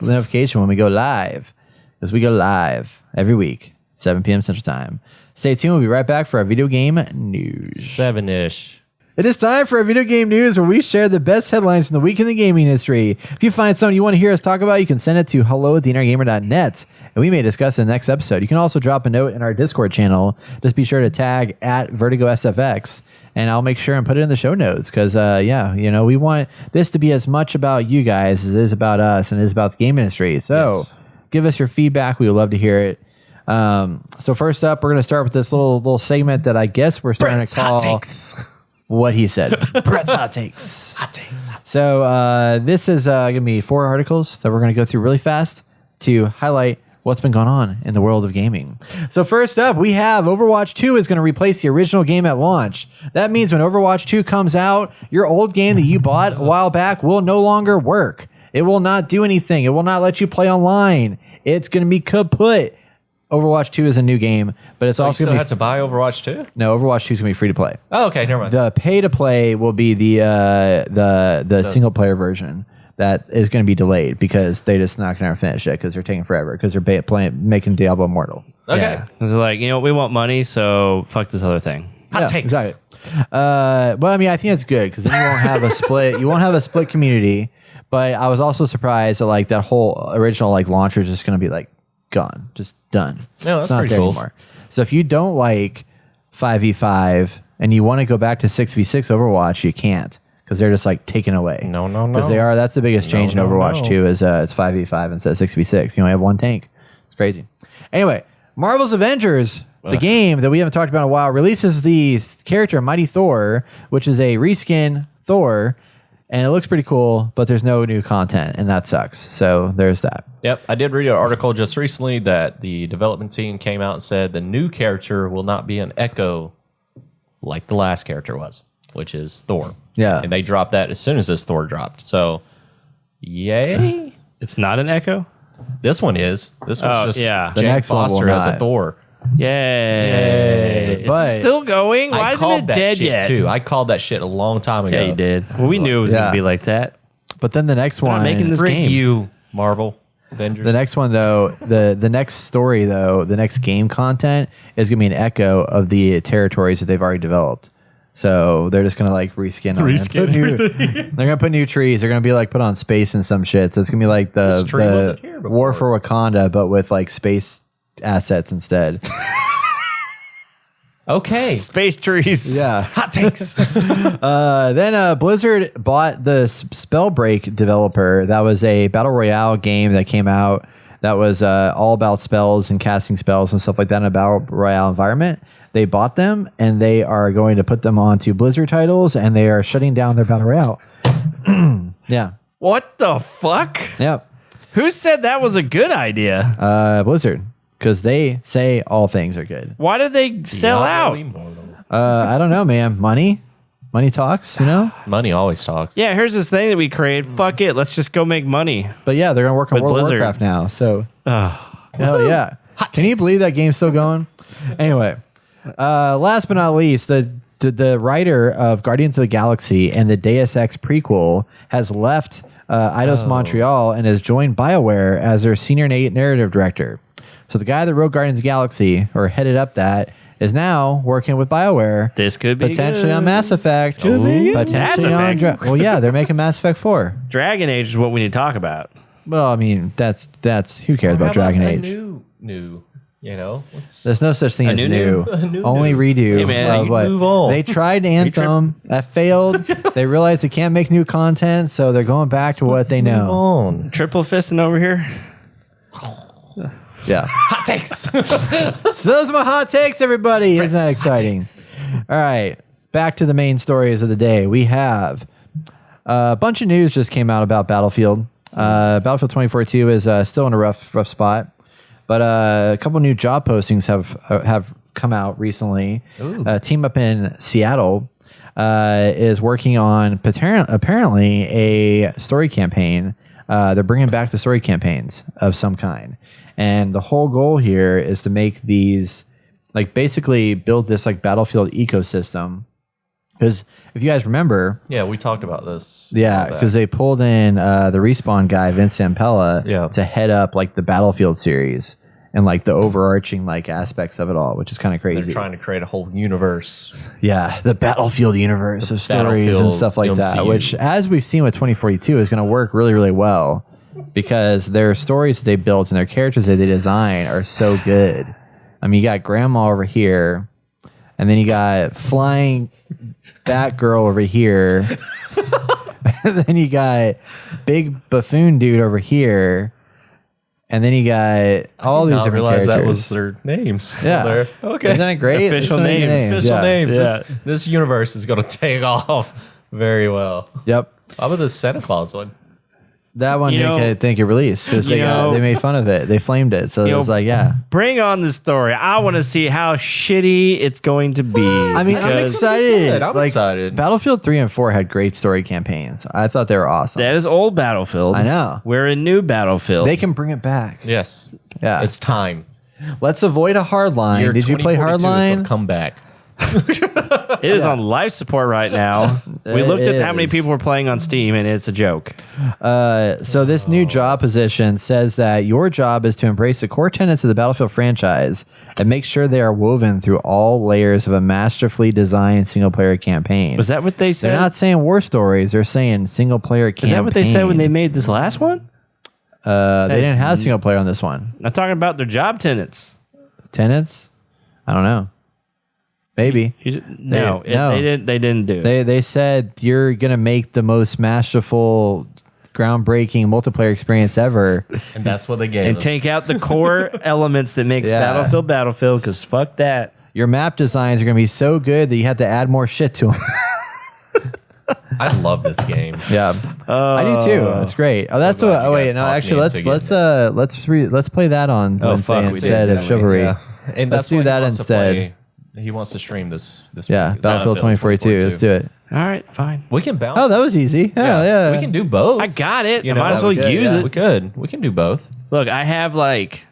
notification when we go live. Because we go live every week, 7 p.m. Central Time. Stay tuned. We'll be right back for our video game news. 7-ish. It is time for our video game news where we share the best headlines in the week in the gaming industry. If you find something you want to hear us talk about, you can send it to hello@theinnergamer.net, and we may discuss it in the next episode. You can also drop a note in our Discord channel. Just be sure to tag at VertigoSFX, and I'll make sure and put it in the show notes because, we want this to be as much about you guys as it is about us and it is about the game industry. So give us your feedback. We would love to hear it. So first up, we're going to start with this little segment that I guess we're starting to call what he said. Brett's hot takes. Hot takes. So this is going to be 4 articles that we're going to go through really fast to highlight what's been going on in the world of gaming. So first up, we have Overwatch 2 is going to replace the original game at launch. That means when Overwatch 2 comes out, your old game that you bought a while back will no longer work. It will not do anything. It will not let you play online. It's going to be kaput. Overwatch 2 is a new game, but it's So you also still going to have to buy Overwatch 2? No, Overwatch 2 is going to be free to play. Oh, okay, never mind. The pay to play will be the single player version that is going to be delayed because they just not going to finish it because they're taking forever because they're making Diablo Immortal. Okay. Yeah. It's like, we want money, so fuck this other thing. Hot takes. Exactly. But I mean, I think it's good because then you won't have a split. You won't have a split community. But I was also surprised that like that whole original like launcher is just going to be like gone, just done. No, It's that's not pretty there cool. anymore. So if you don't like 5v5 and you want to go back to 6v6 Overwatch, you can't because they're just like taken away. No. Because they are. That's the biggest change in Overwatch 2 is it's 5v5 instead of 6v6. You only have one tank. It's crazy. Anyway, Marvel's Avengers, the game that we haven't talked about in a while, releases the character Mighty Thor, which is a reskin Thor. And it looks pretty cool, but there's no new content, and that sucks. So there's that. Yep, I did read an article just recently that the development team came out and said the new character will not be an echo like the last character was, which is Thor. Yeah. And they dropped that as soon as this Thor dropped. So, yay. It's not an echo? This one is. This one's just yeah. The Jane next one will Foster as a not. Thor. Yay. But- It's still going? Why I isn't called it that dead shit yet? too. I called that shit a long time ago. Yeah, you did. Well, we knew it was going Yeah. to be like that. But then the next not one, making this Frick game. you, Marvel Avengers. the next one though, the next story though, the next game content is gonna be an echo of the territories that they've already developed. So they're just gonna like reskin on it. They're gonna put new trees. They're gonna be like put on space and some shit. So it's gonna be like This tree the wasn't here before. War for Wakanda, but with like space assets instead. okay. Space trees. Yeah. Hot takes. Then Blizzard bought the Spellbreak developer. That was a battle royale game that came out that was all about spells and casting spells and stuff like that in a battle royale environment. They bought them and they are going to put them onto Blizzard titles and they are shutting down their battle royale. Yeah. What the fuck? Yep. Who said that was a good idea? Blizzard. Because they say all things are good. Why did they sell Diablo out? Immortal. I don't know, man. Money talks, you know? Money always talks. Yeah, here's this thing that we created. Fuck it. Let's just go make money. But yeah, they're going to work on With World of Blizzard. Warcraft now. So Ugh. hell yeah. Can you believe that game's still going? Anyway, last but not least, the writer of Guardians of the Galaxy and the Deus Ex prequel has left Eidos Montreal and has joined BioWare as their senior narrative director. So the guy that wrote Guardians of the Galaxy, or headed up that, is now working with BioWare. This could be potentially good. on Mass Effect. Could be good. Potentially Mass on Effect. well, yeah, they're making Mass Effect 4. Dragon Age is what we need to talk about. Well, I mean, that's who cares about Dragon Age? New, you know? Let's- There's no such thing as new new. new. Only redo. Hey, man, of let's what- move on. They tried Anthem. That failed. They realized they can't make new content, so they're going back to what they know. On. Triple fisting over here. Yeah. Hot takes. So those are my hot takes, everybody. Isn't that exciting? All right. Back to the main stories of the day. We have a bunch of news just came out about Battlefield. Battlefield 2042 is still in a rough spot, but a couple new job postings have come out recently. A team up in Seattle is working on apparently a story campaign. They're bringing back the story campaigns of some kind. And the whole goal here is to make these, like, basically build this, like, Battlefield ecosystem. Because if you guys remember... Yeah, we talked about this. Yeah, because they pulled in the Respawn guy, Vince Zampella, to head up, like, the Battlefield series and, like, the overarching, like, aspects of it all, which is kind of crazy. They're trying to create a whole universe. Yeah, the Battlefield universe of stories and Battlefield stuff like that, MCU. which, as we've seen with 2042, is going to work really, really well because their stories that they built and their characters that they design are so good. I mean, you got Grandma over here, and then you got Flying Batgirl over here, and then you got Big Buffoon Dude over here, and then you got all these Not different realize characters. that was their names. Yeah. There. Okay. Isn't it great? Official It's so many names. Official Yeah. names. Yeah. This universe is going to take off very well. Yep. How about the Santa Claus one? That one You know- didn't get released because you know- they made fun of it. They flamed it. So it was like, yeah. Bring on the story. I want to see how shitty it's going to be. I mean, I'm because excited. Good. I'm excited. Battlefield 3 and 4 had great story campaigns. I thought they were awesome. That is old Battlefield. I know. We're a new Battlefield. They can bring it back. Yes. Yeah. It's time. Let's avoid a hardline. Year Did you play 2042 is gonna hardline? come back. It is on life support right now. We looked at how many is. people were playing on Steam, and it's a joke. So this new job position says that your job is to embrace the core tenets of the Battlefield franchise and make sure they are woven through all layers of a masterfully designed single-player campaign. Was that what they said? They're not saying war stories. They're saying single-player campaign. Is that what they said when they made this last one? They didn't have single-player on this one. I'm talking about their job tenants. Tenants? I don't know. Maybe. No, no. they didn't. They didn't do it. They said you're gonna make the most masterful, groundbreaking multiplayer experience ever. And that's what they gave And us. take out the core elements that makes Yeah. Battlefield, because fuck that. Your map designs are gonna be so good that you have to add more shit to them. I love this game. Yeah, I do too. It's great. Oh, that's glad what. you Oh wait, guys no. talked me Actually, into let's play that on Oh, Wednesday fuck, we instead did, of didn't we? Chivalry. Yeah. And Let's that's do what he that wants to instead. play. He wants to stream this. Yeah, week. Battlefield 2042. Let's do it. All right, fine. We can bounce. Oh, that was easy. Yeah. We can do both. I got it. You I know, might as well we could, use yeah. it. We could. We can do both. Look, I have like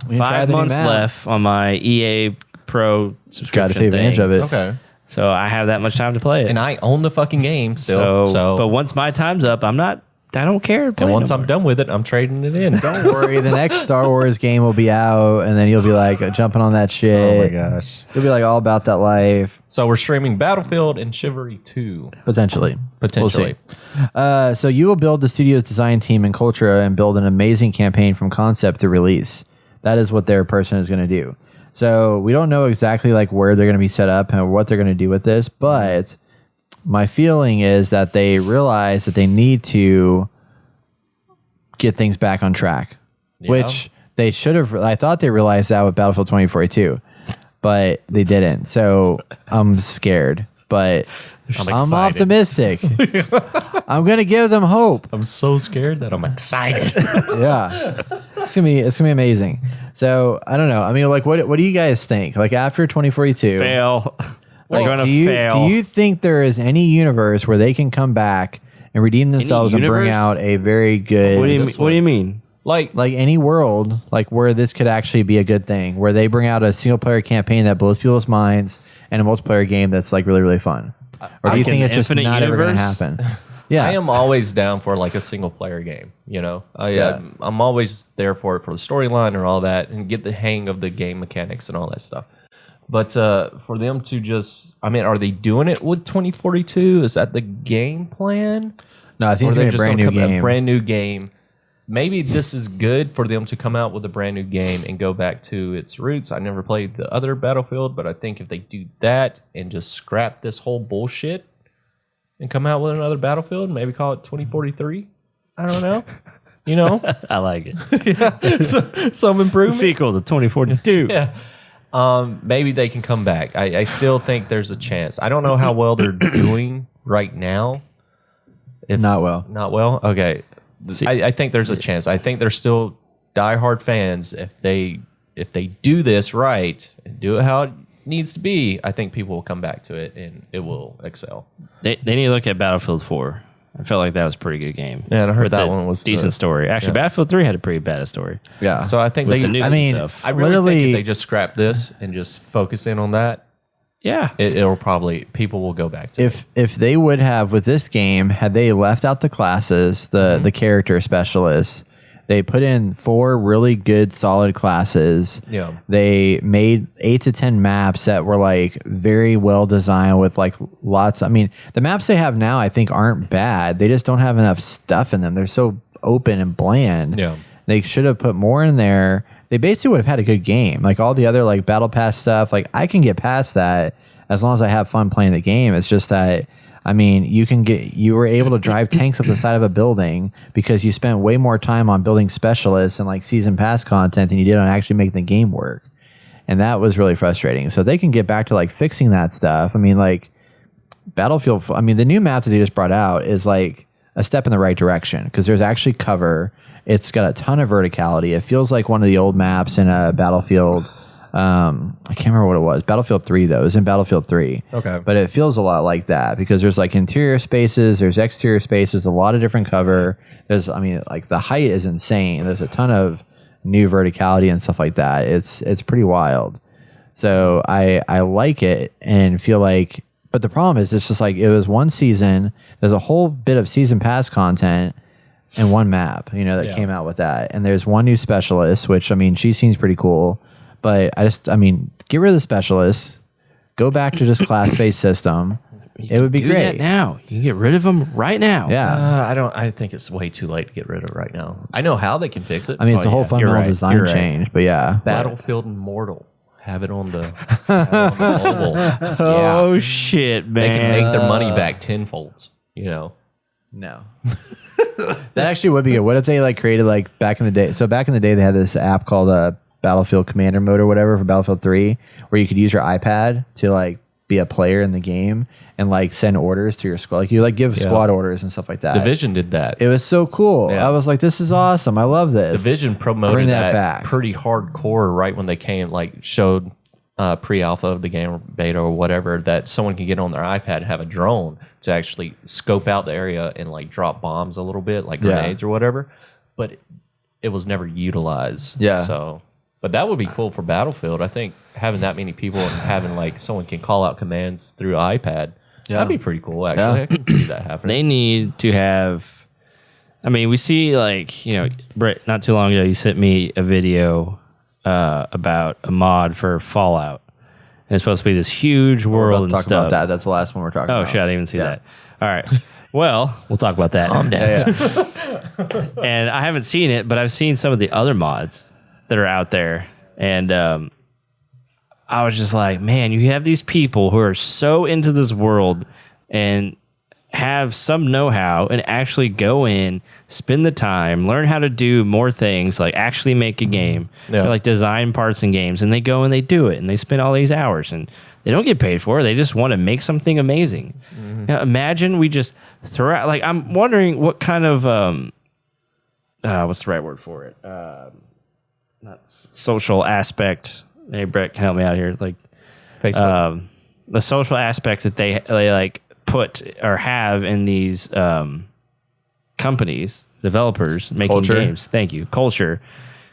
We can try 5 the new months map. left on my EA Pro subscription. Got to take advantage thing. of it. Okay. So I have that much time to play it. And I own the fucking game still. but once my time's up, I don't care. and once I'm done with it, I'm trading it in. Don't worry. The next Star Wars game will be out, and then you'll be like jumping on that shit. Oh my gosh. You'll be like all about that life. So we're streaming Battlefield and Chivalry 2. Potentially. Potentially. We'll see. So you will build the studio's design team and culture and build an amazing campaign from concept to release. That is what their person is going to do. So we don't know exactly like where they're going to be set up and what they're going to do with this, but my feeling is that they realize that they need to get things back on track, which they should have. I thought they realized that with Battlefield 2042, but they didn't. So I'm scared, but I'm excited. optimistic. I'm going to give them hope. I'm so scared that I'm excited. Yeah. It's gonna be amazing. So I don't know. I mean, like, what do you guys think? Like after 2042, fail. We're like, gonna do you fail. do you think there is any universe where they can come back and redeem themselves and bring universe? out a very good, what do you this What do you mean? like any world, like where this could actually be a good thing, where they bring out a single player campaign that blows people's minds and a multiplayer game that's like really, really fun? Or do you Like think an it's just infinite not ever going to universe? happen? Yeah. I am always down for like a single player game. You know, I'm always there for it for the storyline or all that, and get the hang of the game mechanics and all that stuff. But for them to just, I mean, are they doing it with 2042? Is that the game plan? No, I think Or it's they're going to be a just brand gonna new come- game. A brand new game. Maybe this is good for them to come out with a brand new game and go back to its roots. I never played the other Battlefield, but I think if they do that and just scrap this whole bullshit and come out with another Battlefield, maybe call it 2043. I don't know. You know, I like it. some improvement. Sequel to 2042. Yeah. Maybe they can come back. I still think there's a chance. I don't know how well they're doing right now. Not well. Not well. Okay. I think there's a chance. I think they're still diehard fans. If they do this right and do it how it needs to be, I think people will come back to it and it will excel. They need to look at Battlefield 4. I felt like that was a pretty good game. Yeah, and I heard With that the one was decent story. Actually, Battlefield 3 had a pretty bad story. Yeah. So I think With they. the news I mean, and stuff. I really Literally- think if they just scrap this and just focus in on that, Yeah. it'll probably people will go back to it. if they would have with this game, had they left out the classes, the character specialists, they put in 4 really good solid classes. Yeah. They made 8 to 10 maps that were like very well designed with like lots. I mean, the maps they have now I think aren't bad. They just don't have enough stuff in them. They're so open and bland. Yeah. They should have put more in there. They basically would have had a good game. Like all the other like battle pass stuff, like I can get past that as long as I have fun playing the game. It's just that I mean, you were able to drive tanks up the side of a building because you spent way more time on building specialists and like season pass content than you did on actually making the game work. And that was really frustrating. So they can get back to like fixing that stuff. I mean, like Battlefield, I mean, the new map that they just brought out is like a step in the right direction because there's actually cover. It's got a ton of verticality. It feels like one of the old maps in a Battlefield. I can't remember what it was. Battlefield 3, though. It was in Battlefield 3. Okay. But it feels a lot like that because there's like interior spaces, there's exterior spaces, a lot of different cover. There's, I mean, like the height is insane. There's a ton of new verticality and stuff like that. It's pretty wild. So I like it and feel like, but the problem is it's just like it was one season. There's a whole bit of season pass content and one map, that came out with that. And there's one new specialist, which I mean, she seems pretty cool. But I mean, get rid of the specialists, go back to just class-based system. It would be Do great. that now. You can get rid of them right now. Yeah. I think it's way too late to get rid of it right now. I know how they can fix it. I mean, it's a whole you're fundamental right. design You're right. change, but yeah. Battlefield Immortal. Have it on the, mobile. Oh, shit, They man. can make their money back tenfold. No. That actually would be good. What if they like created like back in the day? So back in the day, they had this app called Battlefield Commander Mode or whatever for Battlefield 3, where you could use your iPad to like be a player in the game and like send orders to your squad. Like you like give squad orders and stuff like that. Division did that. It was so cool. Yeah. I was like, this is awesome. I love this. Division promoted Bring that that back. pretty hardcore right when they came, like showed pre-alpha of the game or beta or whatever, that someone can get on their iPad and have a drone to actually scope out the area and like drop bombs a little bit, like grenades or whatever. But it was never utilized. Yeah. So, but that would be cool for Battlefield. I think having that many people and having like someone can call out commands through iPad, that'd be pretty cool. Actually, I could see that happening. They need to have. I mean, we see like Brett. Not too long ago, you sent me a video about a mod for Fallout. And it's supposed to be this huge We're world about and to talk stuff. about that. That's the last one we're talking Oh about. shit! I didn't even see Yeah. that. All right. Well, we'll talk about that. Calm down. Yeah. And I haven't seen it, but I've seen some of the other mods that are out there, and I was just like, man, you have these people who are so into this world and have some know-how and actually go in, spend the time, learn how to do more things, like actually make a game, Yeah. or like design parts in games, and they go and they do it, and they spend all these hours, and they don't get paid for it. They just want to make something amazing. Now, imagine we just throw out, like, I'm wondering what kind of, what's the right word for it? Not social aspect. Hey, Brett can help me out here. Like, Facebook. the social aspect that they like put or have in these companies, developers making Culture. games. Thank you, culture.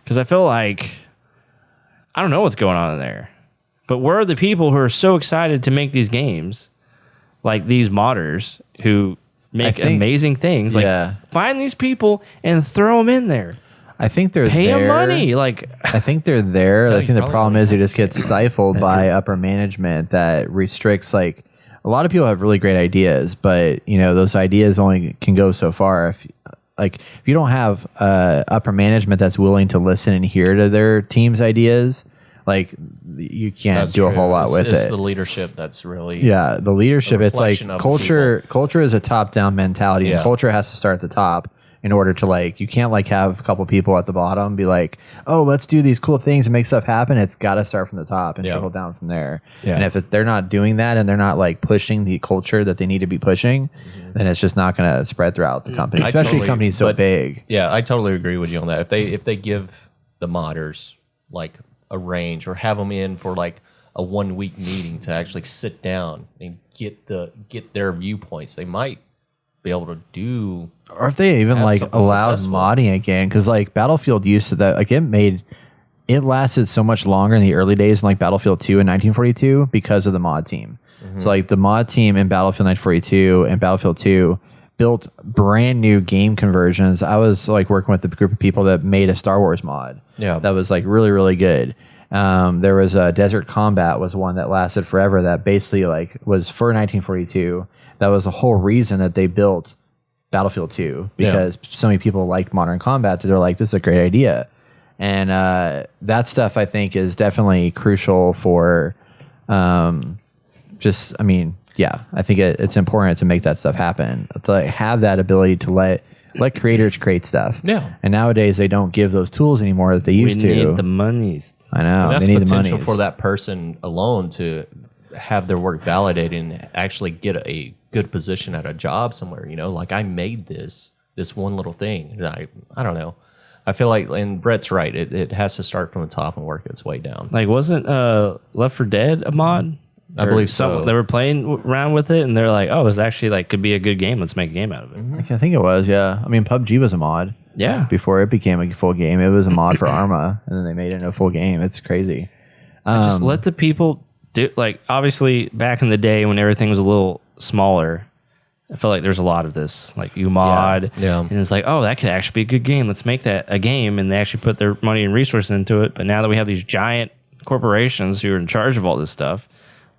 Because I feel like I don't know what's going on in there, but where are the people who are so excited to make these games, like these modders who make think- amazing things? Like, Yeah. find these people and throw them in there. I think they're Pay there. them money. Like, I think they're there. I you think the probably problem will. is they just get stifled by upper management that restricts, like, a lot of people have really great ideas, but those ideas only can go so far. If you don't have upper management that's willing to listen and hear to their team's ideas, like you can't That's do a true. whole lot with it's it. the leadership that's really Yeah, the leadership. It's like reflection of the culture. Culture is a top-down mentality, and Yeah. culture has to start at the top in order to like. You can't like have a couple people at the bottom be like, "Oh, let's do these cool things and make stuff happen." It's got to start from the top and Yeah. trickle down from there. Yeah. And if they're not doing that and they're not like pushing the culture that they need to be pushing, then it's just not going to spread throughout the company, I especially totally- companies so but- big. Yeah, I totally agree with you on that. If they give the modders like a range or have them in for like a 1 week meeting to actually sit down and get their viewpoints, they might be able to do. Or if they even Have like something allowed successful. modding again, because like Battlefield used to that, like it lasted so much longer in the early days in like Battlefield 2 in 1942 because of the mod team. So like the mod team in Battlefield 1942 and Battlefield 2 built brand new game conversions. I was like working with a group of people that made a Star Wars mod. Yeah. That was like really, really good. There was a Desert Combat was one that lasted forever that basically like was for 1942. That was the whole reason that they built Battlefield 2 because so many people liked modern combat that they're like, this is a great idea. And that stuff I think is definitely crucial for Yeah, I think it's important to make that stuff happen. To like, have that ability to let creators create stuff. Yeah. And nowadays they don't give those tools anymore that they used to. We need the monies. I know. And that's they need potential the for that person alone to have their work validated and actually get a good position at a job somewhere. You know, like I made this one little thing. And I don't know. I feel like, and Brett's right. It has to start from the top and work its way down. Like, wasn't Left 4 Dead a mod? I believe so. They were playing around with it, and they're like, "Oh, it's actually like could be a good game. Let's make a game out of it." I think it was. Yeah. I mean, PUBG was a mod. Yeah. Before it became a full game, it was a mod for Arma, and then they made it into a full game. It's crazy. Just let the people do. Like, obviously, back in the day when everything was a little smaller, I feel like there's a lot of this. Like, you mod, Yeah. and it's like, oh, that could actually be a good game. Let's make that a game, and they actually put their money and resources into it. But now that we have these giant corporations who are in charge of all this stuff,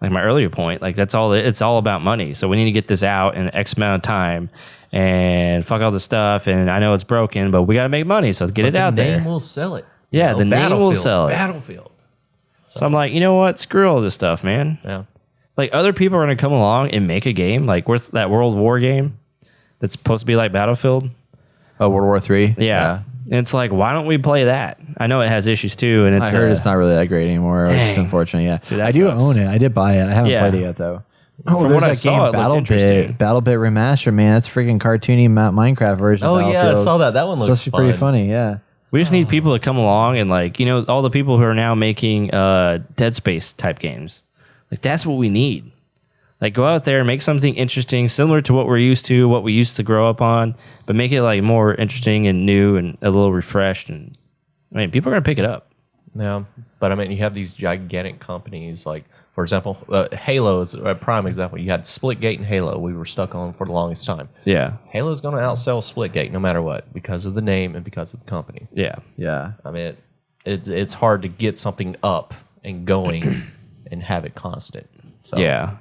like my earlier point, like that's all. It's all about money. So we need to get this out in X amount of time, and fuck all this stuff. And I know it's broken, but we got to make money. So get it out the there. name will sell it. Yeah, You know, the name will Battlefield, sell it. Battlefield. So I'm like, you know what? Screw all this stuff, man. Yeah. Like other people are gonna come along and make a game, like what's that World War game that's supposed to be like Battlefield. Oh, World War III? Yeah. And it's like, why don't we play that? I know it has issues too, and it's I heard it's not really that great anymore. Which is Dang. unfortunate. Yeah. See, that I do sucks. own it. I did buy it. I haven't Yeah. played it yet, though. Oh, From there's what I that saw, it looked interesting. BattleBit Remastered, man. That's freaking cartoony Minecraft version. Oh of yeah, I Battlefield. saw that. That one It's looks supposed to be pretty fun. funny, yeah. We just need people to come along and like, you know, all the people who are now making Dead Space type games. Like that's what we need. Like go out there and make something interesting, similar to what we're used to, what we used to grow up on, but make it like more interesting and new and a little refreshed. And I mean, people are gonna pick it up. Yeah, but I mean, you have these gigantic companies like, for example, Halo is a prime example. You had Splitgate and Halo. We were stuck on for the longest time. Yeah, Halo's going to outsell Splitgate no matter what because of the name and because of the company. yeah. Yeah. I mean, it's hard to get something up and going and have it constant. So, Yeah.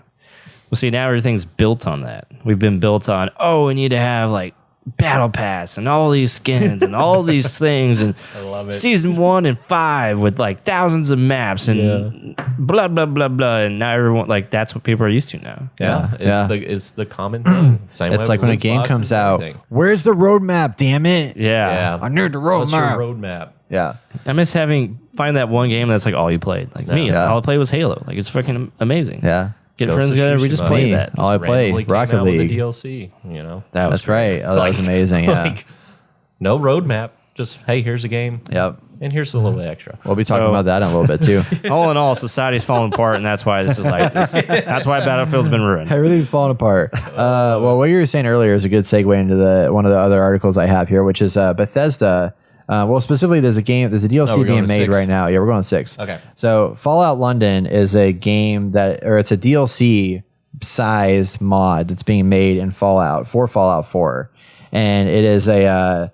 Well, see, now everything's built on that. We've been built on, oh, we need to have like Battle Pass and all these skins and all these things and love it. Season 1 and 5 with like thousands of maps and blah, blah, blah, blah. And now everyone, like, that's what people are used to now. Yeah, Yeah. it's the common thing. Same It's way like with when a loot game boxes comes and out. everything. Where's the roadmap, damn it? Yeah. I need the What's your roadmap. roadmap? Yeah. I miss find that one game that's like all you played. Like me, Yeah. all I played was Halo. Like, it's fucking amazing. Yeah. Get Ghost friends of together. We just Tsushima. played Me. that. All I played, Randomly came Rocket out with League. the DLC, you know. That was That's right. Oh, that was amazing. Yeah. Like, no roadmap. Just, hey, here's a game. Yep. And here's a little bit extra. We'll be talking So- about that in a little bit, too. All in all, society's falling apart, and that's why this is like this. That's why Battlefield's been ruined. Everything's falling apart. Well, what you were saying earlier is a good segue into one of the other articles I have here, which is Bethesda. Well, specifically, there's a DLC we're going being to made 6. right now. Yeah, we're going to 6. Okay. So Fallout London is a game it's a DLC size mod that's being made in Fallout 4, and it is a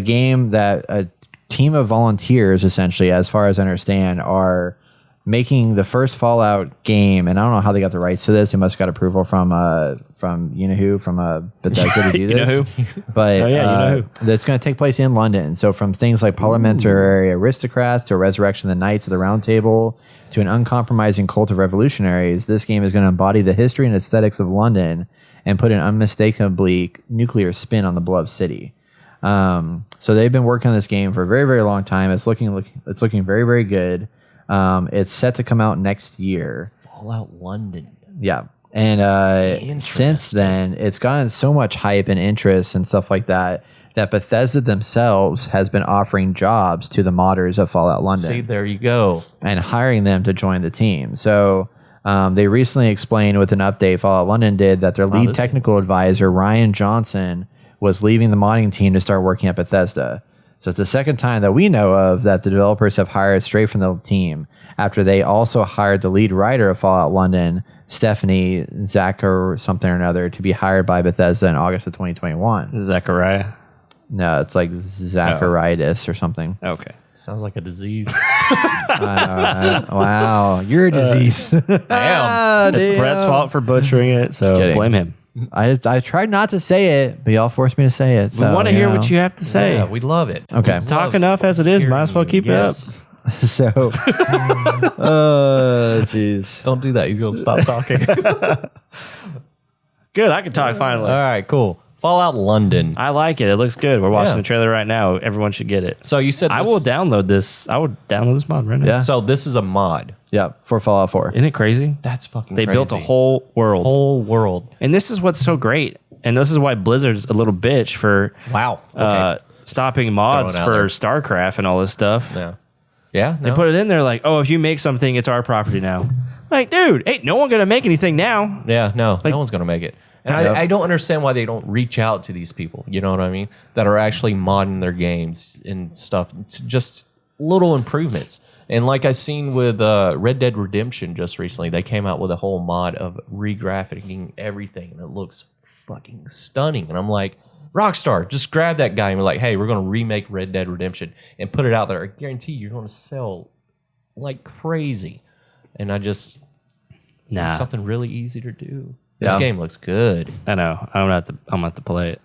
game that a team of volunteers, essentially, as far as I understand, are making the first Fallout game, and I don't know how they got the rights to this. They must have got approval from you know who, from Bethesda to do You know this. who? But Oh, yeah, you know who. that's going to take place in London. So from things like parliamentary aristocrats to a resurrection of the Knights of the Round Table to an uncompromising cult of revolutionaries, this game is going to embody the history and aesthetics of London and put an unmistakably nuclear spin on the beloved city. So they've been working on this game for a very, very long time. It's looking very, very good. It's set to come out next year. Fallout London. Yeah. And since then, it's gotten so much hype and interest and stuff like that Bethesda themselves has been offering jobs to the modders of Fallout London See, there you go. and hiring them to join the team. So they recently explained with an update Fallout London did that their lead technical advisor, Ryan Johnson, was leaving the modding team to start working at Bethesda. So it's the second time that we know of that the developers have hired straight from the team after they also hired the lead writer of Fallout London, Stephanie Zach or something or another, to be hired by Bethesda in August of 2021. Zechariah. No, it's like Zacharias or something. Okay. Sounds like a disease. Wow, you're a disease. Damn. It's Brett's fault for butchering it, so kidding. blame him. I tried not to say it, but y'all forced me to say it. We want to hear what you have to say. Yeah, we love it. Okay. Talk enough as it is. Might as well keep it up. So, jeez. Don't do that. He's gonna stop talking. Good, I can talk finally. All right, cool. Fallout London. I like it. It looks good. We're watching Yeah. the trailer right now. Everyone should get it. So you said I this- will download this. I would download this mod right now. Yeah. So this is a mod. Yeah, for Fallout 4. Isn't it crazy? That's fucking. They built a crazy. whole world. whole world. And this is what's so great. And this is why Blizzard's a little bitch for Wow. Okay. stopping mods Throwing out for there. StarCraft and all this stuff. yeah. Yeah. They put it in there like, oh, if you make something, it's our property now. Like, dude, ain't no one gonna make anything now. Yeah. No. No one's gonna make it. And Yep. I don't understand why they don't reach out to these people. You know what I mean? That are actually modding their games and stuff. It's just little improvements. And like I seen with Red Dead Redemption just recently, they came out with a whole mod of regraphicing everything, and it looks fucking stunning. And I'm like, Rockstar, just grab that guy and be like, hey, we're going to remake Red Dead Redemption and put it out there. I guarantee you're going to sell like crazy. And I just, it's something really easy to do. This Yeah. game looks good. I know. I'm gonna have to play it.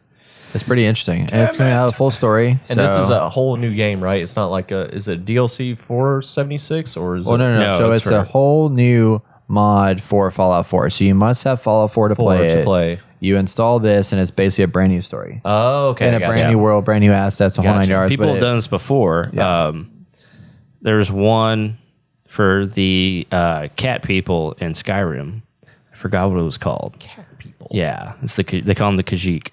It's pretty interesting. And it's going to have a full story. And this is a whole new game, right? It's not like is it DLC 476 or is Well, it? no. No, So it's it's a for- whole new mod for Fallout 4. So you must have Fallout 4 to play it. You install this, and it's basically a brand new story. Oh, okay. In a brand new world, brand new assets, a whole nine Gotcha. yards. People but have done this before. Yeah. There's one for the cat people in Skyrim. I forgot what it was called. Cat people. Yeah, it's they call them the Khajiit,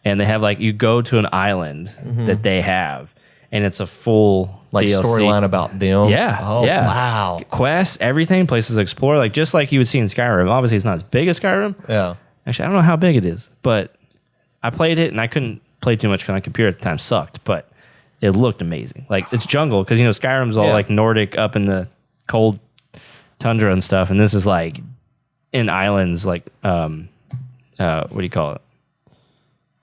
and they have like you go to an island that they have, and it's a full Like DLC. storyline about them. Yeah. Oh, yeah. wow. Quests, everything, places to explore, like just like you would see in Skyrim. Obviously, it's not as big as Skyrim. Yeah. Actually, I don't know how big it is, but I played it and I couldn't play too much because my computer at the time sucked, but it looked amazing. Like it's jungle because Skyrim's all Yeah. like Nordic up in the cold tundra and stuff, and this is like in islands, like what do you call it?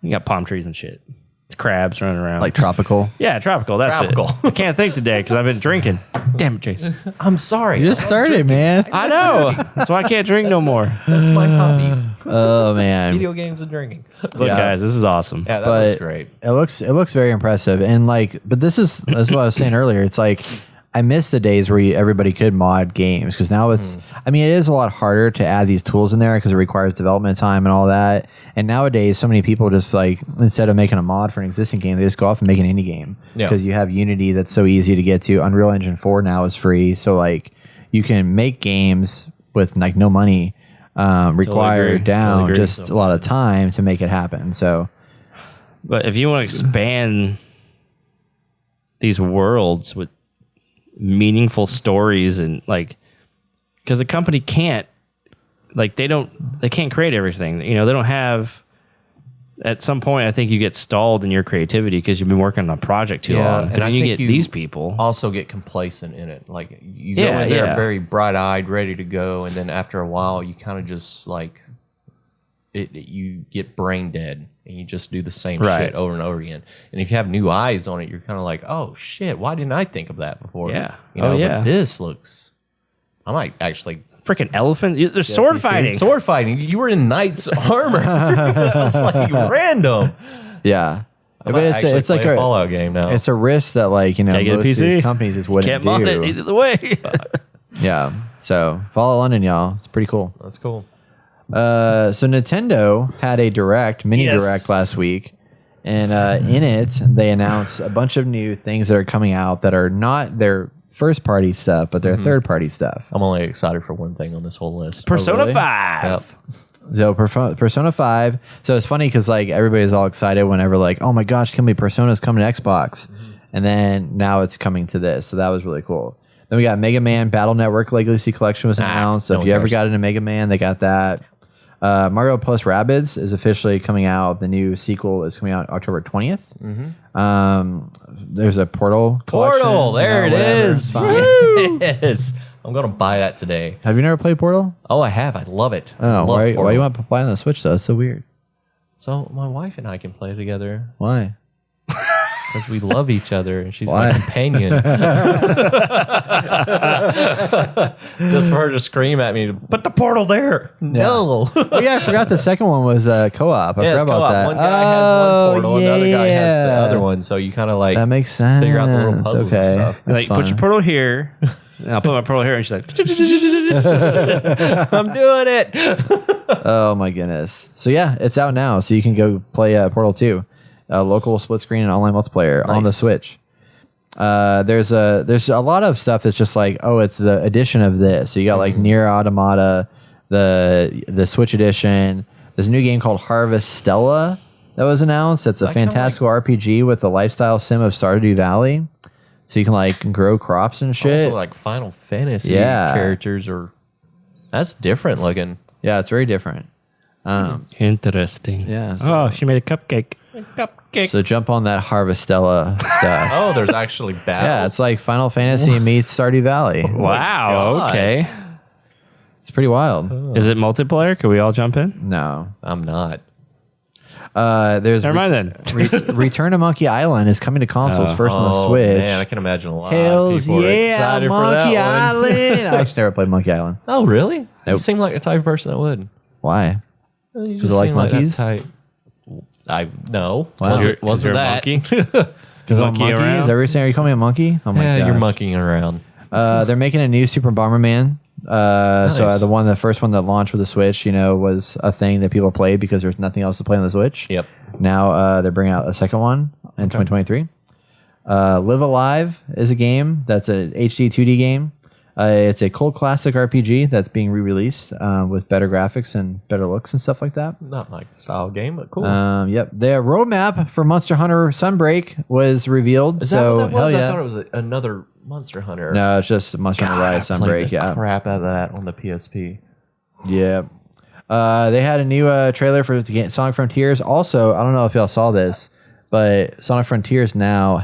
You got palm trees and shit. It's crabs running around. like tropical. Yeah, tropical. That's Tropical. it. I can't think today because I've been drinking. Damn it, Jason. I'm sorry. You just started, man. I know. That's why I can't drink no more. That's my hobby. Oh man. Video games and drinking. Look, Yeah. guys, this is awesome. Yeah, that But looks great. It looks very impressive, and but that's what I was saying earlier. It's like I miss the days where everybody could mod games because now it's. I mean, it is a lot harder to add these tools in there because it requires development time and all that. And nowadays, so many people just instead of making a mod for an existing game, they just go off and make an indie game Yeah. because you have Unity that's so easy to get to. Unreal Engine 4 now is free, so you can make games with no money required down, agree. just a lot of time to make it happen. So. But if you want to expand these worlds with meaningful stories and because a company can't they can't create everything. They don't have. At some point, I think you get stalled in your creativity because you've been working on a project too long. and And I you think get these people. also get complacent in it. Like you go Yeah, in there yeah. very bright eyed, ready to go, and then after a while, you kind of just you get brain dead, and you just do the same Right. shit over and over again. And if you have new eyes on it, you're kind of like, oh shit, why didn't I think of that before? Yeah. But Yeah. this looks. I might actually. Freaking elephant! There's sword fighting. Sword fighting. You were in knight's armor. That's like random. Yeah. I But might actually it's like play a a Fallout game now. it's a risk that Gotta get a most of PC. these companies just wouldn't Can't mod it do. either way. Yeah. So Fallout London, y'all. It's pretty cool. That's cool. So Nintendo had a mini direct last week. And in it, they announced a bunch of new things that are coming out that are not their first party stuff, but their third party stuff. I'm only excited for one thing on this whole list. Persona really? 5. Yep. So Persona 5. So it's funny because everybody's all excited whenever oh my gosh, can be Persona's coming to Xbox, and then now it's coming to this. So that was really cool. Then we got Mega Man Battle Network Legacy Collection was announced. So no if one you ever cares. got into Mega Man, they got that. Mario Plus Rabbids is officially coming out. The new sequel is coming out October 20th. There's a Portal collection. Portal, there it whatever. is. Fine. Yes. I'm going to buy that today. Have you never played Portal? Oh, I have. I love it. I Oh, love why Portal. you want to play on the Switch though? It's so weird. So my wife and I can play together. Why? Because we love each other and she's Why? my companion. Just for her to scream at me, put the portal there. No. Oh, yeah, I forgot the second one was co-op. I Yeah, forgot it's about co-op. that. One guy has one portal and the other guy has the yeah. other one. So you kind of like That makes sense. figure out the little puzzles and okay. stuff. That's Like, put your fun. portal here. And I'll put my portal here, and she's like, I'm doing it. Oh my goodness. So yeah, it's out now. So you can go play Portal 2, local split screen and online multiplayer on the Nice. Switch. There's a lot of stuff that's just like, oh, it's the edition of this. So you got like Nier Automata, the Switch edition. There's a new game called Harvest Stella that was announced. It's a I kinda fantastical RPG with the lifestyle sim of Stardew Valley. So you can like grow crops and shit. Also, like Final Fantasy Yeah. characters are that's different looking. Yeah, it's very different. interesting. Yeah, Oh, she made a cupcake. Cupcake. So jump on that Harvest Stella stuff. Oh, there's actually battles. Yeah, it's like Final Fantasy meets Stardew Valley. Wow. God. Okay. It's pretty wild. Is it multiplayer? Could we all jump in? No. I'm not. There's Never mind then. Return to Monkey Island is coming to consoles first on the Oh, Switch. man, I can imagine a lot of Hells people are yeah, excited Monkey for that one. Island. I actually never played Monkey Island. Oh, really? You Nope. seem like the type of person that would. Why? You Does it like seem that monkeys? type. I no. Wow. Wasn't You're a that? monkey? Because I'm a Monkey monkey. around? Is that what you're saying? Are you calling me a monkey? Oh my Yeah, gosh. you're monkeying around. They're making a new Super Bomberman. So Nice. the first one that launched with the Switch, was a thing that people played because there's nothing else to play on the Switch. Yep. Now they're bringing out a second one in 2023. Live Alive is a game that's a HD 2D game. It's a cult classic RPG that's being re-released with better graphics and better looks and stuff like that. Not like the style game, but cool. Yep. The roadmap for Monster Hunter Sunbreak was revealed. Is that so what that was? hell yeah. I thought it was another Monster Hunter. No, it's just Monster Hunter Rise I played Sunbreak. the Yeah. crap out of that on the PSP. Yeah. They had a new trailer for Sonic Frontiers. Also, I don't know if y'all saw this, but Sonic Frontiers now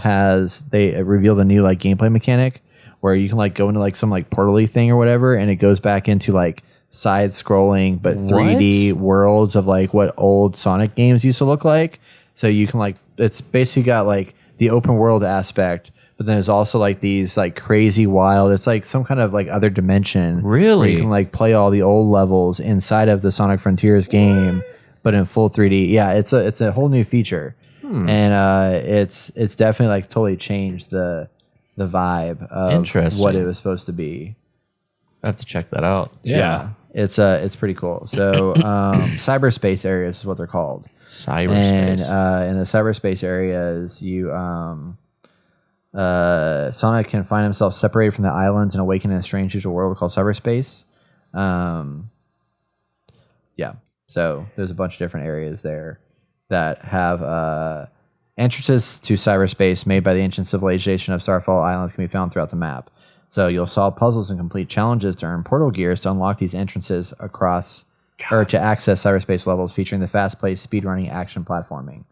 they revealed a new like gameplay mechanic where you can like go into like some like portal-y thing or whatever, and it goes back into like side scrolling but 3D worlds of like what old Sonic games used to look like. So you can like it's basically got like the open world aspect, but then there's also like these like crazy wild. It's like some kind of like other dimension. Really? Where you can like play all the old levels inside of the Sonic Frontiers game, but in full 3D. Yeah, it's a whole new feature, and it's definitely like totally changed the vibe of Interesting. what it was supposed to be. I have to check that out. Yeah. It's pretty cool. So cyberspace areas is what they're called. Cyberspace. And in the cyberspace areas, Sonic can find himself separated from the islands and awaken in a strange digital world called cyberspace. Yeah. So there's a bunch of different areas there that have entrances to cyberspace made by the ancient civilization of Starfall Islands can be found throughout the map. So you'll solve puzzles and complete challenges to earn portal gears to unlock these entrances across or to access cyberspace levels featuring the fast-paced speedrunning action platforming.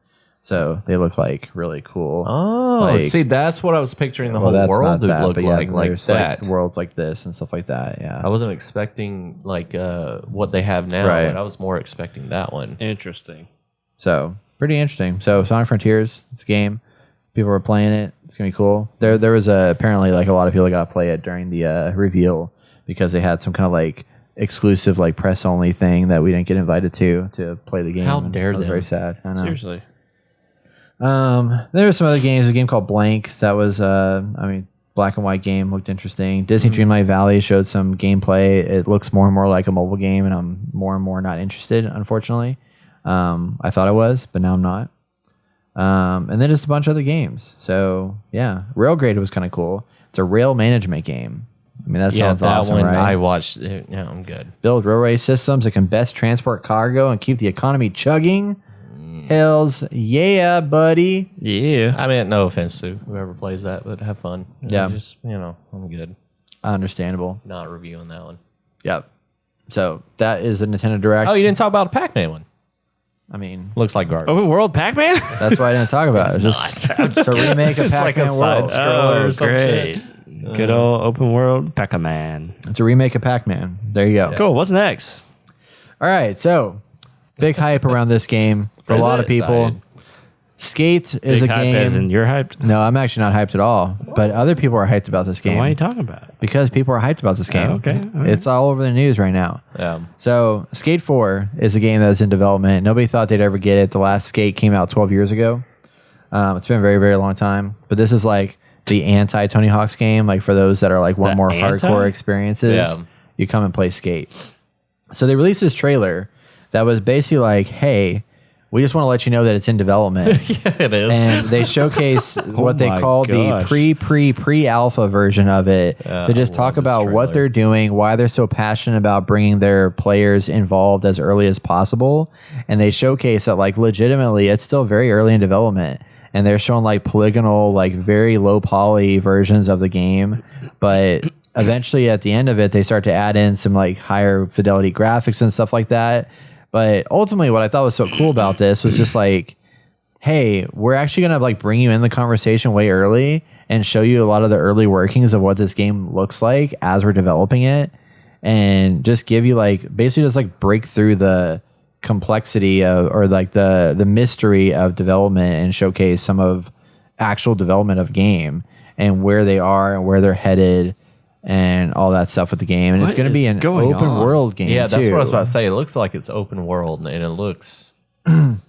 So they look like really cool. Oh, Like- see, that's what I was picturing the whole that's world not would that, look but yeah, like there's that. like worlds like this and stuff like that. Yeah. I wasn't expecting like what they have now, Right. but I was more expecting that one. Interesting. So pretty interesting. So Sonic Frontiers, it's a game. People were playing it. It's gonna be cool. There was apparently like a lot of people that got to play it during the reveal because they had some kind of like exclusive like press only thing that we didn't get invited to play the game. How And dare I was them. very sad. I know. Seriously. There were some other games. A game called Blank that was black and white game, looked interesting. Disney Dreamlight Valley showed some gameplay. It looks more and more like a mobile game, and I'm more and more not interested, unfortunately. I thought I was, but now I'm not. And then just a bunch of other games. So yeah, Railgrade was kind of cool. It's a rail management game. I mean, that sounds that awesome, one right? I watched. Yeah, I'm good. Build railway systems that can best transport cargo and keep the economy chugging. Hells yeah, buddy. Yeah. I mean, no offense to whoever plays that, but have fun. Yeah. Just, I'm good. Understandable. Not reviewing that one. Yep. So that is the Nintendo Direct. Oh, you didn't talk about a Pac-Man one. I mean, Looks like garbage. Open World Pac-Man? that's why I didn't talk about it. It's a remake of It's like a Pac-Man World. side-scroller or some great. Good old Open World Pac-Man. It's a remake of Pac-Man. There you go. Cool. What's next? All right. So big hype around this game for a Is lot it? of people. Excited. Skate is Big a hype as in game. you're hyped. No, I'm actually not hyped at all. But other people are hyped about this game. Why are you talking about it? Because people are hyped about this game. okay. All right. It's all over the news right now. Yeah. So Skate 4 is a game that's in development. Nobody thought they'd ever get it. The last Skate came out 12 years ago. It's been a very, very long time. But this is like the anti-Tony Hawk's game. Like for those that are like want The more anti? hardcore experiences, Yeah. you come and play Skate. So they released this trailer that was basically like, hey, we just want to let you know that it's in development. It is. And they showcase what they my call the gosh. pre-alpha version of it. They just I talk love this about what trailer. they're doing, why they're so passionate about bringing their players involved as early as possible. And they showcase that like legitimately it's still very early in development. And they're showing like polygonal, like very low poly versions of the game. But eventually at the end of it, they start to add in some like higher fidelity graphics and stuff like that. But ultimately, what I thought was so cool about this was just like, hey, we're actually going to like bring you in the conversation way early and show you a lot of the early workings of what this game looks like as we're developing it. And just give you like, basically just like break through the complexity of, or like the mystery of development and showcase some of actual development of game and where they are and where they're headed and all that stuff with the game. And it's What going to be is an going open on? world game. Yeah, that's too. what I was about to say. It looks like it's open world, and it looks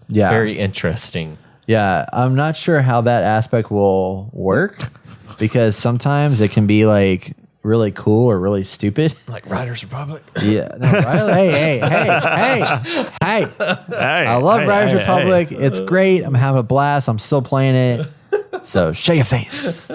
Yeah. very interesting. Yeah, I'm not sure how that aspect will work because sometimes it can be like really cool or really stupid. Like Riders Republic. Yeah. No, Riley, hey. Hey, I love Riders hey, Republic. It's great. I'm having a blast. I'm still playing it. So show your face.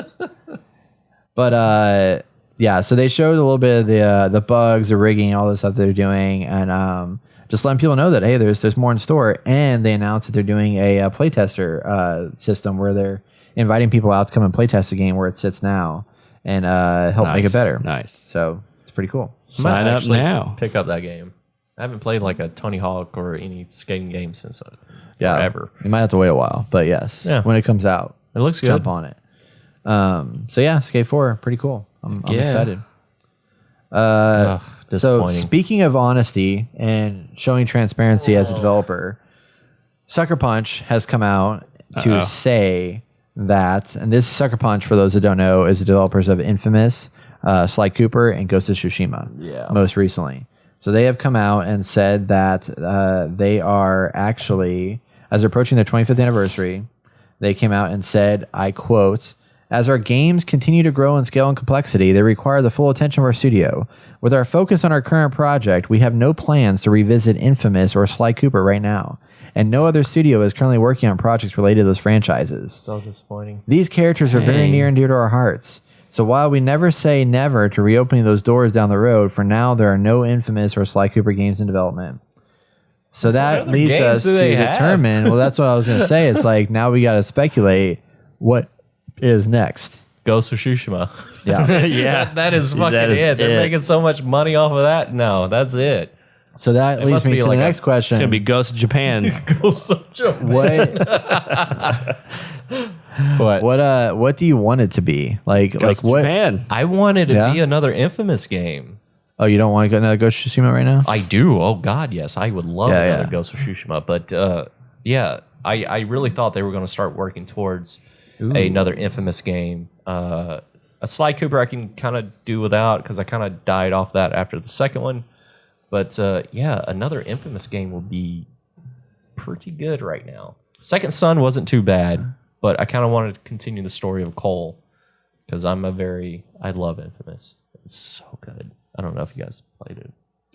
But yeah, so they showed a little bit of the bugs, the rigging, all this stuff they're doing, and just letting people know that hey, there's more in store. And they announced that they're doing a playtester system where they're inviting people out to come and playtest the game where it sits now and help make it better. Nice. So it's pretty cool. Sign Might up actually now. Pick up that game. I haven't played like a Tony Hawk or any skating game since Yeah, forever. You might have to wait a while, but yes, Yeah. when it comes out, It looks good. jump on it. So yeah, Skate 4, pretty cool. I'm Yeah. excited. Ugh, So disappointing. speaking of honesty and showing transparency as a developer, Sucker Punch has come out to say that, and this Sucker Punch, for those that don't know, is the developers of Infamous, Sly Cooper, and Ghost of Tsushima. Yeah. Most recently. So they have come out and said that they are actually, as they're approaching their 25th anniversary, they came out and said, I quote, as our games continue to grow in scale and complexity, they require the full attention of our studio. With our focus on our current project, we have no plans to revisit Infamous or Sly Cooper right now, and no other studio is currently working on projects related to those franchises. So disappointing. These characters are very near and dear to our hearts. So while we never say never to reopening those doors down the road, for now there are no Infamous or Sly Cooper games in development. So that other leads games us do to they have? determine, well, that's what I was going to say. It's like now we got to speculate what is next. Ghost of Tsushima. Yeah. Yeah. That is fucking That is it. They're it. making so much money off of that. No, that's it. So that leads must me be to like the a- next question. It's gonna be Ghost of Japan. Ghost of Japan. What do you want it to be? Like Ghost of what? Japan. I wanted to Yeah? be another Infamous game. Oh, you don't want to go another Ghost of Tsushima right now? I do. Oh God, yes. I would love Yeah, another yeah. Ghost of Tsushima. But yeah, I really thought they were going to start working towards another Infamous game. A Sly Cooper I can kind of do without because I kind of died off that after the second one. But yeah, another Infamous game will be pretty good right now. Second Son wasn't too bad, but I kind of wanted to continue the story of Cole because I love Infamous. It's so good. I don't know if you guys played it.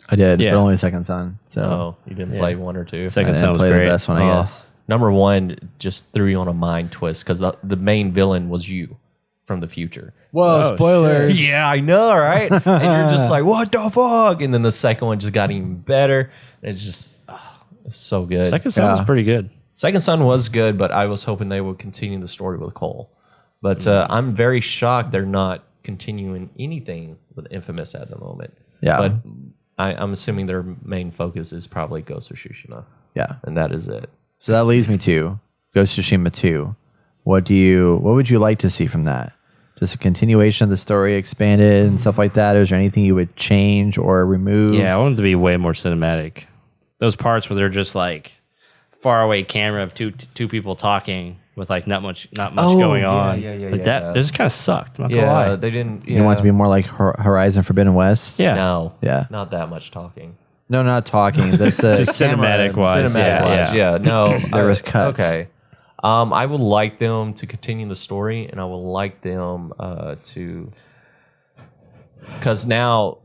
I did, Yeah. but only Second Son. So Oh, you didn't play one or two? Second I Son didn't was play great. the best one, I Oh, guess. number one just threw you on a mind twist because the main villain was you from the future. Whoa, Oh, spoilers. Yeah, I know, right? And you're just like, what the fuck? And then the second one just got even better. It's just it's so good. Second Son was Yeah. pretty good. Second Son was good, but I was hoping they would continue the story with Cole. But I'm very shocked they're not continuing anything with Infamous at the moment. Yeah. But I'm assuming their main focus is probably Ghost of Tsushima. Yeah. And that is it. So that leads me to Ghost of Tsushima 2. What would you like to see from that? Just a continuation of the story expanded and stuff like that? Or is there anything you would change or remove? Yeah, I want it to be way more cinematic. Those parts where they're just like faraway camera of two people talking with like not much going on. Like that just kind of sucked. Not gonna lie. They didn't. You want it to be more like Horizon Forbidden West? Yeah. No. Yeah. Not that much talking. No, not talking. That's the Just cinematic wise. No, There was cuts. Okay. I would like them to continue the story, and I would like them to, because now,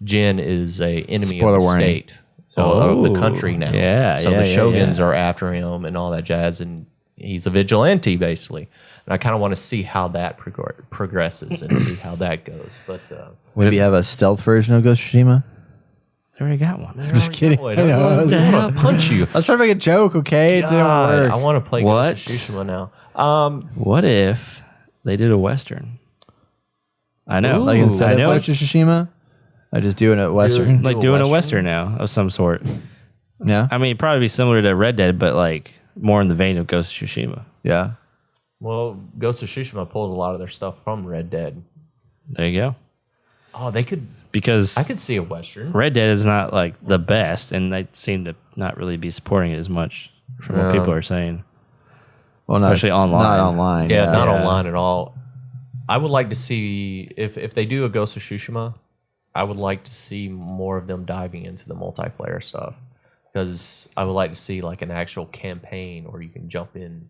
Jin is a enemy Spoiler of the warning. state, of the country now. Yeah, so yeah, the yeah, shoguns yeah. are after him and all that jazz, and he's a vigilante basically. And I kind of want to see how that progresses and see how that goes. But Maybe have a stealth version of Ghost of Tsushima. They already got one. Just kidding. I I know. want to punch you. I was trying to make a joke, okay? It didn't God, work. I want to play What? Ghost of Tsushima now. What if they did a Western? I know. Like instead I of know. Ghost of Tsushima, I just do it at Western. Like Do a doing a Western? Western now of some sort. Yeah? I mean, it'd probably be similar to Red Dead, but like more in the vein of Ghost of Tsushima. Yeah. Well, Ghost of Tsushima pulled a lot of their stuff from Red Dead. There you go. Oh, they could. Because I could see a Western. Red Dead is not like the best, and they seem to not really be supporting it as much from what people are saying. Well, not Especially online. Not online. Yeah, not Yeah. online at all. I would like to see if they do a Ghost of Tsushima, I would like to see more of them diving into the multiplayer stuff, because I would like to see like an actual campaign where you can jump in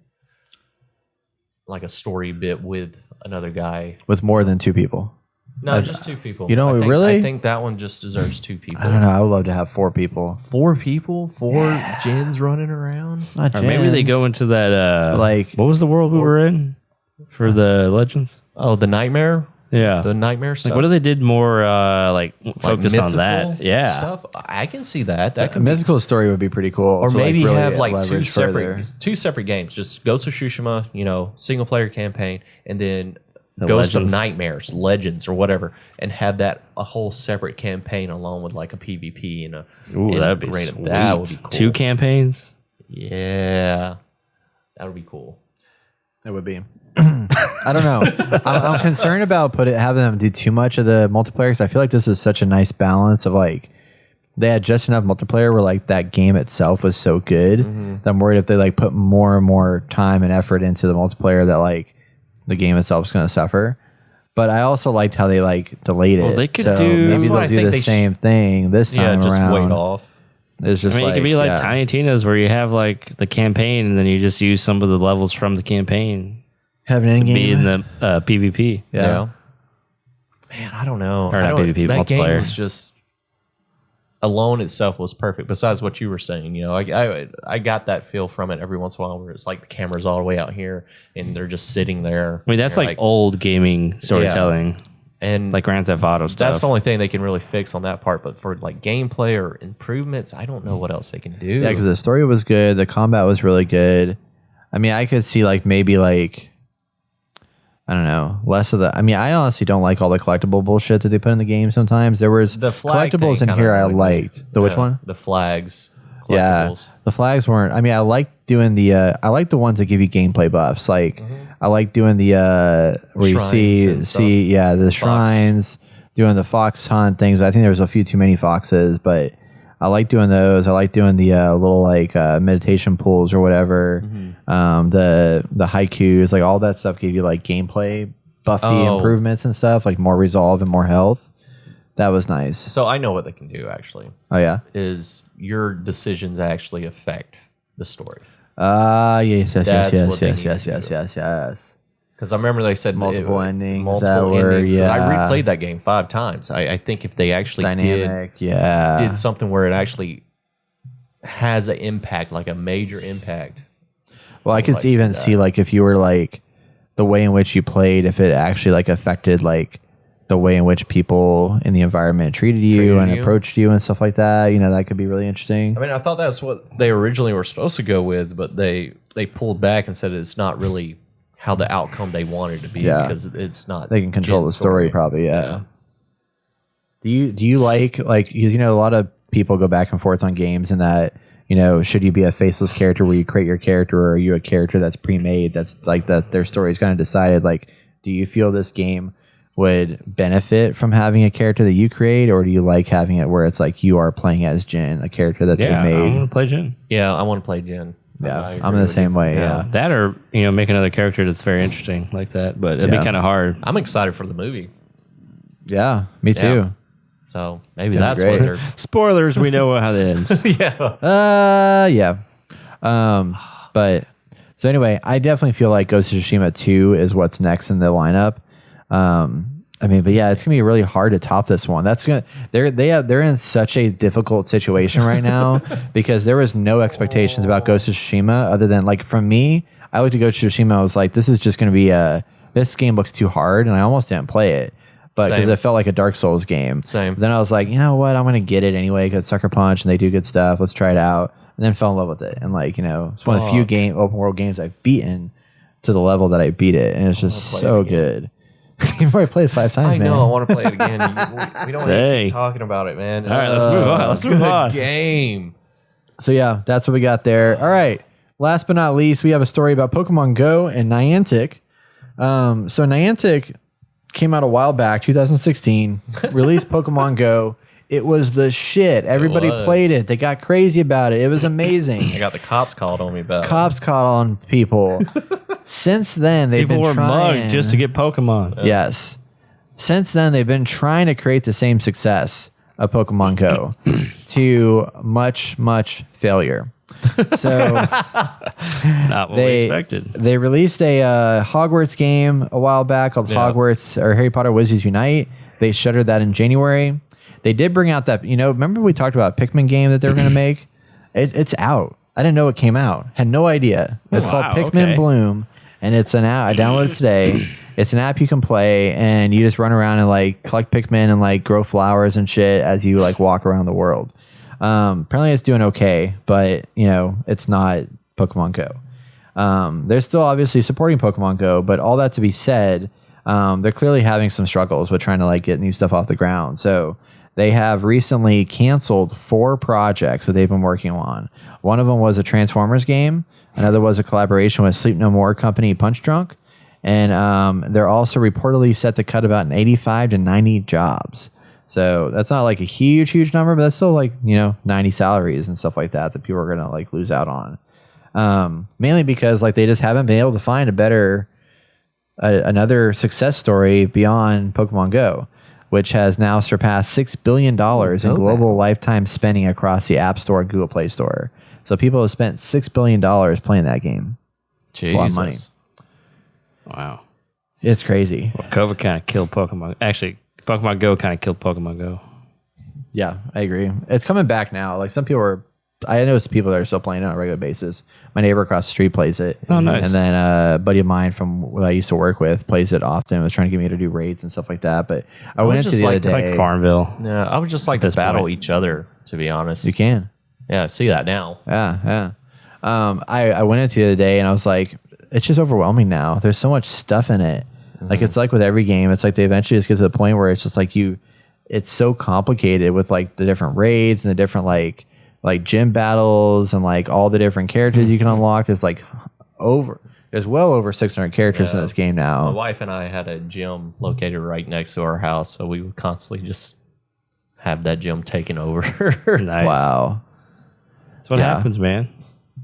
like a story bit with another guy. With more than two people. No, just two people. You know, I think, really? I think that one just deserves two people. I don't know. I would love to have 4 people. 4 people, 4 Jins running around. Not Or maybe they go into that. Like- what was the world we were in for the Legends? Oh, the nightmare, Yeah. the nightmare stuff. Like, what if they did more like focus on that? mythical Yeah. stuff. I can see that. That A could be, mythical story would be pretty cool. or to, maybe really have like leverage further. two separate games. Just Ghost of Tsushima, single player campaign, and then The Ghost Legends. of Nightmares, Legends, or whatever, and have that a whole separate campaign along with like a PvP and a. Ooh, and that'd be random- sweet. That would be cool. 2 campaigns. Yeah, that would be cool. It would be. I don't know. I'm concerned about having them do too much of the multiplayer, because I feel like this was such a nice balance of like they had just enough multiplayer where like that game itself was so good that I'm worried if they like put more and more time and effort into the multiplayer that like the game itself is going to suffer. But I also liked how they like delayed it. they could so do- That's maybe what they'll I do think the they same thing this time Yeah, just around. wait off. It's just I mean, like, it could be like yeah. Tiny Tina's where you have like the campaign and then you just use some of the levels from the campaign have an end to be game. in the PvP. Yeah. Man, I don't know. Or not PvP, that game multiplayer. was just alone itself was perfect. Besides what you were saying, I got that feel from it every once in a while, where it's like the camera's all the way out here and they're just sitting there. I mean, that's They're like old gaming storytelling, and like Grand Theft Auto stuff. that's the only thing they can really fix on that part. But for like gameplay or improvements, I don't know what else they can do. Yeah, because the story was good. The combat was really good. I mean, I could see like maybe like, I don't know, less of the. I mean, I honestly don't like all the collectible bullshit that they put in the game sometimes. There was the flag collectibles thing in kinda here I annoyed me. liked. The which Yeah, one? The flags. Yeah, collectibles. the flags weren't. I mean, I like doing the. I like the ones that give you gameplay buffs. Like I like doing the where you Mm-hmm. Shrines and stuff. the shrines, doing the fox hunt things. I think there was a few too many foxes, but I like doing those. I like doing the little like meditation pools or whatever. Mm-hmm. The haikus, like all that stuff, gave you like gameplay buffy Oh. improvements and stuff, like more resolve and more health. That was nice. So I know what they can do actually. Oh yeah. Is your decisions actually affect the story? Yes, That's what they need yes. to do. Yes. Because I remember they said Multiple endings that Multiple were, endings. 'Cause I yeah. replayed that game 5 times. I think if they actually Dynamic, yeah. did something where it actually has an impact, like a major impact. Well, I could like to even see see like if you were like the way in which you played, if it actually like affected like the way in which people in the environment treated you and approached you and stuff like that. That could be really interesting. I mean, I thought that's what they originally were supposed to go with, but they pulled back and said it's not really how the outcome they wanted to be Yeah. because it's not. They can control Jin's the story probably. Yeah. Do you like because a lot of people go back and forth on games and that. Should you be a faceless character where you create your character, or are you a character that's pre-made? That's like that their story is kind of decided. Like, do you feel this game would benefit from having a character that you create, or do you like having it where it's like you are playing as Jin, a character that Yeah, they I made? want to play Jin. Yeah, I want to play Jin. Yeah, I agree I'm in the with same you. way. Yeah. That or make another character that's very interesting like that, but it'd be Yeah. kind of hard. I'm excited for the movie. Yeah, me too. Yeah. So maybe Gonna be that's great. what they're. Spoilers, we know how it ends. Yeah. But so anyway, I definitely feel like Ghost of Tsushima 2 is what's next in the lineup. But yeah, it's gonna be really hard to top this one. They're in such a difficult situation right now because there was no expectations about Ghost of Tsushima other than like from me, I looked at Ghost of Tsushima, I was like, this is just gonna be this game looks too hard, and I almost didn't play it. But because Same. it felt like a Dark Souls game. Same. Then I was like, you know what? I'm going to get it anyway because Sucker Punch and they do good stuff. Let's try it out. And then fell in love with it. And like, it's one of the few open world games I've beaten to the level that I beat it. And it's just play so it again. good. You've already played it 5 times, I man. know. I want to play it again. We don't need to Hey. keep talking about it, man. All right, let's move on. Let's move on. Game. So yeah, that's what we got there. All right. Last but not least, we have a story about Pokemon Go and Niantic. So Niantic came out a while back, 2016, released Pokemon Go. It was the shit. Everybody was. played it. They got crazy about it. It was amazing. I got the cops called on me about it. Cops caught on people. Since then, they've People been were trying. mugged just to get Pokemon. Yes. Since then, they've been trying to create the same success of Pokemon Go to much, much failure. So Not what we expected. they released a Hogwarts game a while back called Hogwarts or Harry Potter Wizards Unite. They shuttered that in January. They did bring out that, remember we talked about a Pikmin game that they were going to make? It's out. I didn't know it came out. Had no idea. It's called wow, Pikmin okay. Bloom, and it's an app. I downloaded it today. It's an app you can play, and you just run around and like collect Pikmin and like grow flowers and shit as you like walk around the world. Apparently it's doing okay, but it's not Pokemon Go. They're still obviously supporting Pokemon Go, but all that to be said, they're clearly having some struggles with trying to like get new stuff off the ground. So they have recently canceled 4 projects that they've been working on. One of them was a Transformers game. Another was a collaboration with Sleep No More company Punch Drunk. And they're also reportedly set to cut about 85 to 90 jobs. So that's not like a huge number, but that's still like, 90 salaries and stuff like that people are going to like lose out on. Mainly because like they just haven't been able to find another success story beyond Pokemon Go, which has now surpassed $6 billion in global lifetime spending across the App Store and Google Play Store. So people have spent $6 billion playing that game. It's a lot of money. Wow. It's crazy. COVID kind of killed Pokemon. Actually, Pokemon Go kind of killed Pokemon Go. Yeah, I agree. It's coming back now. Like some people I know some people that are still playing it on a regular basis. My neighbor across the street plays it. Oh, nice. And then a buddy of mine from what I used to work with plays it often. Was trying to get me to do raids and stuff like that. But I went into just the other like- It's day. like Farmville. Yeah, I would just like to this battle point. each other, to be honest. You can. Yeah, I see that now. Yeah. I went into the other day and I was like, it's just overwhelming now. There's so much stuff in it. Like it's like with every game, it's like they eventually just get to the point where it's just like it's so complicated with like the different raids and the different like gym battles and like all the different characters you can unlock. There's there's well over 600 characters in this game My now. wife and I had a gym located right next to our house, so we would constantly just have that gym taken over. Nice. Wow. That's what Yeah. happens, man.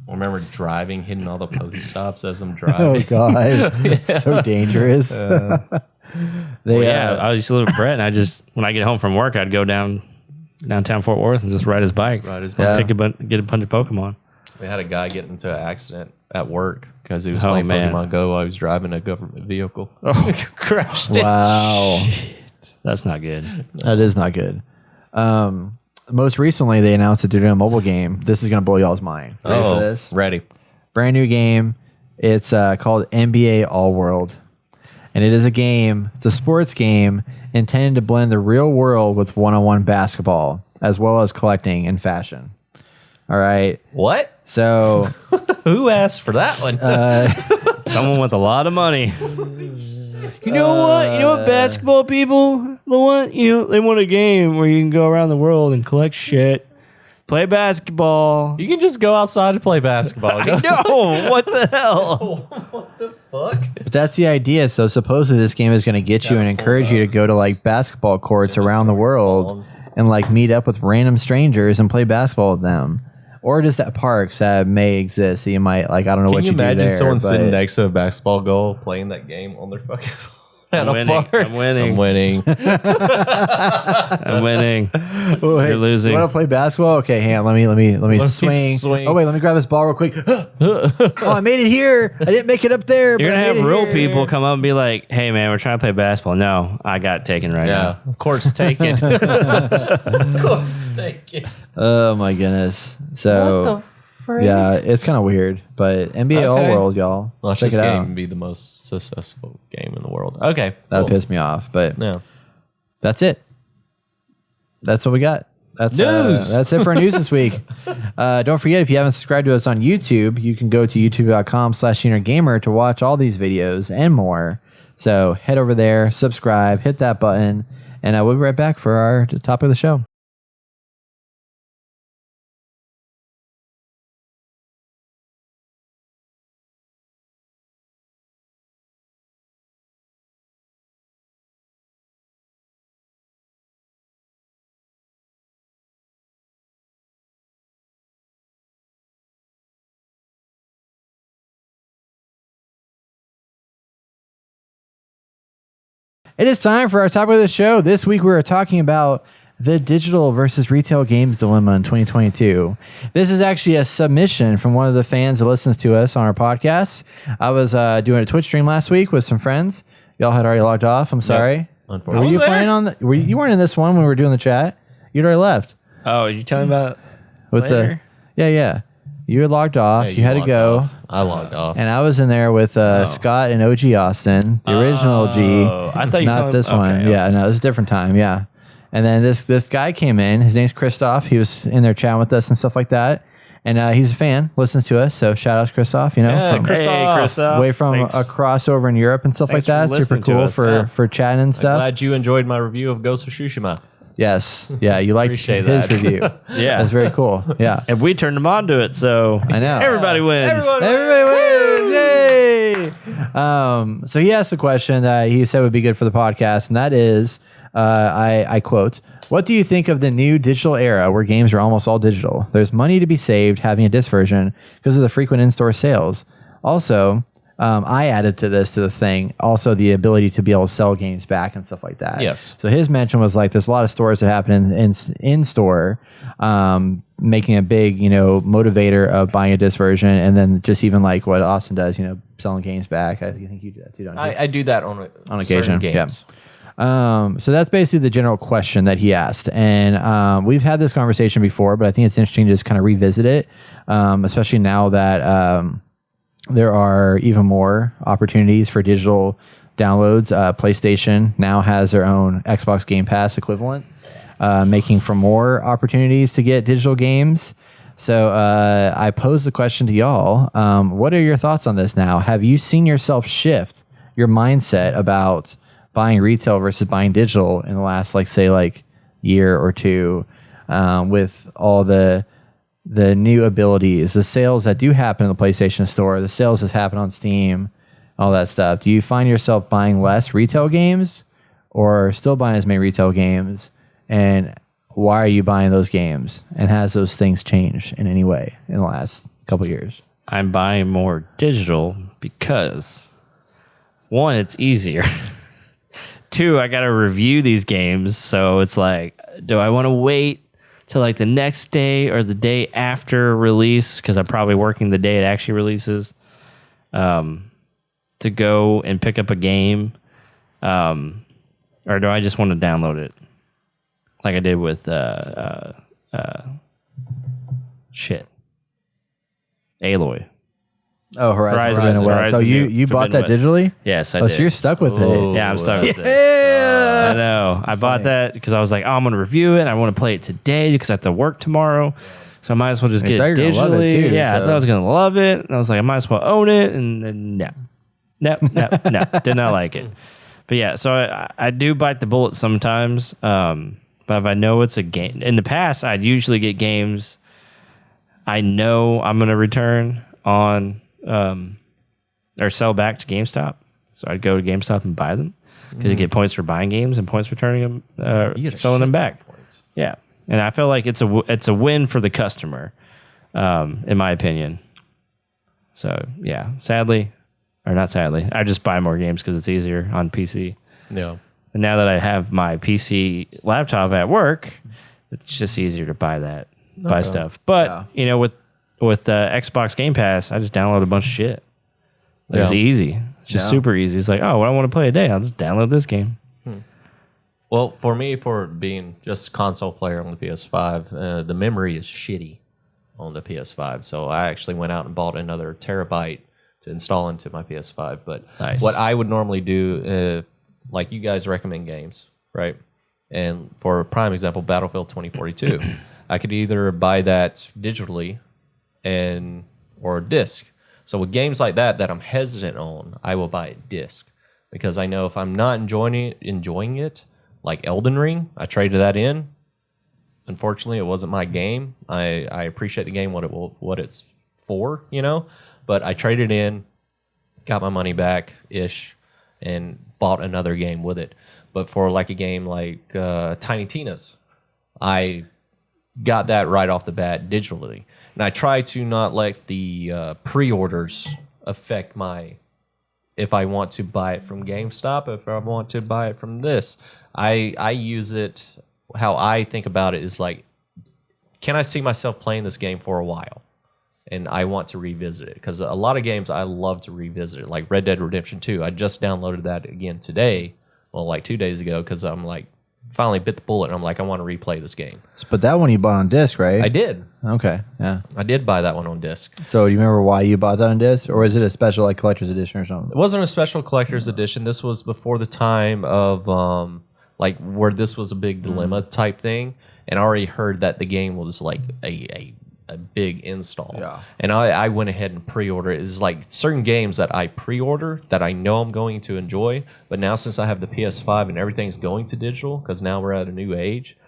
I remember driving, hitting all the Pokestops as I'm Oh driving. God. So dangerous. They Yeah, I used to live with Brett, and when I get home from work, I'd go downtown Fort Worth and just ride his bike. Ride his bike. Get a bunch of Pokemon. We had a guy get into an accident at work because he was Oh, playing man. Pokemon Go while he was driving a government vehicle. Oh, crashed it. Wow. That's not good. That is not good. Most recently, they announced that they're doing a mobile game. This is going to blow y'all's mind. Ready for this? Ready. Brand new game. It's called NBA All World. And it is a game, it's a sports game intended to blend the real world with one-on-one basketball, as well as collecting and fashion. All right. What? So, Who asked for that one? Someone with a lot of money. You know what? Basketball people, they want a game where you can go around the world and collect shit, Play basketball. You can just go outside and play basketball. Go- No, what the hell? But that's the idea. So supposedly this game is going to get you and encourage you to go to like basketball courts around the world and like meet up with random strangers and play basketball with them. Or just at parks that may exist. So you might like, I don't know Can what you you do imagine there. someone but sitting next to a basketball goal playing that game on their fucking phone? At a winning. bar? I'm winning. I'm winning. I'm winning. Oh, hey, You're losing. You want to play basketball? Okay, hang on. Let me swing. swing. Oh wait, let me grab this ball real quick. Oh, I made it here. I didn't make it up there. You're but gonna I have made it real here. people come up and be like, "Hey, man, we're trying to play basketball." No, I got taken right Yeah, now. of course, taken. Of course, taken. Oh my goodness. So yeah, it's kind of weird, but NBA All Okay. World, y'all. Watch check this it game out. be the most successful game in the world. Okay, That cool. pissed me off, but Yeah. that's it. That's what we got. That's News. That's it for news this week. Don't forget, if you haven't subscribed to us on YouTube, you can go to youtube.com/gamer to watch all these videos and more. So head over there, subscribe, hit that button, and we'll be right back for our top of the show. It is time for our topic of the show. This week we are talking about the digital versus retail games dilemma in 2022. This is actually a submission from one of the fans that listens to us on our podcast. I was doing a Twitch stream last week with some friends. Y'all had already logged off. I'm sorry. Were Unfortunately. you playing on the? You weren't in this one when we were doing the chat. You'd already left Oh, you telling me about with later? Yeah. You had logged off. Yeah, you had to logged go. off. I logged off. And I was in there with Scott and OG Austin, the original G. I thought you Not told- this okay, one. okay. Yeah, no, it was a different time. Yeah. And then this guy came in. His name's Christoph. He was in there chatting with us and stuff like that. And he's a fan, listens to us. So shout out to Christoph, you know, Yeah, from Hey, Christoph. way from Thanks. across over in Europe and stuff Thanks like for that. Super listening to cool us. for, Yeah. for chatting and stuff. Glad you enjoyed my review of Ghost of Tsushima. Yes. Yeah, you liked Appreciate his that. review. Yeah. That's very cool. Yeah. And we turned them on to it, so I know. everybody wins. Everybody wins! Yay! So he asked the question that he said would be good for the podcast, and that is, I quote, "What do you think of the new digital era where games are almost all digital? There's money to be saved having a disc version because of the frequent in-store sales. Also, I added to the thing, also the ability to be able to sell games back and stuff like that. Yes. So his mention was like, there's a lot of stores that happen in store, making a big, motivator of buying a disc version. And then just even like what Austin does, selling games back. I think you do that too, don't you? I do that on occasion. certain games. So that's basically the general question that he asked. And we've had this conversation before, but I think it's interesting to just kind of revisit it, especially now that there are even more opportunities for digital downloads. PlayStation now has their own Xbox Game Pass equivalent, making for more opportunities to get digital games. So I pose the question to y'all. What are your thoughts on this now? Have you seen yourself shift your mindset about buying retail versus buying digital in the last, year or two, with all the new abilities, the sales that do happen in the PlayStation Store, the sales that happen on Steam, all that stuff? Do you find yourself buying less retail games or still buying as many retail games? And why are you buying those games? And has those things changed in any way in the last couple of years? I'm buying more digital because, one, it's easier. Two, I got to review these games. So it's like, do I want to wait till the next day or the day after release? Because I'm probably working the day it actually releases, to go and pick up a game. Or do I just want to download it? Like I did with Aloy. Oh, Horizon Forbidden West. So Horizon you bought Forbidden that digitally? Yes, I Oh, did. so you're stuck with it. Yeah, I'm stuck with it. Yeah. I know. I bought that because I was like, I'm going to review it. I want to play it today because I have to work tomorw. So I might as well just I get thought it you were gonna love it digitally. too, Yeah, I so- thought I was going to love it. And I was like, I might as well own it. And then, no. No. Did not like it. But yeah, so I do bite the bullet sometimes. But But if I know it's a game, in the past, I'd usually get games I know I'm going to return on or sell back to GameStop. So I'd go to GameStop and buy them because you get points for buying games and points for turning them, selling them back. Yeah, and I feel like it's a win for the customer, in my opinion. So yeah, not sadly, I just buy more games because it's easier on PC. Yeah. And now that I have my PC laptop at work, it's just easier to buy stuff. But with Xbox Game Pass, I just download a bunch of shit. It's easy. It's just super easy. It's like, oh, what I want to play today, I'll just download this game. Well, for me, for being just a console player on the PS5, the memory is shitty on the PS5. So I actually went out and bought another terabyte to install into my PS5. But what I would normally do, like you guys recommend games, right? And for a prime example, Battlefield 2042, I could either buy that digitally or disc. So with games like that I'm hesitant on, I will buy a disc because I know if I'm not enjoying it, like Elden Ring, I traded that in. Unfortunately, it wasn't my game. I appreciate the game, what it's for, but I traded in, got my money back ish, and bought another game with it. But for like a game like Tiny Tina's, I got that right off the bat digitally. And I try to not let the pre-orders affect if I want to buy it from GameStop, if I want to buy it from this. I use it, how I think about it is like, can I see myself playing this game for a while? And I want to revisit it. Because a lot of games I love to revisit it, like Red Dead Redemption 2. I just downloaded that again today, well, like 2 days ago, because I'm like, finally bit the bullet, and I'm like, I want to replay this game. But that one you bought on disc, right? I did. Okay, yeah. I did buy that one on disc. So do you remember why you bought that on disc? Or is it a special like collector's edition or something? It wasn't a special collector's edition. This was before the time of like where this was a big dilemma type thing. And I already heard that the game was like a big install. Yeah. And I went ahead and pre-ordered it. It's like certain games that I pre-order that I know I'm going to enjoy. But now since I have the PS5 and everything's going to digital, because now we're at a new age,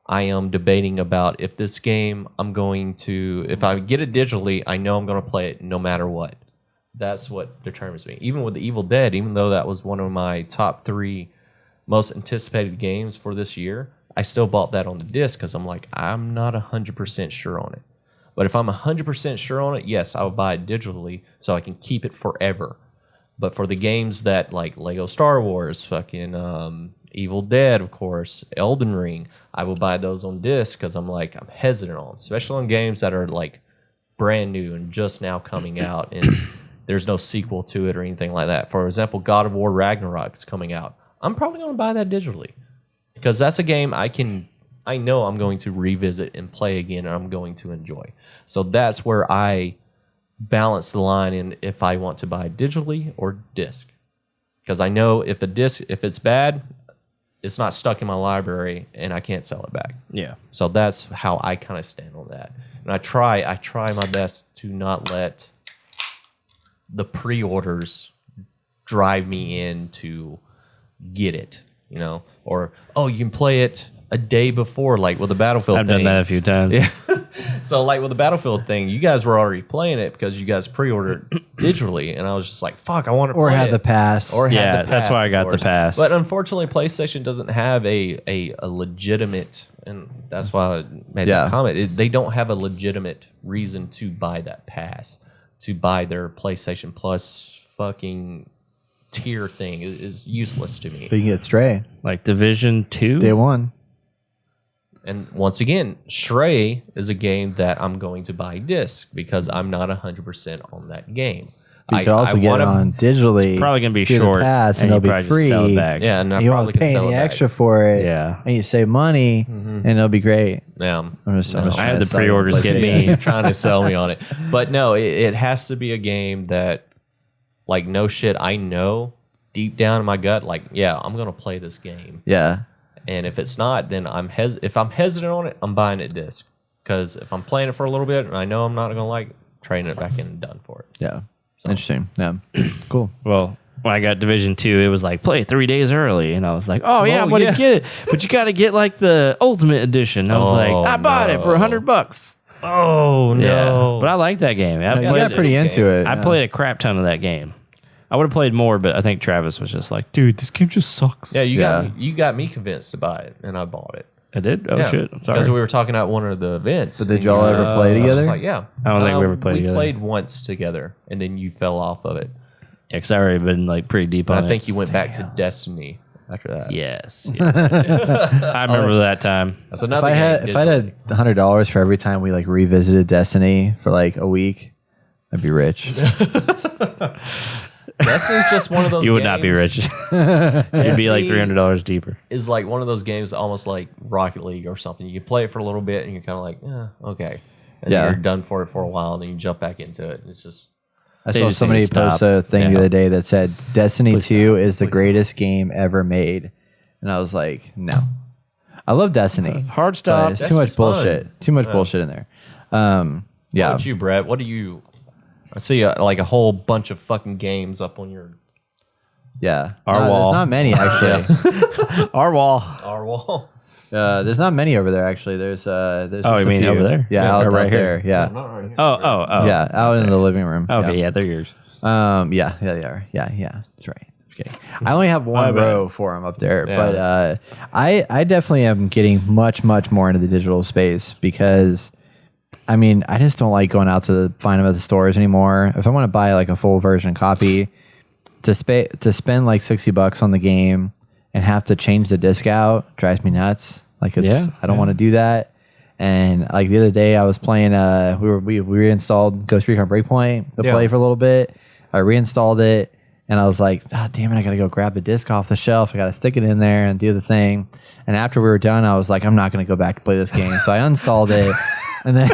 I am debating about if this game if I get it digitally, I know I'm going to play it no matter what. That's what determines me. Even with the Evil Dead, even though that was one of my top 3 most anticipated games for this year, I still bought that on the disc because I'm like, I'm not 100% sure on it. But if I'm 100% sure on it, yes, I would buy it digitally so I can keep it forever. But for the games that like Lego Star Wars, fucking Evil Dead, of course, Elden Ring, I will buy those on disc because I'm hesitant on, especially on games that are like brand new and just now coming out and there's no sequel to it or anything like that. For example, God of War Ragnarok is coming out. I'm probably going to buy that digitally because that's a game I know I'm going to revisit and play again and I'm going to enjoy. So that's where I balance the line in if I want to buy digitally or disc. Because I know if it's bad, it's not stuck in my library and I can't sell it back. Yeah. So that's how I kind of stand on that. And I try my best to not let the pre-orders drive me in to get it, or, oh, you can play it a day before, like with the Battlefield I've thing. done that a few times. Yeah. So like with the Battlefield thing, you guys were already playing it because you guys pre-ordered digitally, and I was just like, fuck, I want to play it. Or had the pass. Or had the pass, that's why I got the course. pass. But unfortunately, PlayStation doesn't have a legitimate, and that's why I made that comment. They don't have a legitimate reason to buy that pass, to buy their PlayStation Plus fucking tier thing is useless to me. But you can get Stray. Like Division 2? Day one. And once again, Stray is a game that I'm going to buy disc because I'm not 100% on that game. You could also get it on digitally. It's probably going to be do the short, pass, and you it'll be probably just free. sell it back. Yeah, and I You probably won't can pay sell the it back. extra for it. Yeah. And you save money, and it'll be great. Yeah. I'm just I trying had to the sell pre-orders it. get PlayStation, me. You're trying to sell me on it. But no, it has to be a game that, like, no shit, I know deep down in my gut, like, yeah, I'm going to play this game. Yeah. And if it's not, then if I'm hesitant on it, I'm buying it disc. Because if I'm playing it for a little bit and I know I'm not going to like it, trading it back in and done for it. Yeah. Interesting. Yeah. Cool. Well, when I got Division 2, it was like play 3 days early, and I was like, oh yeah, I'm gonna get it, but you got to get like the Ultimate Edition. I was like, I bought it for $100. Oh no! Yeah, but I like that game. I You got pretty into it. I played a crap ton of that game. I would have played more, but I think Travis was just like, dude, this game just sucks. Yeah, you got me convinced to buy it, and I bought it. I did? Oh, shit. I'm sorry. Because we were talking at one of the events. But did y'all ever play together? I was like, yeah. I don't think we ever played we together. We played once together, and then you fell off of it. Yeah, because I already been like pretty deep on And it. I think you went back to Destiny after that. Yes. I remember that time. That's another If I had $100 for every time we like revisited Destiny for like a week, I'd be rich. Destiny's just one of those You would not be games- rich. You'd be like $300 deeper. Is like one of those games almost like Rocket League or something. You can play it for a little bit, and you're kind of like, okay. And then you're done for it for a while, and then you jump back into it. And it's just... I They saw just somebody need to stop. post a thing the other day that said Destiny 2 is the Please greatest game ever made. And I was like, no. I love Destiny. Hard but stop. it's too much Destiny's fun. bullshit. Too much bullshit in there. What Yeah. about you, Brett? What do you... I see like a whole bunch of fucking games up on your... Yeah. Our No, wall. There's not many, actually. Our wall. Our wall. There's not many over there, actually. There's Oh, just you a mean few. over there? Yeah, Yeah, out or right right here. there. Yeah. Not right here. Oh. Yeah, out in the living room. Okay, yeah, they're yours. Yeah, they are. Yeah, that's right. Okay. I only have one row for them up there, but I definitely am getting much more into the digital space because, I mean, I just don't like going out to find them at the stores anymore. If I want to buy like a full version copy, to spend like $60 on the game and have to change the disc out drives me nuts. Like, I don't want to do that. And like the other day, I was playing. We reinstalled Ghost Recon Breakpoint to play for a little bit. I reinstalled it, and I was like, "Ah, damn it! I gotta go grab the disc off the shelf. I gotta stick it in there and do the thing." And after we were done, I was like, "I'm not gonna go back to play this game." So I uninstalled it, and then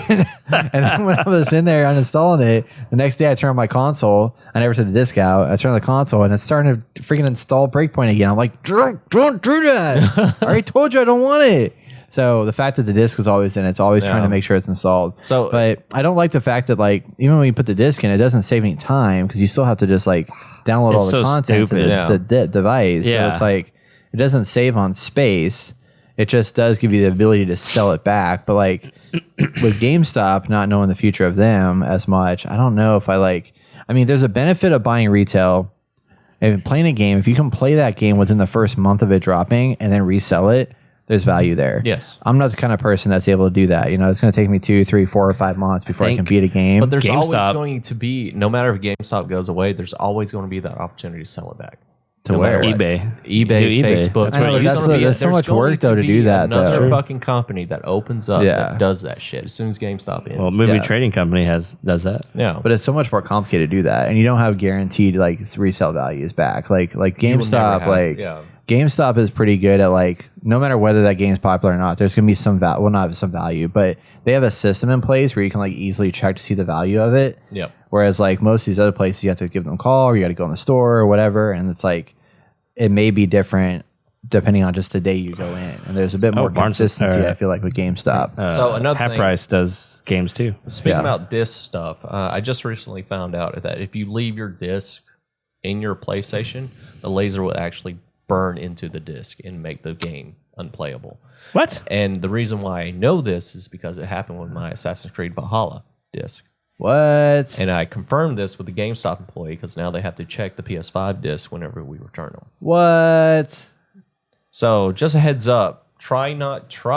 when I was in there uninstalling it, the next day I turned on my console. I never took the disc out. I turned on the console, and it's starting to freaking install Breakpoint again. I'm like, "Don't do that! I already told you I don't want it." So the fact that the disc is always in, it's always trying to make sure it's installed. So, but I don't like the fact that like even when you put the disc in, it doesn't save any time because you still have to just like download all the so content stupid. to the device. So Yeah. it's like it doesn't save on space. It just does give you the ability to sell it back. But like with GameStop not knowing the future of them as much, I don't know if I like. I mean, there's a benefit of buying retail and playing a game. If you can play that game within the first month of it dropping and then resell it, there's value there. Yes. I'm not the kind of person that's able to do that. You know, it's going to take me 2, 3, 4, or 5 months before I can beat a game. But there's always GameStop. going to be, no matter if GameStop goes away, there's always going to be that opportunity to sell it back. To No where? matter what. eBay. eBay, Do Facebook. That's what I know, it but used that's to what- be. there's so much going work, though, to do that, Another though. fucking company that opens up Yeah. that does that shit as soon as GameStop ends. Well, movie Yeah. trading company does that. yeah, But it's so much more complicated to do that, and you don't have guaranteed like resale values back. Like You will never GameStop, have- like yeah. GameStop is pretty good at like no matter whether that game's popular or not, there's gonna be some value. Well, not some value, but they have a system in place where you can like easily check to see the value of it. Yep. Whereas like most of these other places, you have to give them a call or you got to go in the store or whatever, and it's like it may be different depending on just the day you go in, and there's a bit more Barnes- consistency. I feel like with GameStop. So another Half thing, Price does games too. speaking Yeah. about disc stuff, I just recently found out that if you leave your disc in your PlayStation, the laser will actually burn into the disc and make the game unplayable. What? And the reason why I know this is because it happened with my Assassin's Creed Valhalla disc. What? And I confirmed this with the GameStop employee because now they have to check the PS5 disc whenever we return them. What? So just a heads up, try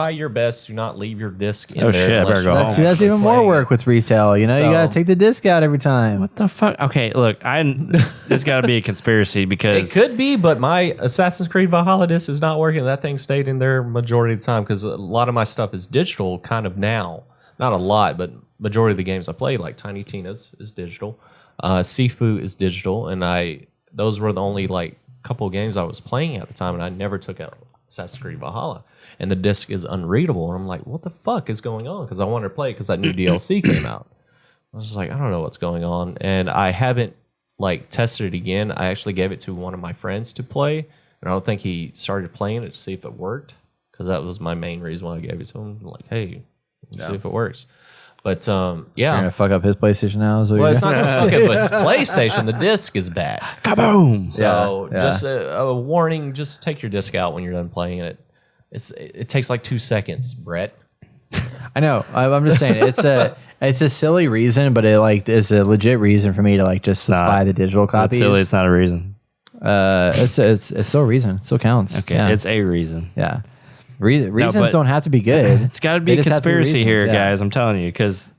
your best to not leave your disc in Oh, there. shit, I unless better go you're home. See, that's actually even more playing work it. with retail. You know, you So- got to take the disc out every time. What the fuck? Okay, look, there's got to be a conspiracy It because could be, but my Assassin's Creed Valhalla disc is not working. That thing stayed in there majority of the time because a lot of my stuff is digital kind of now. Not a lot, but majority of the games I played, like Tiny Tina's, is digital. Sifu is digital, and those were the only like couple of games I was playing at the time, and I never took out Assassin's Creed Valhalla. And the disc is unreadable, and I'm like, what the fuck is going on? Because I wanted to play because that new DLC came out. I was just like, I don't know what's going on, and I haven't like tested it again. I actually gave it to one of my friends to play, and I don't think he started playing it to see if it worked because that was my main reason why I gave it to him. Like, hey, see if it works. But You're yeah. gonna fuck up his PlayStation now. Is what Well, you're it's doing? not gonna fuck up its PlayStation. The disc is bad. Kaboom! So Yeah. just a warning: just take your disc out when you're done playing it. It takes like 2 seconds, Brett. I know. I'm just saying it's a silly reason, but it like is a legit reason for me to like just buy the digital It's copies. silly. It's not a reason. It's still a reason. It still counts. Okay, Yeah. it's a reason. Yeah. Reasons but- don't have to be good. It's got to be They a just have to be conspiracy here, reasons, yeah. guys. I'm telling you, because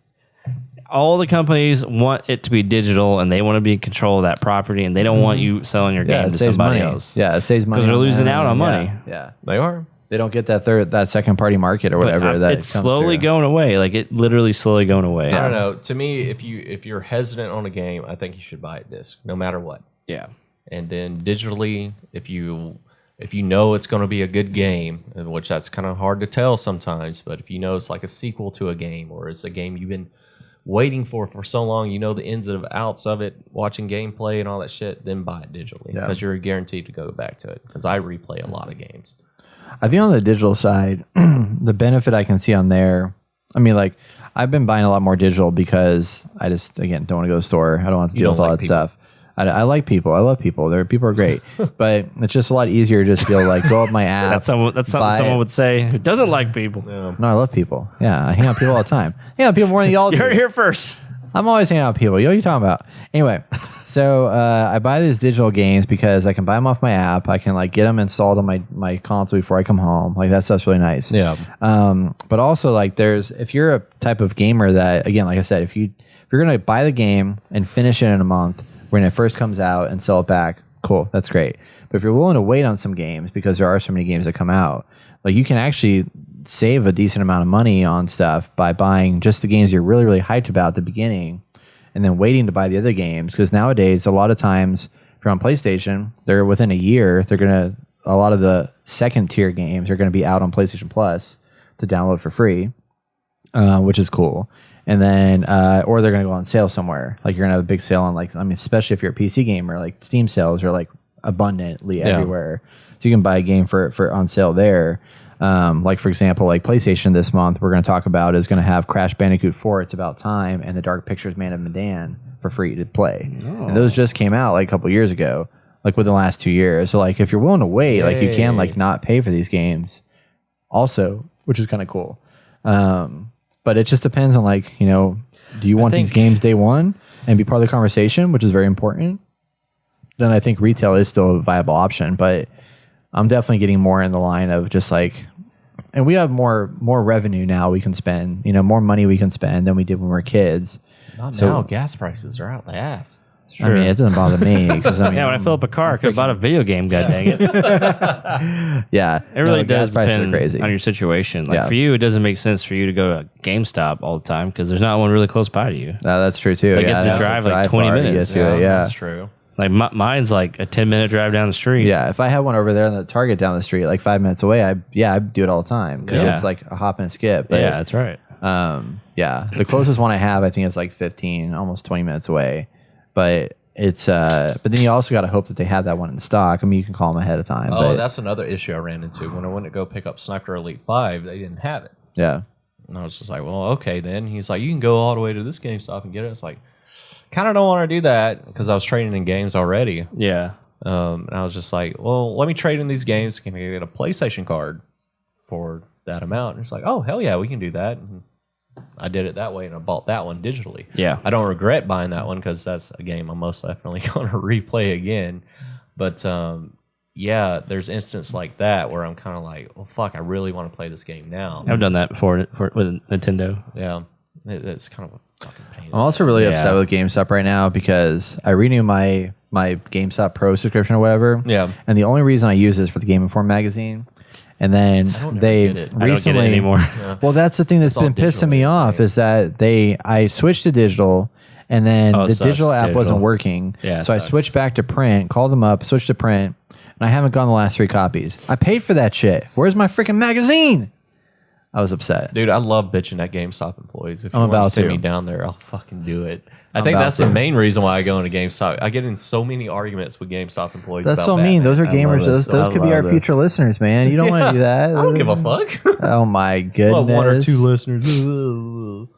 all the companies want it to be digital, and they want to be in control of that property, and they don't want you selling your Yeah, game it to saves somebody money. else. Yeah, it saves money 'Cause they're on losing them. out on money. Yeah. They are. They don't get that second party market or But whatever. that it's comes slowly through. going away. Like it literally slowly going away. I don't know. To me, if you're hesitant on a game, I think you should buy a disc, no matter what. Yeah. And then digitally, if you know it's going to be a good game, and which that's kind of hard to tell sometimes, but if you know it's like a sequel to a game or it's a game you've been waiting for so long, you know the ins and outs of it, watching gameplay and all that shit, then buy it digitally because you're guaranteed to go back to it. Because I replay a lot of games. I think on the digital side, the benefit I can see on there, I mean, like, I've been buying a lot more digital because I just, again, don't want to go to the store. I don't want to deal with don't all like that people. stuff. I like people. I love people. People are great. But it's just a lot easier to just be able to, like, go up my app. That's something buy someone it. would say who doesn't like people. No, I love people. Yeah, I hang out with people all the time. Yeah, people more than y'all do. You're here first. I'm always hanging out with people. Yo, what are you talking about? Anyway, so I buy these digital games because I can buy them off my app. I can like get them installed on my console before I come home. Like that stuff's really nice. Yeah. But also like if you're a type of gamer that, again, like I said, if you're gonna buy the game and finish it in a month when it first comes out and sell it back, cool, that's great. But if you're willing to wait on some games because there are so many games that come out, like you can actually save a decent amount of money on stuff by buying just the games you're really, really hyped about at the beginning and then waiting to buy the other games. Because nowadays, a lot of times, if you're on PlayStation, they're within a year, a lot of the second tier games are going to be out on PlayStation Plus to download for free, which is cool. And then, or they're going to go on sale somewhere. Like you're going to have a big sale on especially if you're a PC gamer, like Steam sales are like abundantly everywhere. So you can buy a game for on sale there. Like for example, like PlayStation this month, we're going to talk about is going to have Crash Bandicoot 4, It's About Time, and The Dark Pictures Man of Medan for free to play. And those just came out like a couple years ago, like within the last 2 years. So like if you're willing to wait, like you can like not pay for these games also, which is kind of cool. But it just depends on like, do you want these games day one and be part of the conversation, which is very important? Then I think retail is still a viable option, but I'm definitely getting more in the line of just like, and we have more revenue now we can spend, more money we can spend than we did when we were kids. Not now. Gas prices are out the ass. I mean, it doesn't bother me because Yeah, when I fill up a car, I could have bought a video game. God dang it! yeah, It really gas does prices are depend crazy. on your situation. Like Yeah. for you, it doesn't make sense for you to go to GameStop all the time because there's not one really close by to you. That's true too. Like, you yeah, have to I drive like 20 far to minutes. get to it, yeah. That's true. Like mine's like a 10-minute drive down the street. Yeah, if I had one over there in the Target down the street, like 5 minutes away, I'd do it all the time because Yeah. it's like a hop and a skip. But, yeah, that's right. yeah, the closest one I have, I think it's like 15, almost 20 minutes away. But it's, but then you also got to hope that they have that one in stock. I mean, you can call them ahead of time. Oh, but that's another issue I ran into. When I went to go pick up Sniper Elite 5, they didn't have it. yeah, And I was just like, well, okay then. He's like, you can go all the way to this GameStop and get it. It's like, kind of don't want to do that because I was trading in games already. Yeah. And I was just like, well, let me trade in these games. Can I get a PlayStation card for that amount? And it's like, oh, hell yeah, we can do that. And I did it that way, and I bought that one digitally. Yeah. I don't regret buying that one because that's a game I'm most definitely going to replay again. But yeah, there's instance like that where I'm kind of like, well, fuck, I really want to play this game now. I've done that before with Nintendo. Yeah, it's kind of a fucking pain. I'm also really Yeah. upset with GameStop right now because I renew my GameStop Pro subscription or whatever. Yeah. And the only reason I use it is for the Game Inform magazine. And then don't they ever get it. I don't get it recently anymore. Well, that's the thing that's all been pissing me digital, off right? is that I switched to digital and then Oh, it the sucks, digital app wasn't digital. working. Yeah, it so I sucks. switched back to print, called them up, switched to print, and I haven't gotten the last 3 copies. I paid for that shit. Where's my freaking magazine? I was upset. Dude, I love bitching at GameStop employees. If you I'm want about to send to. me down there, I'll fucking do it. I I'm think about that's to. the main reason why I go into GameStop. I get in so many arguments with GameStop employees. That's about so mean. Batman. Those are love gamers. this. Those I could be our love future this. listeners, man. You don't want to do that. I don't give a fuck. Oh my goodness. What, 1 or 2 listeners?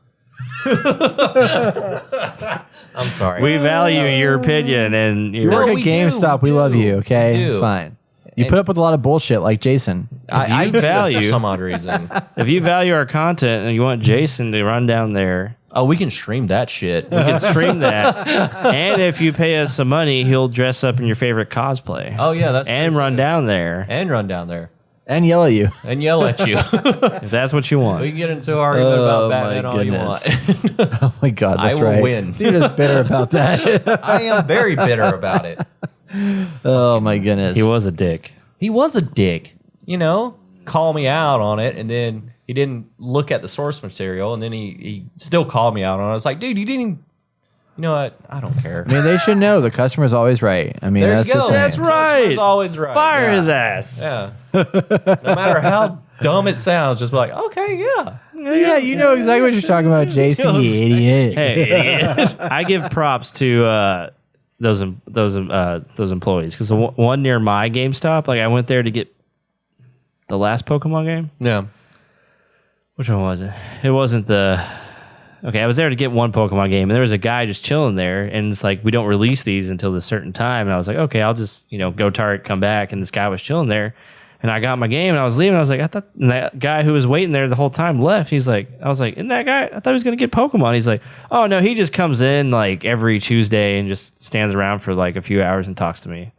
I'm sorry. We value your opinion and You your, work at we do, GameStop. we We love do, you. Okay, we do. it's fine. You put up with a lot of bullshit like Jason. I you do value- for some odd reason. if you value our content and you want Jason to run down there, Oh, we can stream that shit. we can stream that. And if you pay us some money, he'll dress up in your favorite cosplay. Oh yeah, that's and true, run too. down there and run down there And yell at you. and yell at you. if that's what you want. We can get into an argument Oh, about my Batman all you goodness. want. Oh my God, that's I will right. win. Dude is bitter about that. I am very bitter about it. Oh my goodness. He was a dick. He was a dick, call me out on it, and then he didn't look at the source material, and then he still called me out on it. I was like, dude, you didn't. You know what? I don't care. I mean, they should know the customer's always right. I mean, There that's you go. the thing. That's right. Customer's always right. Fire yeah. his ass. Yeah. No matter how dumb it sounds, just be like, okay, yeah. Yeah, you know exactly what you're talking about, Jason. You idiot. Hey, idiot. I give props to those employees because the one near my GameStop, like I went there to get the last Pokemon game. Yeah. Which one was it? It wasn't the. Okay, I was there to get one Pokemon game, and there was a guy just chilling there, and it's like we don't release these until this certain time. And I was like, okay, I'll just go Target, come back, and this guy was chilling there, and I got my game, and I was leaving. I was like, I thought and that guy who was waiting there the whole time left. He's like, I was like, isn't that guy? I thought he was gonna get Pokemon. He's like, oh no, he just comes in like every Tuesday and just stands around for like a few hours and talks to me.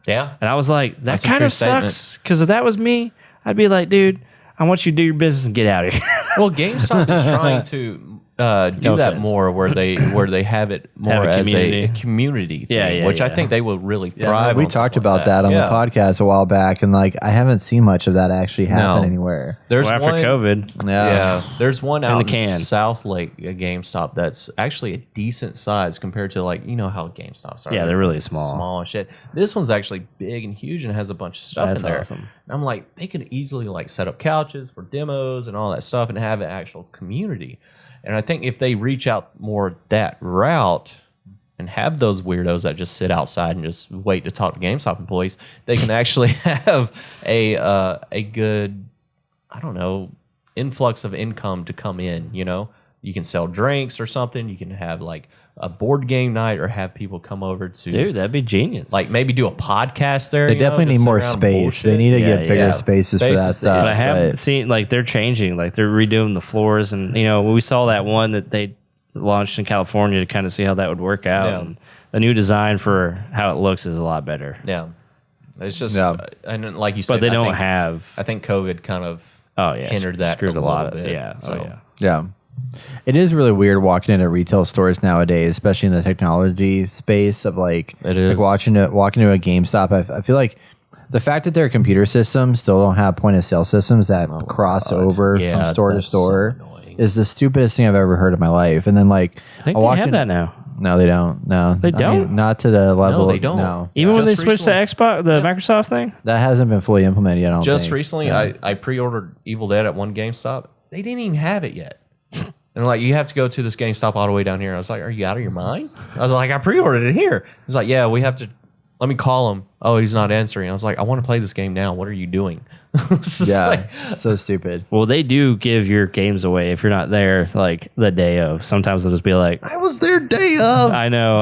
Yeah. And I was like, that That's a kind true of sucks because if that was me, I'd be like, dude, I want you to do your business and get out of here. Well, GameStop is trying to do No that offense. more, where they have it more Have a as community. a community thing, Yeah, yeah, which I yeah. think they will really Yeah, thrive. we on talked something like about that on Yeah. the podcast a while back, and like I haven't seen much of that actually happen No. anywhere. There's Well, after one, COVID. Yeah, there's one out in the can. South Lake, a GameStop that's actually a decent size compared to how GameStops are. Yeah, they're really small. small and shit. This one's actually big and huge and has a bunch of stuff That's in there. awesome. And I'm like, they could easily set up couches for demos and all that stuff and have an actual community. And I think if they reach out more that route and have those weirdos that just sit outside and just wait to talk to GameStop employees, they can actually have a good, I don't know, influx of income to come in. You can sell drinks or something. You can have like a board game night or have people come over to Dude, that'd be genius. maybe do a podcast there. They definitely need just sit more around and space. bullshit. They need to Yeah, get bigger yeah. spaces for that Spaces, stuff. but I have but- seen they're changing, they're redoing the floors, and we saw that one that they launched in California to kind of see how that would work out. Yeah. And the new design for how it looks is a lot better. Yeah, it's just Yeah. and then, like you said, But they don't think, have. I think COVID kind of hindered that screwed a lot of little bit, yeah. so. Oh yeah. Yeah. It is really weird walking into retail stores nowadays, especially in the technology space of It is. walking to a GameStop. I feel like the fact that their computer systems still don't have point of sale systems that cross over Yeah, from store to that's so store annoying. is the stupidest thing I've ever heard in my life. And then I think they walked have in- that now. No, they don't. No, They don't? not to the level. they don't. No, Even when they Just switched to recently- Xbox, the Microsoft thing. that hasn't been fully implemented yet. I don't Just think. recently, Yeah. I pre-ordered Evil Dead at one GameStop. They didn't even have it yet. And they're like, you have to go to this GameStop all the way down here. I was like, are you out of your mind? I was like, I pre-ordered it here. He's like, yeah, we have to. Let me call him. Oh, he's not answering. I was like, I want to play this game now. What are you doing? It's just Yeah, like- so stupid. Well, they do give your games away if you're not there like the day of. Sometimes they'll just be like, I was there day of. I know.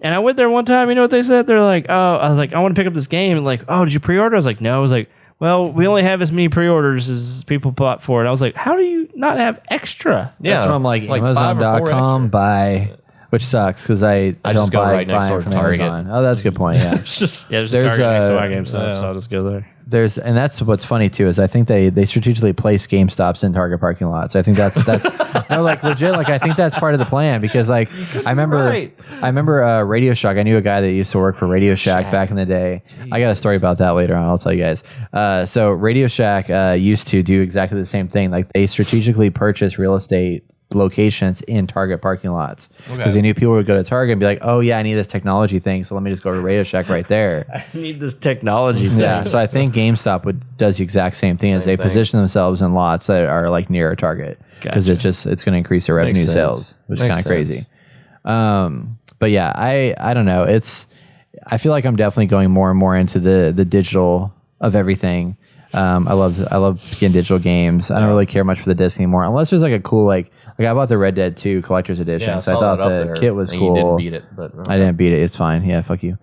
And I went there one time. You know what they said? They're like, oh, I was like, I want to pick up this game. And like, oh, did you pre-order? I was like, no. I was like, well, we only have as many pre-orders as people bought for it. And I was like, how do you not have extra? Yeah, That's from like 5 or 4 Amazon.com extra. buy, which sucks because I don't just go buy right next buying door from to Target. Amazon. Oh, that's a good point. Yeah. It's just there's There's, a Target next to my uh, GameStop, so I'll just go there. And that's what's funny too is I think they strategically place GameStops in Target parking lots. I think that's no, like legit. Like I think that's part of the plan because like I remember Radio Shack. I knew a guy that used to work for Radio Shack back in the day. I got a story about that later on. I'll tell you guys. So Radio Shack used to do exactly the same thing. Like they strategically purchase real estate locations in Target parking lots because they knew people would go to Target and be like, oh yeah, I need this technology thing, so let me just go to Radio Shack right there. I need this technology thing. Yeah, so I think GameStop does the exact same thing as they thing. position themselves in lots that are like near a Target because Gotcha. it's going to increase their revenue sense. sales, which is Makes kind of sense. crazy. But yeah, I don't know. I feel like I'm definitely going more and more into the digital of everything. I love getting digital games. I don't really care much for the disc anymore, unless there's like a cool like I bought the Red Dead 2 collector's edition. Yeah, So I thought the kit was cool. You didn't beat it, but I didn't beat it. It's fine. Yeah, fuck you.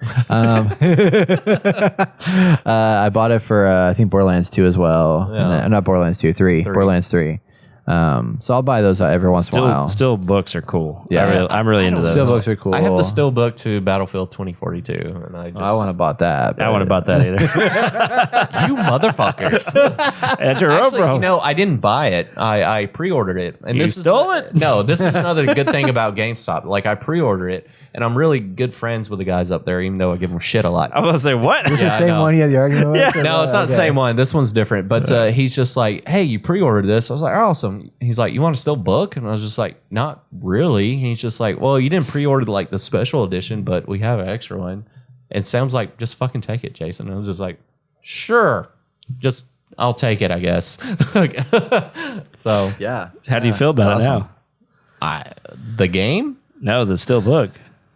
I bought it for I think Borderlands 2 as well. Yeah. Not Borderlands 2, 3. Borderlands 3. So I'll buy those every once in a while. Still books are cool. Yeah. I'm really into those. Still books are cool. I have the still book to Battlefield 2042, and I wouldn't have bought that. I wouldn't have bought that either. you motherfuckers. That's your Actually, bro. you know, I didn't buy it. I pre-ordered it, and You this stole is it? No, this is another good thing about GameStop. Like I pre-ordered it, and I'm really good friends with the guys up there, even though I give them shit a lot. I was gonna say what? It's Yeah, the I same know. one you had the argument with? No, it's not the same one. This one's different. But he's just like, hey, you pre-ordered this. I was like, awesome. He's like, you want to still book? And I was just like, not really. He's just like, well, you didn't pre-order like the special edition, but we have an extra one. And Sam's like, just fucking take it, Jason. And I was just like, sure. Just, I'll take it, I guess. So, Yeah. How do you feel about it now? the game No, the still book.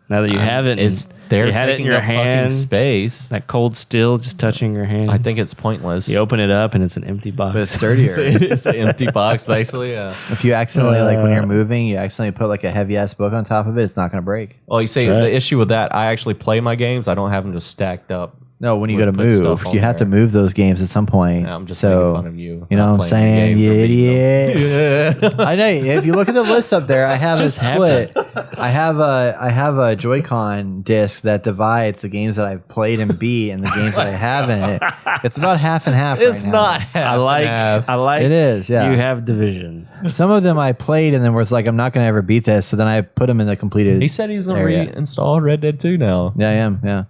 Now that you have it, is there you had it in taking your up fucking hand. space. That cold still just touching your hand. I think it's pointless. you open it up and it's an empty box. But it's sturdier. It's an empty box, basically. Yeah. If you accidentally, like when you're moving, you accidentally put like a heavy ass book on top of it, it's not going to break. Well, you see, That's right. the issue with that, I actually play my games. I don't have them just stacked up. No, when you Would go to put stuff move, on you have to there. move those games at some point. Yeah, I'm just so, making fun of you. You know not what I'm playing saying? the You game for beating idiot. I know. If you look at the list up there, I have Just a split. I have a Joy-Con disc that divides the games that I've played and beat and the games that I haven't. It's about half and half. It's right now. not half I like It is, yeah. You have division. Some of them I played and then was like, I'm not going to ever beat this. So then I put them in the completed. He said he was going to area. reinstall Red Dead 2 now. Yeah, I am. Yeah.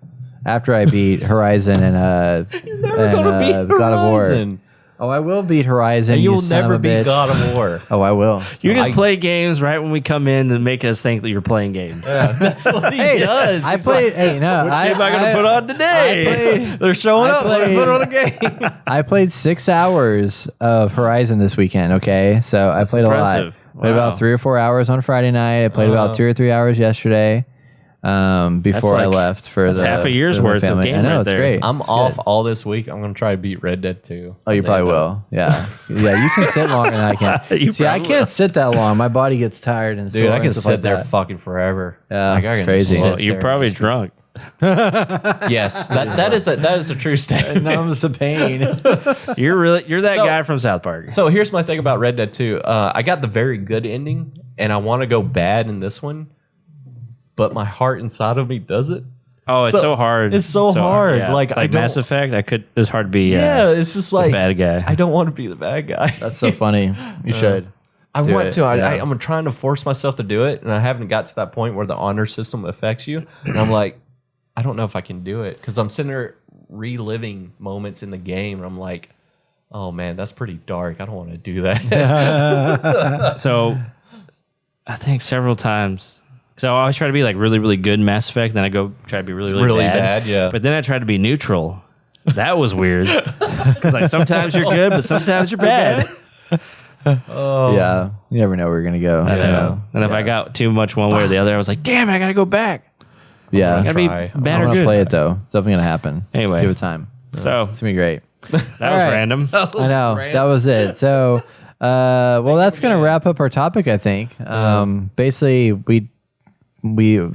After I beat Horizon and God of War. Horizon. Oh, I will beat Horizon. And you you'll son of never a beat bitch. God of War. Oh, I will. You just I- play games right when we come in and make us think that you're playing games. That's what he does. I played. Hey, no. Which game am I going to put on today? They're showing I up. Let me played- put on a game. I played 6 hours of Horizon this weekend. Okay, so I played impressive. a lot. Played Wow. about 3 or 4 hours on Friday night. I played about 2 or 3 hours yesterday. Before I like- left for that's the half a year's for the worth of family. game I know right it's there. great. I'm It's off good. all this week. I'm going to try to beat Red Dead 2. Oh, you probably will. Yeah, yeah. You can sit longer than I can. You See, I probably can't sit that long. My body gets tired and Dude, sore I and can stuff sit like there that. fucking forever. Yeah, Like, I it's can crazy. sit Well, there you're and probably just- drunk. Yes, that is a true statement. numbs the pain. You're that So- guy from South Park. So here's my thing about Red Dead 2. I got the very good ending, and I want to go bad in this one, but my heart inside of me does it. Oh, it's so hard. It's so hard. Yeah. Like, I don't- Mass Effect, it's hard to be Yeah, it's just like bad guy. I don't want to be the bad guy. That's so funny. You should. I do want it, to. yeah. I'm trying to force myself to do it, and I haven't got to that point where the honor system affects you. And I'm like, I don't know if I can do it because I'm sitting there reliving moments in the game, and I'm like, oh man, that's pretty dark. I don't want to do that. So I think several times. So I always try to be like really, really good in Mass Effect. Then I go try to be really, really, Really bad. bad, yeah. But then I try to be neutral. That was weird. Because like sometimes you're good, but sometimes you're bad. Yeah, you never know where you're gonna go. I know. And if I got too much one way or the other, I was like, damn it, I got to go back. Yeah, Gotta be try. bad I'm or gonna good. play it though. It's definitely gonna happen. Anyway. Just give it time. So It's gonna be great. that was right. random. I know that was it. So, well, that's gonna wrap up our topic. I think. Basically, we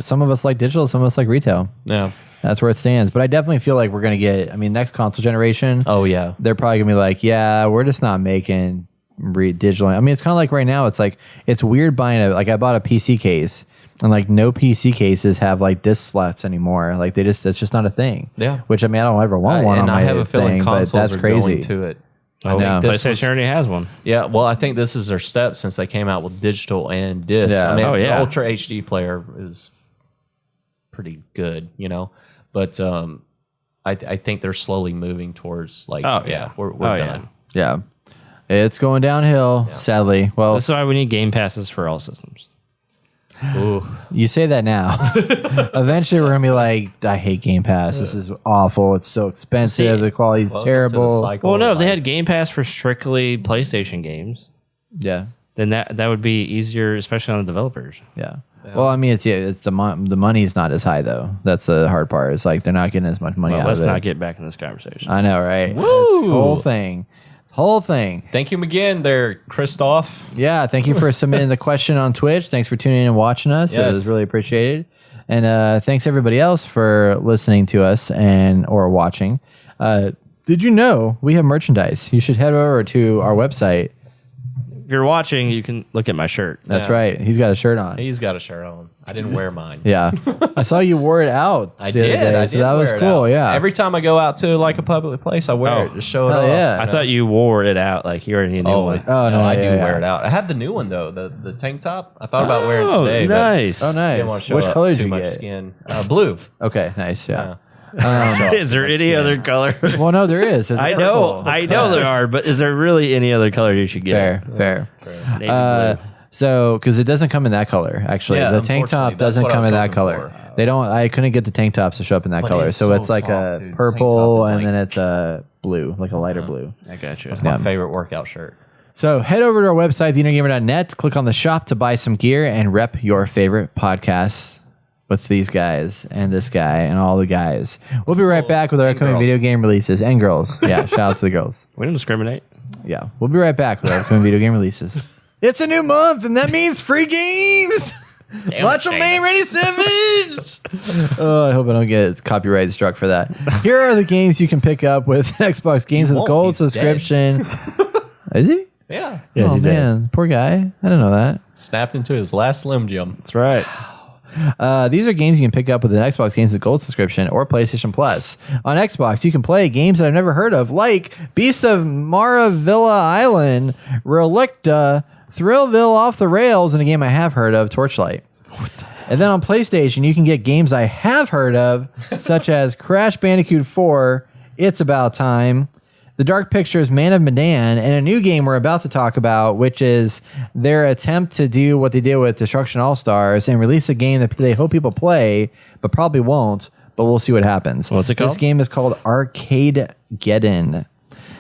some of us like digital, some of us like retail. Yeah. That's where it stands. But I definitely feel like we're gonna get. I mean, next console generation. Oh yeah. They're probably gonna be like, yeah, we're just not making digital. I mean, it's kind of like right now. It's like it's weird buying I bought a PC case. And like no PC cases have like disc slots anymore. Like it's just not a thing. Yeah. Which I mean, I don't ever want one And on my I have a feeling thing, but consoles that's are crazy. going to it. I know. think this PlayStation was- already has one. Yeah, well, I think this is their step since they came out with digital and disc. Yeah. I mean, Oh, yeah. the Ultra HD player is pretty good, you know, but I think they're slowly moving towards like, Oh, yeah, yeah. we're Oh, done. Yeah. It's going downhill, sadly. Well, That's why we need Game Passes for all systems. Ooh. you say that now. Eventually, we're going to be like, I hate Game Pass. This is awful. It's so expensive. See, the quality's Welcome to the terrible. cycle Well, of no, if they life. had Game Pass for strictly PlayStation games, Yeah. then that would be easier, especially on the developers. Yeah. Well, I mean, it's the money's not as high though. That's the hard part. It's like they're not getting as much money out Let's of it. not get back in this conversation. I know, right? Woo! That's whole thing. Thank you again there, Christoph. Yeah, thank you for submitting the question on Twitch. Thanks for tuning in and watching us. It Yes. was really appreciated. And thanks everybody else for listening to us or watching. Did you know we have merchandise? You should head over to our website. If you're watching, you can look at my shirt. That's Yeah. right. He's got a shirt on. He's got a shirt on. I didn't wear mine. Yeah. I saw you wore it out. I the other did. day, I so did. that was wear it cool. out. Yeah. Every time I go out to like a public place, I wear it to show it Hell off. yeah. I thought you wore it out like you already knew Oh, one. Oh, no, I yeah, do yeah. wear it out. I have the new one though, the tank top. I thought about wearing it Oh, today. nice. Oh, But I nice. didn't want to show Which up color did too you much get? skin. Blue. Okay. Nice. Yeah. Is there any other color? Well, no, there is. There's a I know purple. there are, but is there really any other color you should get? Fair. Navy blue. So, because it doesn't come in that color, actually, Yeah, the tank top unfortunately, that's doesn't what I come was in that looking color. for. They don't. I couldn't get the tank tops to show up in that But color. it's So so it's like soft, a dude. The tank purple, top is and like- then it's a blue, like a lighter blue. I got you. It's my Yeah. favorite workout shirt. So head over to our website, theinnergamer.net, click on the shop to buy some gear and rep your favorite podcasts with these guys and this guy and all the guys. We'll be right back with our upcoming girls. video game releases and girls. Yeah, shout out to the girls. We don't discriminate. Yeah, we'll be right back with our upcoming video game releases. It's a new month, and that means free games. Macho Man Randy Savage. I hope I don't get copyright struck for that. Here are the games you can pick up with Xbox Games with won't. Gold He's dead. subscription. Is he? Yeah. Yes, Oh he's dead. man, poor guy. I didn't know that. Snapped into his last Slim Jim. That's right. These are games you can pick up with an Xbox Games with Gold subscription or PlayStation Plus. On Xbox, you can play games that I've never heard of, like Beast of Maravilla Island, Relicta, Thrillville Off the Rails, and a game I have heard of, Torchlight. And then on PlayStation, you can get games I have heard of, such as Crash Bandicoot 4, It's About Time, The Dark Pictures, Man of Medan, and a new game we're about to talk about, which is their attempt to do what they did with Destruction All-Stars and release a game that they hope people play, but probably won't, but we'll see what happens. What's it called? This game is called Arcadegeddon.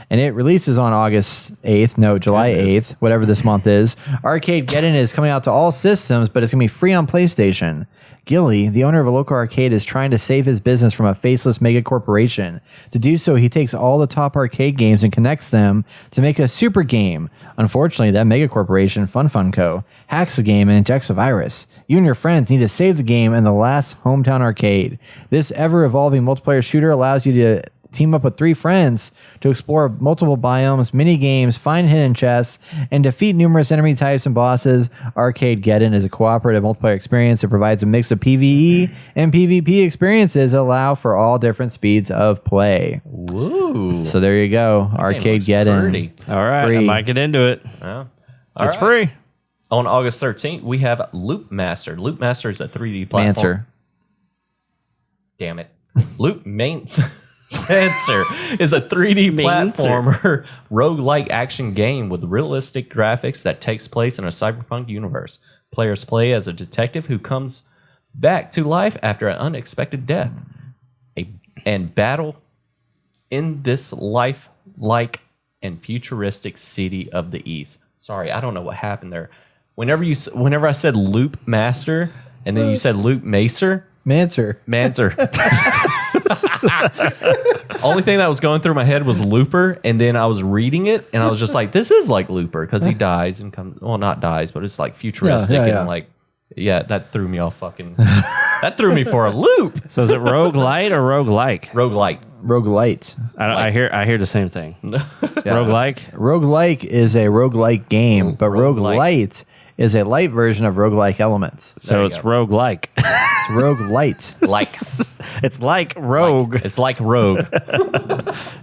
And it releases on August 8th. No, July 8th, whatever this month is. Arcadegeddon is coming out to all systems, but it's going to be free on PlayStation. Gilly, the owner of a local arcade, is trying to save his business from a faceless mega corporation. To do so, he takes all the top arcade games and connects them to make a super game. Unfortunately, that mega corporation, Fun Co., hacks the game and injects a virus. You and your friends need to save the game in the last hometown arcade. This ever-evolving multiplayer shooter allows you to team up with 3 friends to explore multiple biomes, mini games, find hidden chests, and defeat numerous enemy types and bosses. Arcadegeddon is a cooperative multiplayer experience that provides a mix of PvE and PvP experiences that allow for all different speeds of play. Woo. So there you go, Arcadegeddon. pretty. All right. Free. I might get into it. Yeah. It's All right. free. On August 13th, we have Loop Master. Loop Master is a 3D platform. Mancer. Damn it. Loop Mancer is a 3D platformer roguelike action game with realistic graphics that takes place in a cyberpunk universe. Players play as a detective who comes back to life after an unexpected death and battle in this lifelike and futuristic city of the East. Sorry, I don't know what happened there. Whenever I said Loop Master and then you said Loop Mancer, only thing that was going through my head was Looper, and then I was reading it, and I was just like, "This is like Looper," because he dies and comes. Well, not dies, but it's like futuristic Yeah. and like, yeah, that threw me off. That threw me for a loop. So is it roguelite or roguelike? Roguelike. Roguelite. I hear the same thing. Roguelike. Roguelike is a roguelike game, but Roguelite. roguelite is a light version of roguelike elements. So it's roguelike. It's roguelite. Like It's like rogue, it's like Rogue.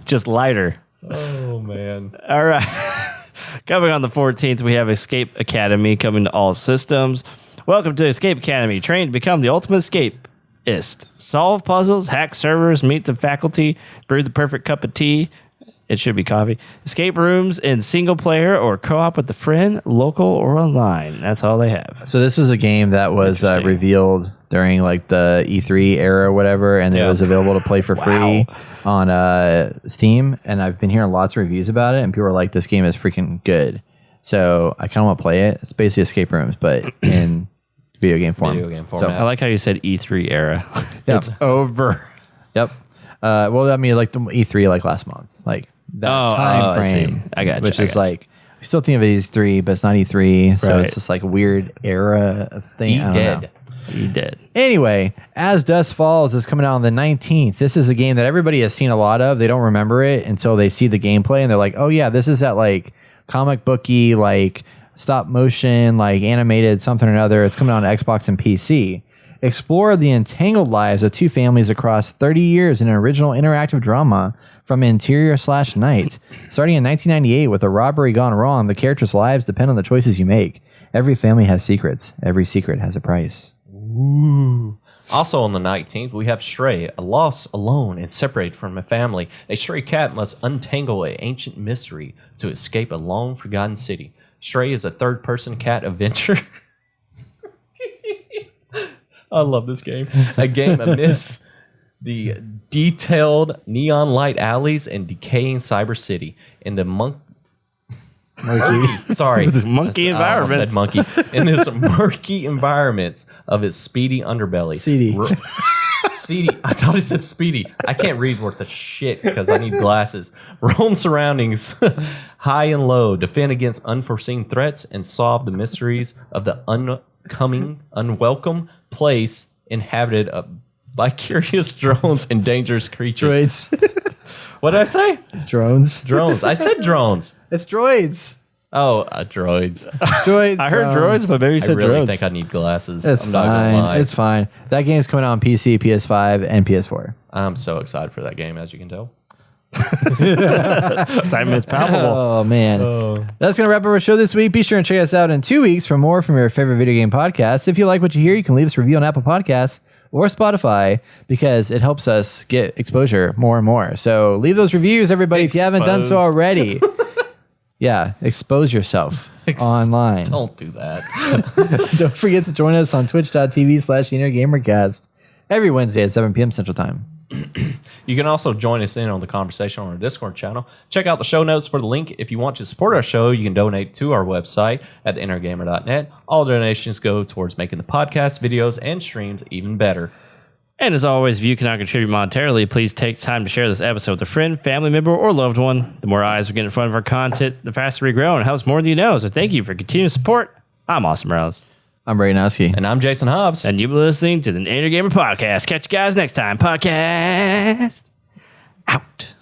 just lighter. Oh man. All right. Coming on the 14th, we have Escape Academy coming to all systems. Welcome to Escape Academy. Train to become the ultimate escapist. Solve puzzles, hack servers, meet the faculty, brew the perfect cup of tea. It should be coffee. Escape rooms in single player or co-op with a friend, local or online. That's all they have. So this is a game that was Interesting. revealed during like the E3 era or whatever, and it Yeah. was available to play for free on Steam. And I've been hearing lots of reviews about it, and people are like, "This game is freaking good." So I kind of want to play it. It's basically escape rooms, but in video game form. Video game So, format. I like how you said E3 era. Yep. It's over. Yep. Well, I mean, like the E3 like last month, like that time I see. frame. I got you, Which I is got you. like we still think of it as E3, but it's not E3, so Right. it's just like a weird era of thing. I don't know. dead. You did. Anyway, As Dusk Falls is coming out on the 19th. This is a game that everybody has seen a lot of. They don't remember it until they see the gameplay, and they're like, "Oh yeah, this is that like comic booky, like stop motion, like animated something or another." It's coming out on Xbox and PC. Explore the entangled lives of two families across 30 years in an original interactive drama from Interior/Night. Starting in 1998 with a robbery gone wrong, the characters' lives depend on the choices you make. Every family has secrets. Every secret has a price. Also on the 19th, we have Stray, a lost, alone, and separated from a family. A stray cat must untangle an ancient mystery to escape a long-forgotten city. Stray is a third-person cat adventure. I love this game. A game amidst the detailed neon light alleys and decaying cyber city. In the Sorry. Monkey I almost environments. said monkey. In this murky environments of its speedy underbelly. CD. Speedy. I thought it said speedy. I can't read worth a shit because I need glasses. Roam surroundings, high and low, defend against unforeseen threats, and solve the mysteries of the unwelcome place inhabited by curious drones and dangerous creatures. Droids. What did I say? Drones. Drones. I said drones. It's droids. Oh, droids. Droids. I heard droids, but maybe you I said really drones. think I need glasses. It's I'm not gonna lie. fine. It's fine. That game's coming out on PC, PS5, and PS4. I'm so excited for that game, as you can tell. Excitement's palpable. Oh, man. That's going to wrap up our show this week. Be sure and check us out in 2 weeks for more from your favorite video game podcasts. If you like what you hear, you can leave us a review on Apple Podcasts or Spotify because it helps us get exposure more and more. So leave those reviews, everybody, if you haven't done so Expose. already. Yeah, expose yourself online. Don't do that. Don't forget to join us on twitch.tv/TheInnerGamerCast every Wednesday at 7 p.m. Central Time. You can also join us in on the conversation on our Discord channel. Check out the show notes for the link. If you want to support our show, you can donate to our website at theinnergamer.net. All donations go towards making the podcast, videos, and streams even better. And as always, if you cannot contribute monetarily, please take time to share this episode with a friend, family member, or loved one. The more eyes we get in front of our content, the faster we grow, and it helps more than you know. So thank you for continued support. I'm Austin Morales. I'm Bradenowski. And I'm Jason Hobbs. And you've been listening to the Inner Gamer Podcast. Catch you guys next time. Podcast out.